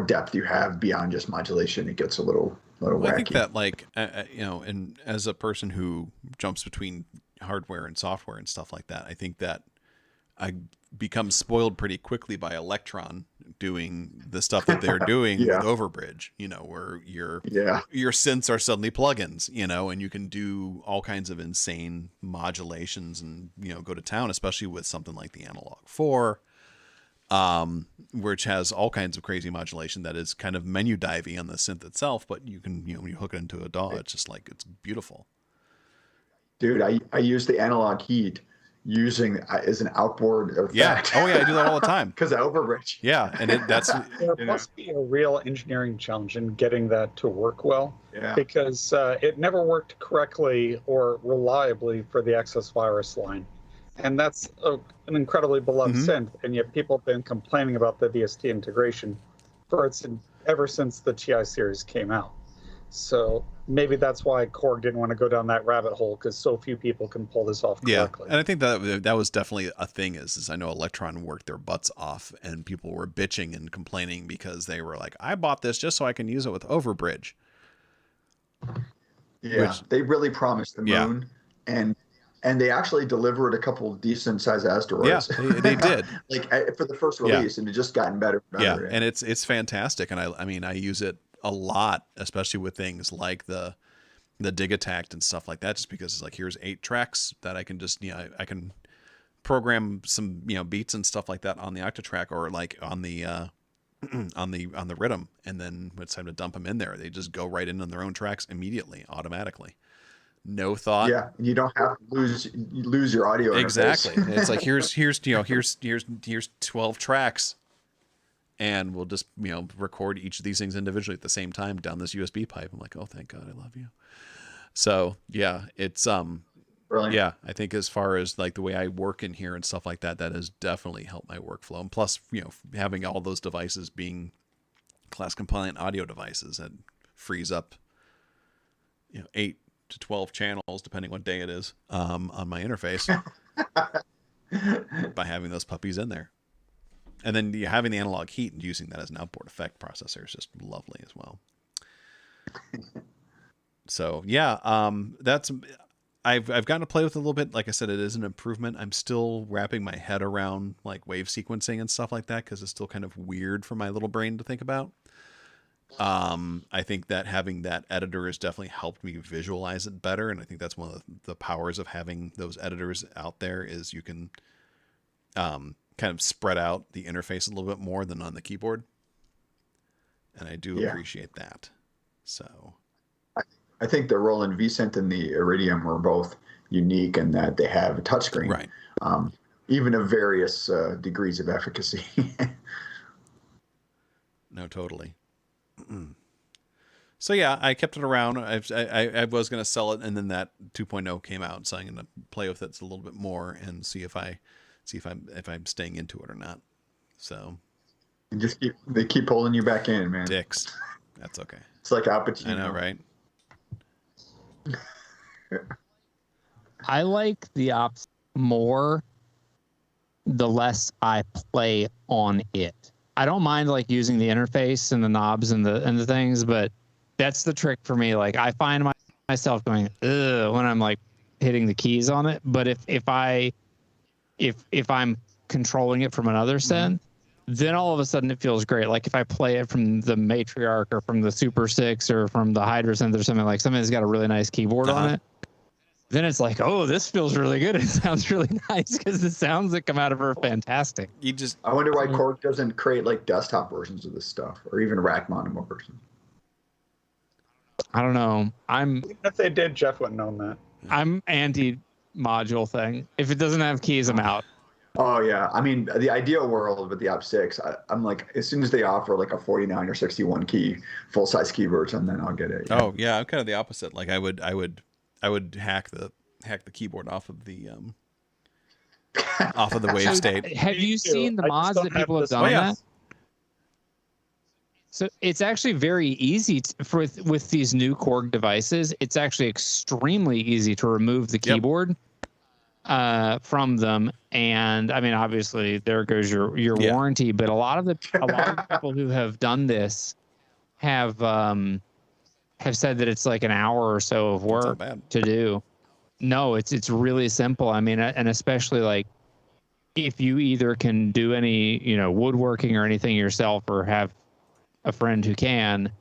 depth you have beyond just modulation, it gets a little wacky. I think that, like, and as a person who jumps between hardware and software and stuff like that, I think that I become spoiled pretty quickly by Electron doing the stuff that they're doing with Overbridge, where your synths are suddenly plugins, and you can do all kinds of insane modulations and, go to town, especially with something like the Analog 4. Which has all kinds of crazy modulation that is kind of menu divey on the synth itself, but you can, when you hook it into a DAW, it's just like, it's beautiful. Dude, I use the analog heat using as an outboard effect. Yeah. Oh yeah, I do that all the time. Because of Overbridge. Yeah, and there must be a real engineering challenge in getting that to work well. Yeah. Because it never worked correctly or reliably for the Access Virus line. And that's an incredibly beloved synth, and yet people have been complaining about the VST integration ever since the TI series came out. So maybe that's why Korg didn't want to go down that rabbit hole, because so few people can pull this off correctly. Yeah, and I think that was definitely a thing. Is I know Electron worked their butts off, and people were bitching and complaining because they were like, "I bought this just so I can use it with Overbridge." Yeah, they really promised the moon, and they actually delivered a couple decent sized asteroids. Yeah, they did. Like for the first release, and it just gotten better and better. Yeah, and it's fantastic, and I mean I use it a lot, especially with things like the the Dig Attack and stuff like that, just because it's like, here's 8 tracks that I can just, I can program some, beats and stuff like that on the Octatrack, or like on the on the rhythm, and then when it's time to dump them in there, they just go right in on their own tracks immediately, automatically. No thought. Yeah, and you don't have to lose your audio interface. Exactly. It's like here's 12 tracks, and we'll just record each of these things individually at the same time down this USB pipe. I'm like, oh, thank God, I love you. So yeah, it's Brilliant. yeah, I think as far as like the way I work in here and stuff like that, that has definitely helped my workflow. And plus, having all those devices being class compliant audio devices, that frees up 8 to 12 channels, depending what day it is, on my interface by having those puppies in there. And then having the analog heat and using that as an outboard effect processor is just lovely as well. So yeah, that's, I've gotten to play with it a little bit. Like I said, it is an improvement. I'm still wrapping my head around like wave sequencing and stuff like that, because it's still kind of weird for my little brain to think about. I think that having that editor has definitely helped me visualize it better. And I think that's one of the powers of having those editors out there, is you can kind of spread out the interface a little bit more than on the keyboard. And I do appreciate that. So I think the Roland Vicent and the Iridium were both unique in that they have a touchscreen, right? Even of various degrees of efficacy. No, totally. So yeah, I kept it around. I was going to sell it, and then that 2.0 came out, so I'm going to play with it a little bit more and see if I'm staying into it or not. So they keep pulling you back in, man. Dicks. That's okay. It's like Al Pacino. I know, right? I like the ops more the less I play on it. I don't mind like using the interface and the knobs and the things, but that's the trick for me. Like I find myself going ugh when I'm like hitting the keys on it. But if I'm controlling it from another synth, then all of a sudden it feels great. Like if I play it from the Matriarch or from the Super 6 or from the Hydra synth or something that's got a really nice keyboard on it, then it's like, oh, this feels really good. It sounds really nice, because the sounds that come out of her are fantastic. I wonder why Korg doesn't create like desktop versions of this stuff, or even rack mountable versions. I don't know. Even if they did, Jeff wouldn't own that. I'm anti-module thing. If it doesn't have keys, I'm out. Oh yeah, I mean the ideal world with the Op6, I'm like, as soon as they offer like a 49 or 61 key full size key version, then I'll get it. Yeah. Oh yeah, I'm kind of the opposite. Like I would hack the keyboard off of the wave state. Have you seen the mods that people have done on that? So it's actually very easy with these new Korg devices. It's actually extremely easy to remove the keyboard from them. And I mean, obviously, there goes your warranty. But a lot of people who have done this have said that it's like an hour or so of work to do. No, it's really simple. I mean, and especially like if you either can do any woodworking or anything yourself, or have a friend who can,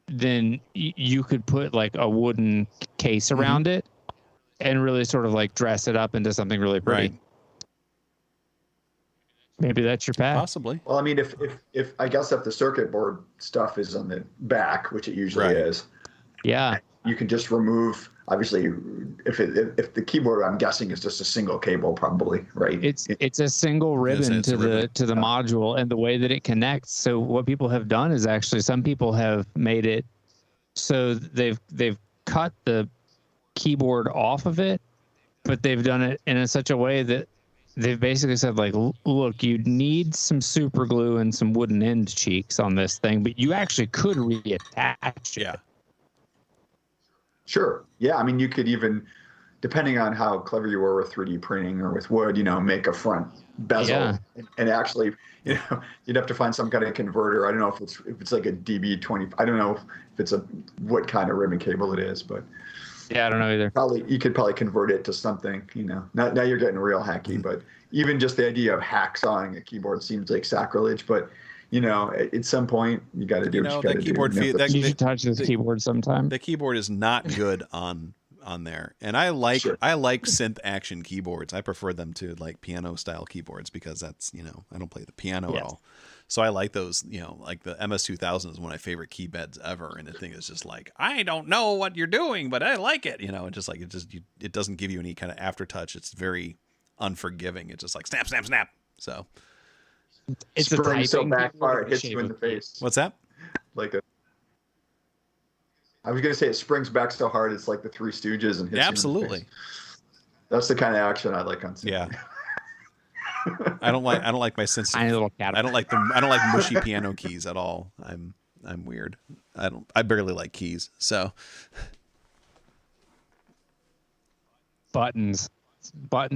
then you could put like a wooden case around it and really sort of like dress it up into something really pretty. Right. Maybe that's your path. Possibly. Well, I mean, if I guess if the circuit board stuff is on the back, which it usually is, yeah, you can just remove. Obviously, if the keyboard, I'm guessing, is just a single cable, probably, right? It's a single ribbon to the module, and the way that it connects. So what people have done is actually some people have made it so they've cut the keyboard off of it, but they've done it in such a way that they've basically said, like, look, you need some super glue and some wooden end cheeks on this thing, but you actually could reattach it. Yeah. Sure. Yeah. I mean, you could even, depending on how clever you were with 3D printing or with wood, make a front bezel and actually, you'd have to find some kind of converter. I don't know if it's like a DB20. I don't know if it's what kind of ribbon cable it is, but yeah, I don't know either. You could probably convert it to something, now you're getting real hacky, but even just the idea of hacksawing a keyboard seems like sacrilege, but you know, at some point you got to do You what know, you got to that do. keyboard You have feel to- that You should touch this the- keyboard sometime. the keyboard is not good on there, and I like Sure. synth action keyboards. I prefer them to like piano style keyboards because that's, you know, I don't play the piano at Yes. all, so I like those. You know, like the MS-2000 is one of my favorite key beds ever, and the thing is just like, I don't know what you're doing, but I like it. You know, and just like it doesn't give you any kind of aftertouch. It's very unforgiving. It's just like snap, snap, snap. So It's a Springs so typing backfire, keyboard it hits you in the with a shape. face. what's that? Like a. I was gonna say it springs back so hard it's like the Three Stooges and hits you in the Absolutely. face. That's the kind of action I like on. Yeah. I don't like my sense. Tiny little cat. I don't like mushy piano keys at all. I'm weird. I barely like keys. So buttons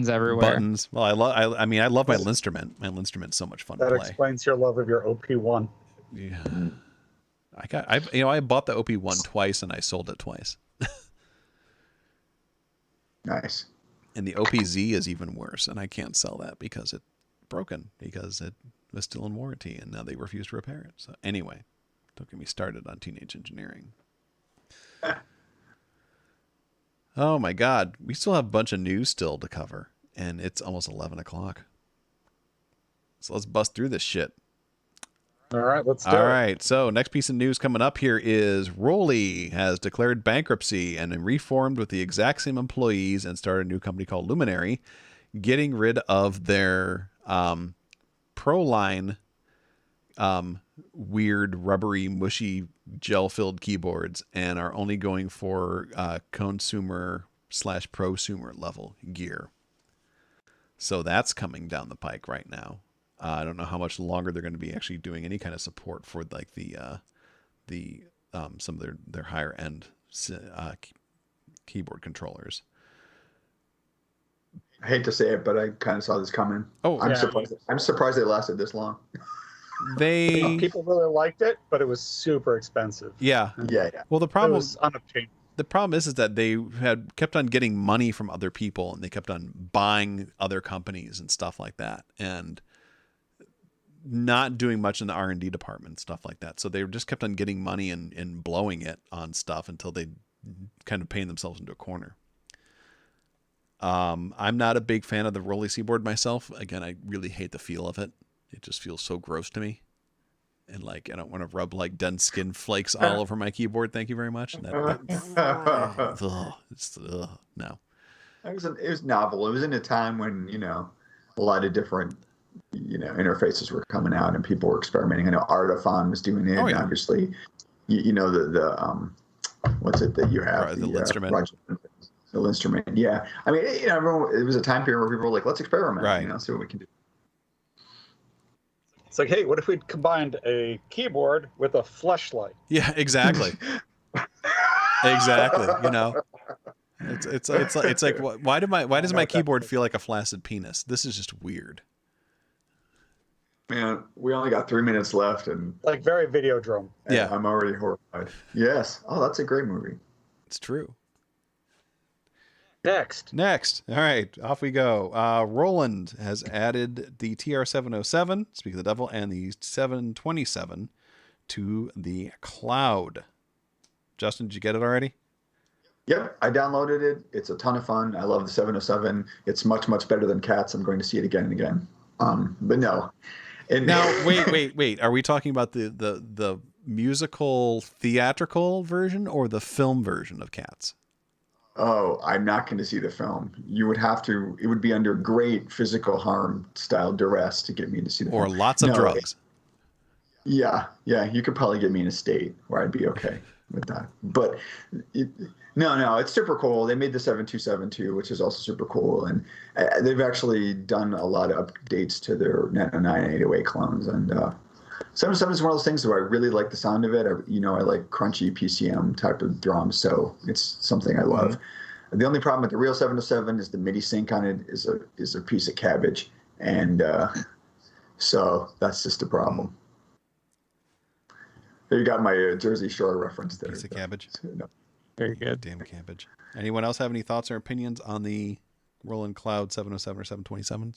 everywhere. buttons. Well, I mean I love my Linstrument. My Linstrument's so much fun That to play. explains your love of your OP1. Yeah. I bought the OP1 twice and I sold it twice. Nice. And the OPZ is even worse, and I can't sell that because it's broken, because it was still in warranty, and now they refuse to repair it. So anyway, don't get me started on Teenage Engineering. Oh my God, we still have a bunch of news still to cover, and it's almost 11 o'clock. So let's bust through this shit. All right, let's do All it. right, so next piece of news coming up here is Rolly has declared bankruptcy and reformed with the exact same employees and started a new company called Luminary, getting rid of their Proline weird, rubbery, mushy, gel-filled keyboards and are only going for consumer/prosumer level gear. So that's coming down the pike right now. I don't know how much longer they're going to be actually doing any kind of support for like the some of their higher end keyboard controllers. I hate to say it, but I kind of saw this coming. Oh, I'm yeah. surprised. I'm surprised they lasted this long. they People really liked it, but it was super expensive. yeah. Yeah. Well, the It problem was unobtainable. the problem is that they had kept on getting money from other people and they kept on buying other companies and stuff like that, and not doing much in the R&D department, stuff like that. So they just kept on getting money and blowing it on stuff until they kind of painted themselves into a corner. I'm not a big fan of the Rolly Seaboard myself. Again, I really hate the feel of it. It just feels so gross to me. And like, I don't want to rub like dead skin flakes all over my keyboard. Thank you very much. No. It was novel. It was in a time when, you know, a lot of different, you know, interfaces were coming out and people were experimenting. I know Artafon was doing it. Oh, yeah. And obviously, you know, the what's it that you have? The Linstrument. The Linstrument. Yeah. I mean, you know, it was a time period where people were like, let's experiment. Right. You know, see what we can do. It's like, hey, what if we combined a keyboard with a fleshlight? Yeah, exactly. Exactly. You know, it's like why does my keyboard feel like a flaccid penis? This is just weird. Man, we only got 3 minutes left, and Like very Videodrome. Yeah. I'm already horrified. Yes. Oh, that's a great movie. It's true. Next. All right, off we go. Roland has added the TR-707, speak of the devil, and the 727 to the cloud. Justin, did you get it already? Yep, I downloaded it. It's a ton of fun. I love the 707. It's much, much better than Cats. I'm going to see it again and again. But no. And Now, wait. Are we talking about the musical theatrical version or the film version of Cats? Oh, I'm not going to see the film. You would have to. It would be under great physical harm style duress to get me to see the Or film. lots of No, drugs? Yeah. You could probably get me in a state where I'd be okay with that. But no, it's super cool. They made the 727 too, which is also super cool. And they've actually done a lot of updates to their 909 and 808 clones. And 707 is one of those things where I really like the sound of it. I like crunchy PCM type of drums, so it's something I love. Mm-hmm. The only problem with the real 707 is the MIDI sync on it is a piece of cabbage, and so that's just a problem. You got my Jersey Shore reference there. Piece of cabbage. No. Very good. Damn cabbage. Anyone else have any thoughts or opinions on the Roland Cloud 707 or 727s?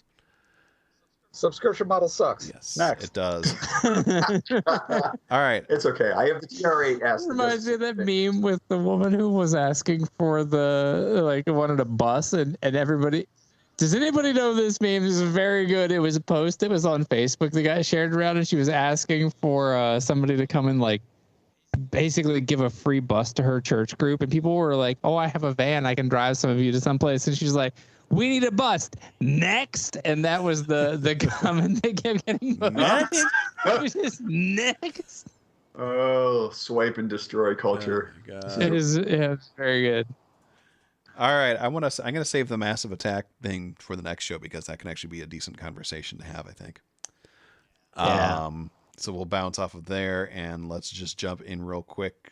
Subscription model sucks. Yes, Next. it does. All right. It's okay. I have the TR-8S. Reminds me of that meme with the woman who was asking for wanted a bus and everybody. Does anybody know this meme? This is very good. It was a post. It was on Facebook. The guy shared it around, and she was asking for somebody to come and basically give a free bus to her church group. And people were like, "Oh, I have a van. I can drive some of you to someplace." And she's like, "We need a bus next." And that was the comment they kept getting. Next? It was just next. Oh, swipe and destroy culture. Oh my God. It's very good. All right, I'm gonna save the Massive Attack thing for the next show because that can actually be a decent conversation to have, I think. Yeah. So we'll bounce off of there and let's just jump in real quick.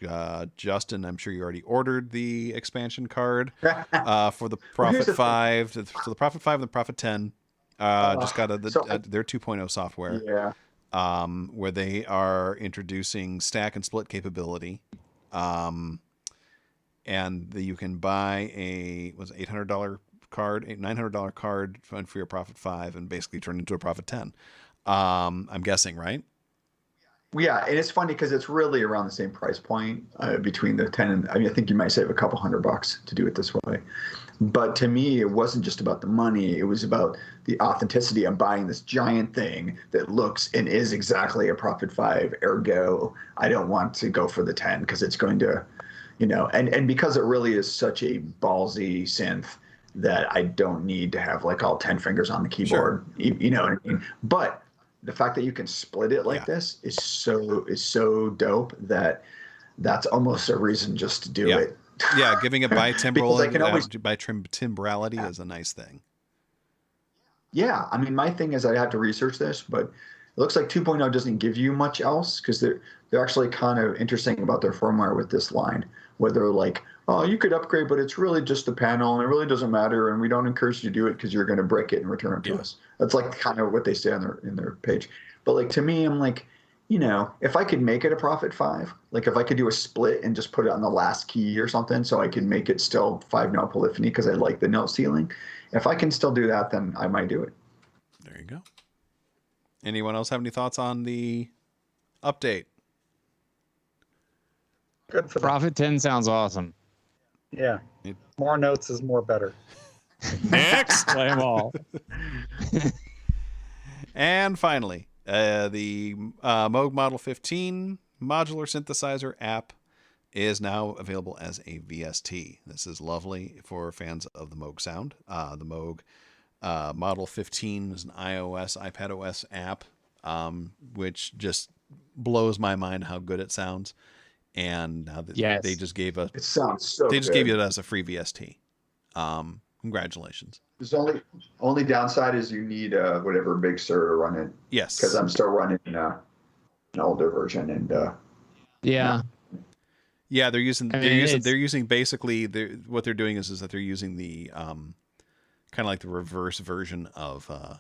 Justin, I'm sure you already ordered the expansion card for the Prophet 5, for the Prophet 5 and the Prophet 10. Just got their 2.0 software. Yeah. Where they are introducing stack and split capability. And you can buy a $800 card, a $900 card for your Prophet 5 and basically turn into a Prophet 10. I'm guessing, right? Yeah, and it's funny because it's really around the same price point between the 10 and, I think you might save a couple $100 to do it this way. But to me, it wasn't just about the money. It was about the authenticity of buying this giant thing that looks and is exactly a Prophet 5. Ergo, I don't want to go for the 10 because it's going to, and because it really is such a ballsy synth that I don't need to have all 10 fingers on the keyboard. Sure. You know what I mean? But the fact that you can split it like this is so dope that that's almost a reason just to do it. Yeah, giving it timbrality is a nice thing. Yeah, my thing is I have to research this, but it looks like 2.0 doesn't give you much else because they're actually kind of interesting about their firmware with this line, where they're like, oh, you could upgrade, but it's really just the panel and it really doesn't matter, and we don't encourage you to do it because you're going to break it and return it to us. That's kind of what they say in their page. But to me, I'm like, if I could make it a Prophet 5, if I could do a split and just put it on the last key or something so I can make it still 5-note polyphony because I like the note ceiling. If I can still do that, then I might do it. There you go. Anyone else have any thoughts on the update? Good for Prophet 10 sounds awesome. Yeah. More notes is more better. Next. Play them all. And finally, the Moog Model 15 modular synthesizer app is now available as a VST. This is lovely for fans of the Moog sound. The Moog Model 15 is an iOS, iPadOS app, which just blows my mind how good it sounds. And how they just gave it sounds so they just good. gave you it as a free VST. Congratulations. The only downside is you need whatever Big Sur to run it. Yes. Because I'm still running an older version, and yeah, they're using basically what they're doing is that they're using the kind of like the reverse version of the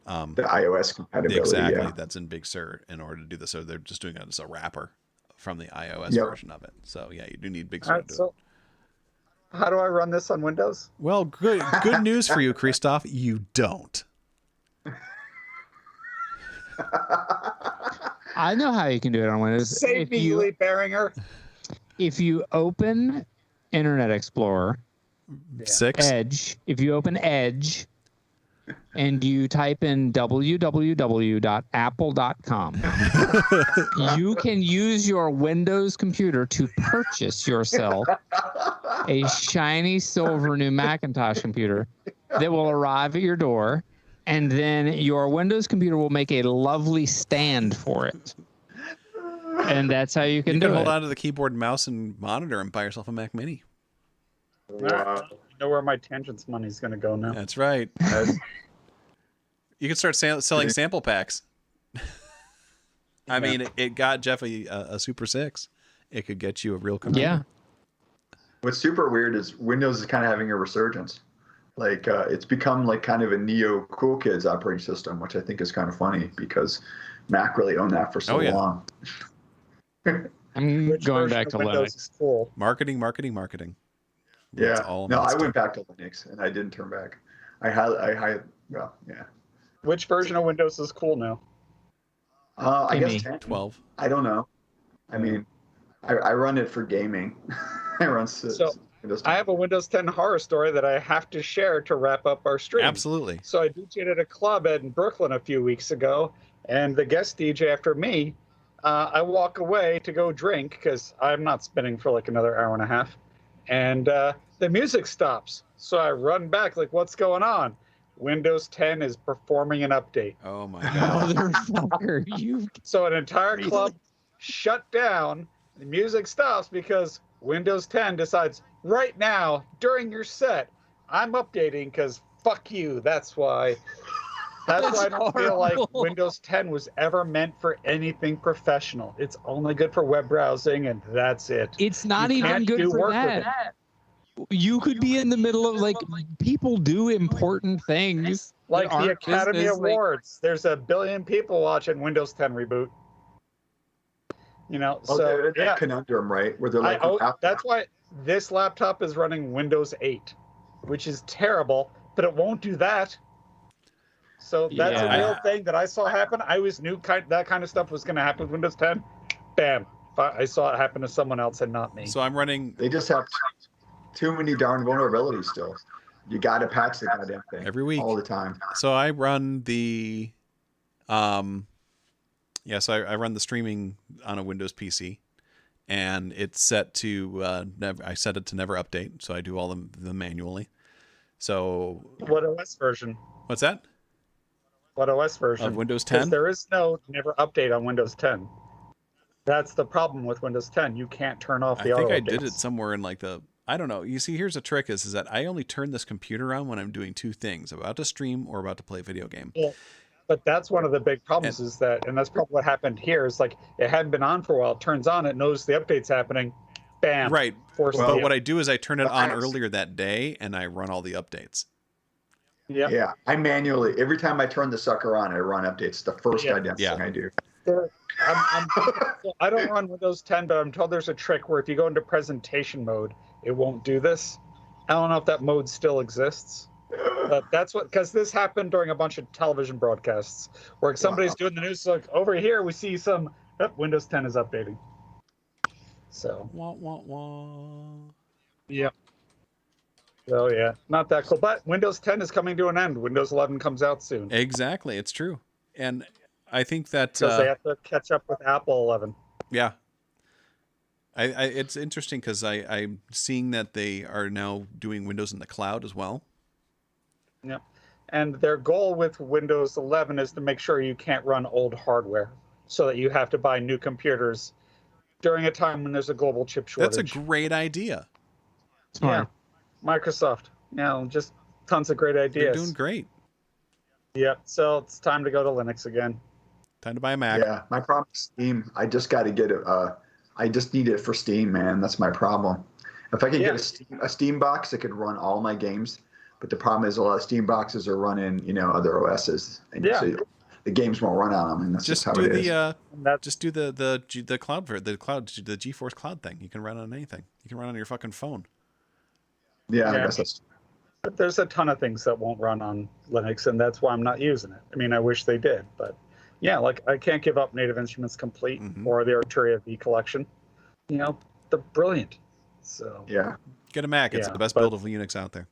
iOS compatibility. Exactly, that's in Big Sur in order to do this. So they're just doing it as a wrapper from the iOS version of it. So yeah, you do need Big Sur to do it. How do I run this on Windows? Well, good news for you, Christoph. You don't. I know how you can do it on Windows. Save me, Lee Beringer. If you open Internet Explorer, 6 Edge, if you open Edge and you type in www.apple.com, you can use your Windows computer to purchase yourself a shiny silver new Macintosh computer that will arrive at your door, and then your Windows computer will make a lovely stand for it. And that's how you can do it. Hold on to the keyboard, mouse, and monitor and buy yourself a Mac Mini. Wow. You know where my tangents money's going to go now. That's right. You can start selling sample packs. I mean, it got Jeff a Super 6. It could get you a real computer. Yeah. What's super weird is Windows is kind of having a resurgence. It's become kind of a neo cool kids operating system, which I think is kind of funny because Mac really owned that for so long. I'm going back to Windows Linux. is cool. Marketing. Yeah. No, I went back to Linux and I didn't turn back. Which version of Windows is cool now? I Gimme. guess 10. 12. I don't know. I mean, I run it for gaming. I run So, Windows 10. I have a Windows 10 horror story that I have to share to wrap up our stream. Absolutely. So I DJ'd at a club in Brooklyn a few weeks ago, and the guest DJ after me, I walk away to go drink because I'm not spinning for like another hour and a half, and the music stops. So I run back like, what's going on? Windows 10 is performing an update. Oh my god. Motherfucker, you. So an entire club shut down. The music stops because Windows 10 decides right now during your set, I'm updating because fuck you. That's why. That's why I don't feel like horrible. Windows 10 was ever meant for anything professional. It's only good for web browsing, and that's it. It's not You even can't good do for work with that. You could be in the middle of like people do important things. Like that the aren't Academy business, like- Awards, there's 1 billion people watching Windows 10 reboot. You know, Oh, so they're in that yeah. conundrum, right? Where they're like, That's why this laptop is running Windows 8, which is terrible, but it won't do that. So that's Yeah. a real thing that I saw happen. I always knew that kind of stuff was going to happen with Windows 10. Bam. I saw it happen to someone else and not me. So I'm running they just have too many darn vulnerabilities still. You got to patch the goddamn thing every week. all the time. So I run the so I run the streaming on a Windows PC, and it's set to I set it to never update, so I do all them manually. So What OS version? what's that? What OS version? Of Windows 'Cause 10? there is no never update on Windows 10. That's the problem with Windows 10. You can't turn off I the think auto I did it updates. somewhere in like the I don't know. You see, here's a trick is that I only turn this computer on when I'm doing two things, about to stream or about to play a video game. But that's one of the big problems is that, and that's probably what happened here, is like it hadn't been on for a while. It turns on, it knows the update's happening. Bam. Right. Force Well, But what I do is I turn it on Perhaps. earlier that day and I run all the updates. Yeah. Yeah, I manually every time I turn the sucker on, I run updates. The first Yeah. goddamn Yeah. thing I do. So I don't run Windows 10, but I'm told there's a trick where if you go into presentation mode, it won't do this. I don't know if that mode still exists. But that's what, because this happened during a bunch of television broadcasts where somebody's Wow. doing the news, like over here we see some Windows 10 is updating. So Wah, wah, wah. yeah. So yeah, not that cool. But Windows 10 is coming to an end. Windows 11 comes out soon Exactly, it's true. And I think that because they have to catch up with Apple 11. yeah. I it's interesting because I'm seeing that they are now doing Windows in the cloud as well. Yeah. And their goal with Windows 11 is to make sure you can't run old hardware so that you have to buy new computers during a time when there's a global chip shortage. That's a great idea. Smart. Yeah. Microsoft. Yeah, just tons of great They're ideas. doing great. Yep. So it's time to go to Linux again. Time to buy a Mac. Yeah, my problem is Steam. I just got to get it. I just need it for Steam, man. That's my problem. If I could Yeah. get a Steam box that could run all my games, but the problem is a lot of Steam boxes are running, other OSs, and Yeah. so the games won't run on them, and that's just, Just how do it is. the And that's just do the cloud the GeForce Cloud thing. You can run on anything. You can run on your fucking phone. Yeah, I Yeah. guess that's. But there's a ton of things that won't run on Linux, and that's why I'm not using it. I mean, I wish they did, but yeah, like I can't give up Native Instruments Complete Mhm. or the Arturia V collection. They're brilliant. So Yeah, Get a Mac. It's Yeah, the best but- build of Unix out there.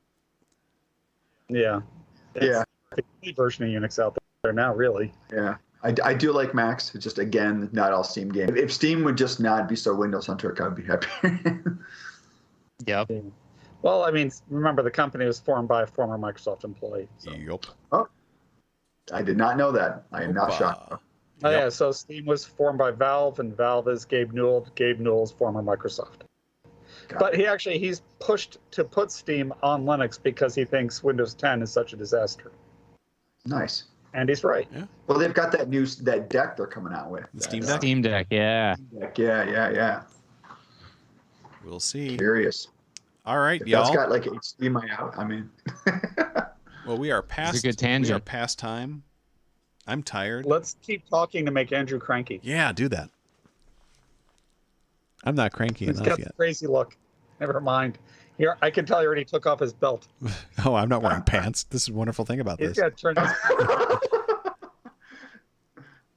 yeah, yeah, the only version of Unix out there now, really. yeah. I do like Macs. It's just again not all Steam games. If Steam would just not be so Windows centric, I'd be happier. Yep. Well, I mean, remember the company was formed by a former Microsoft employee. So. Yup. I did not know that. I am not Opa. shocked. Oh Yep. yeah, so Steam was formed by Valve, and Valve is Gabe Newell. Gabe Newell's former Microsoft. Got But it. he's pushed to put Steam on Linux because he thinks Windows 10 is such a disaster, Nice. and he's right. Well, they've got that deck they're coming out with. The Steam That, Deck? Steam Deck, yeah. Deck. Yeah. We'll see. Curious. All right, If that's y'all. got like HDMI out, I mean. Well, we are past. good We are tangent. past time. I'm tired. Let's keep talking to make Andrew cranky. Yeah, do that. I'm not cranky He's enough got the yet. crazy look. Never mind. Here, I can tell he already took off his belt. Oh, I'm not wearing pants. This is a wonderful thing about He's this. got to turn his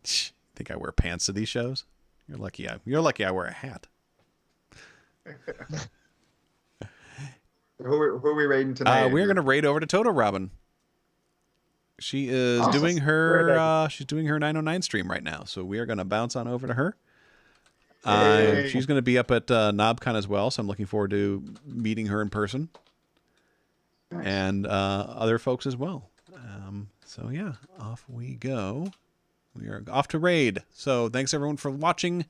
Think I wear pants to these shows? You're lucky I wear a hat. Who are we raiding tonight? We're gonna raid over to Toto Robin. She is Awesome. doing Great her she's doing her 909 stream right now, so we are gonna bounce on over to her. Hey. She's gonna be up at NobCon as well, so I'm looking forward to meeting her in person. Nice. And other folks as well. So yeah, off we go. We are off to raid. So thanks everyone for watching.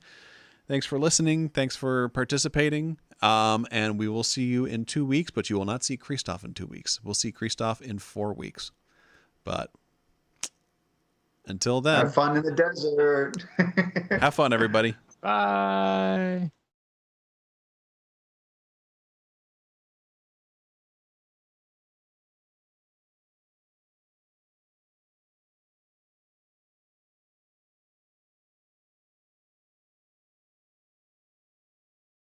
Thanks for listening. Thanks for participating. And we will see you in 2 weeks, but you will not see Christoph in 2 weeks. We'll see Christoph in 4 weeks. But until then, Have fun in the desert. have fun, everybody. Bye.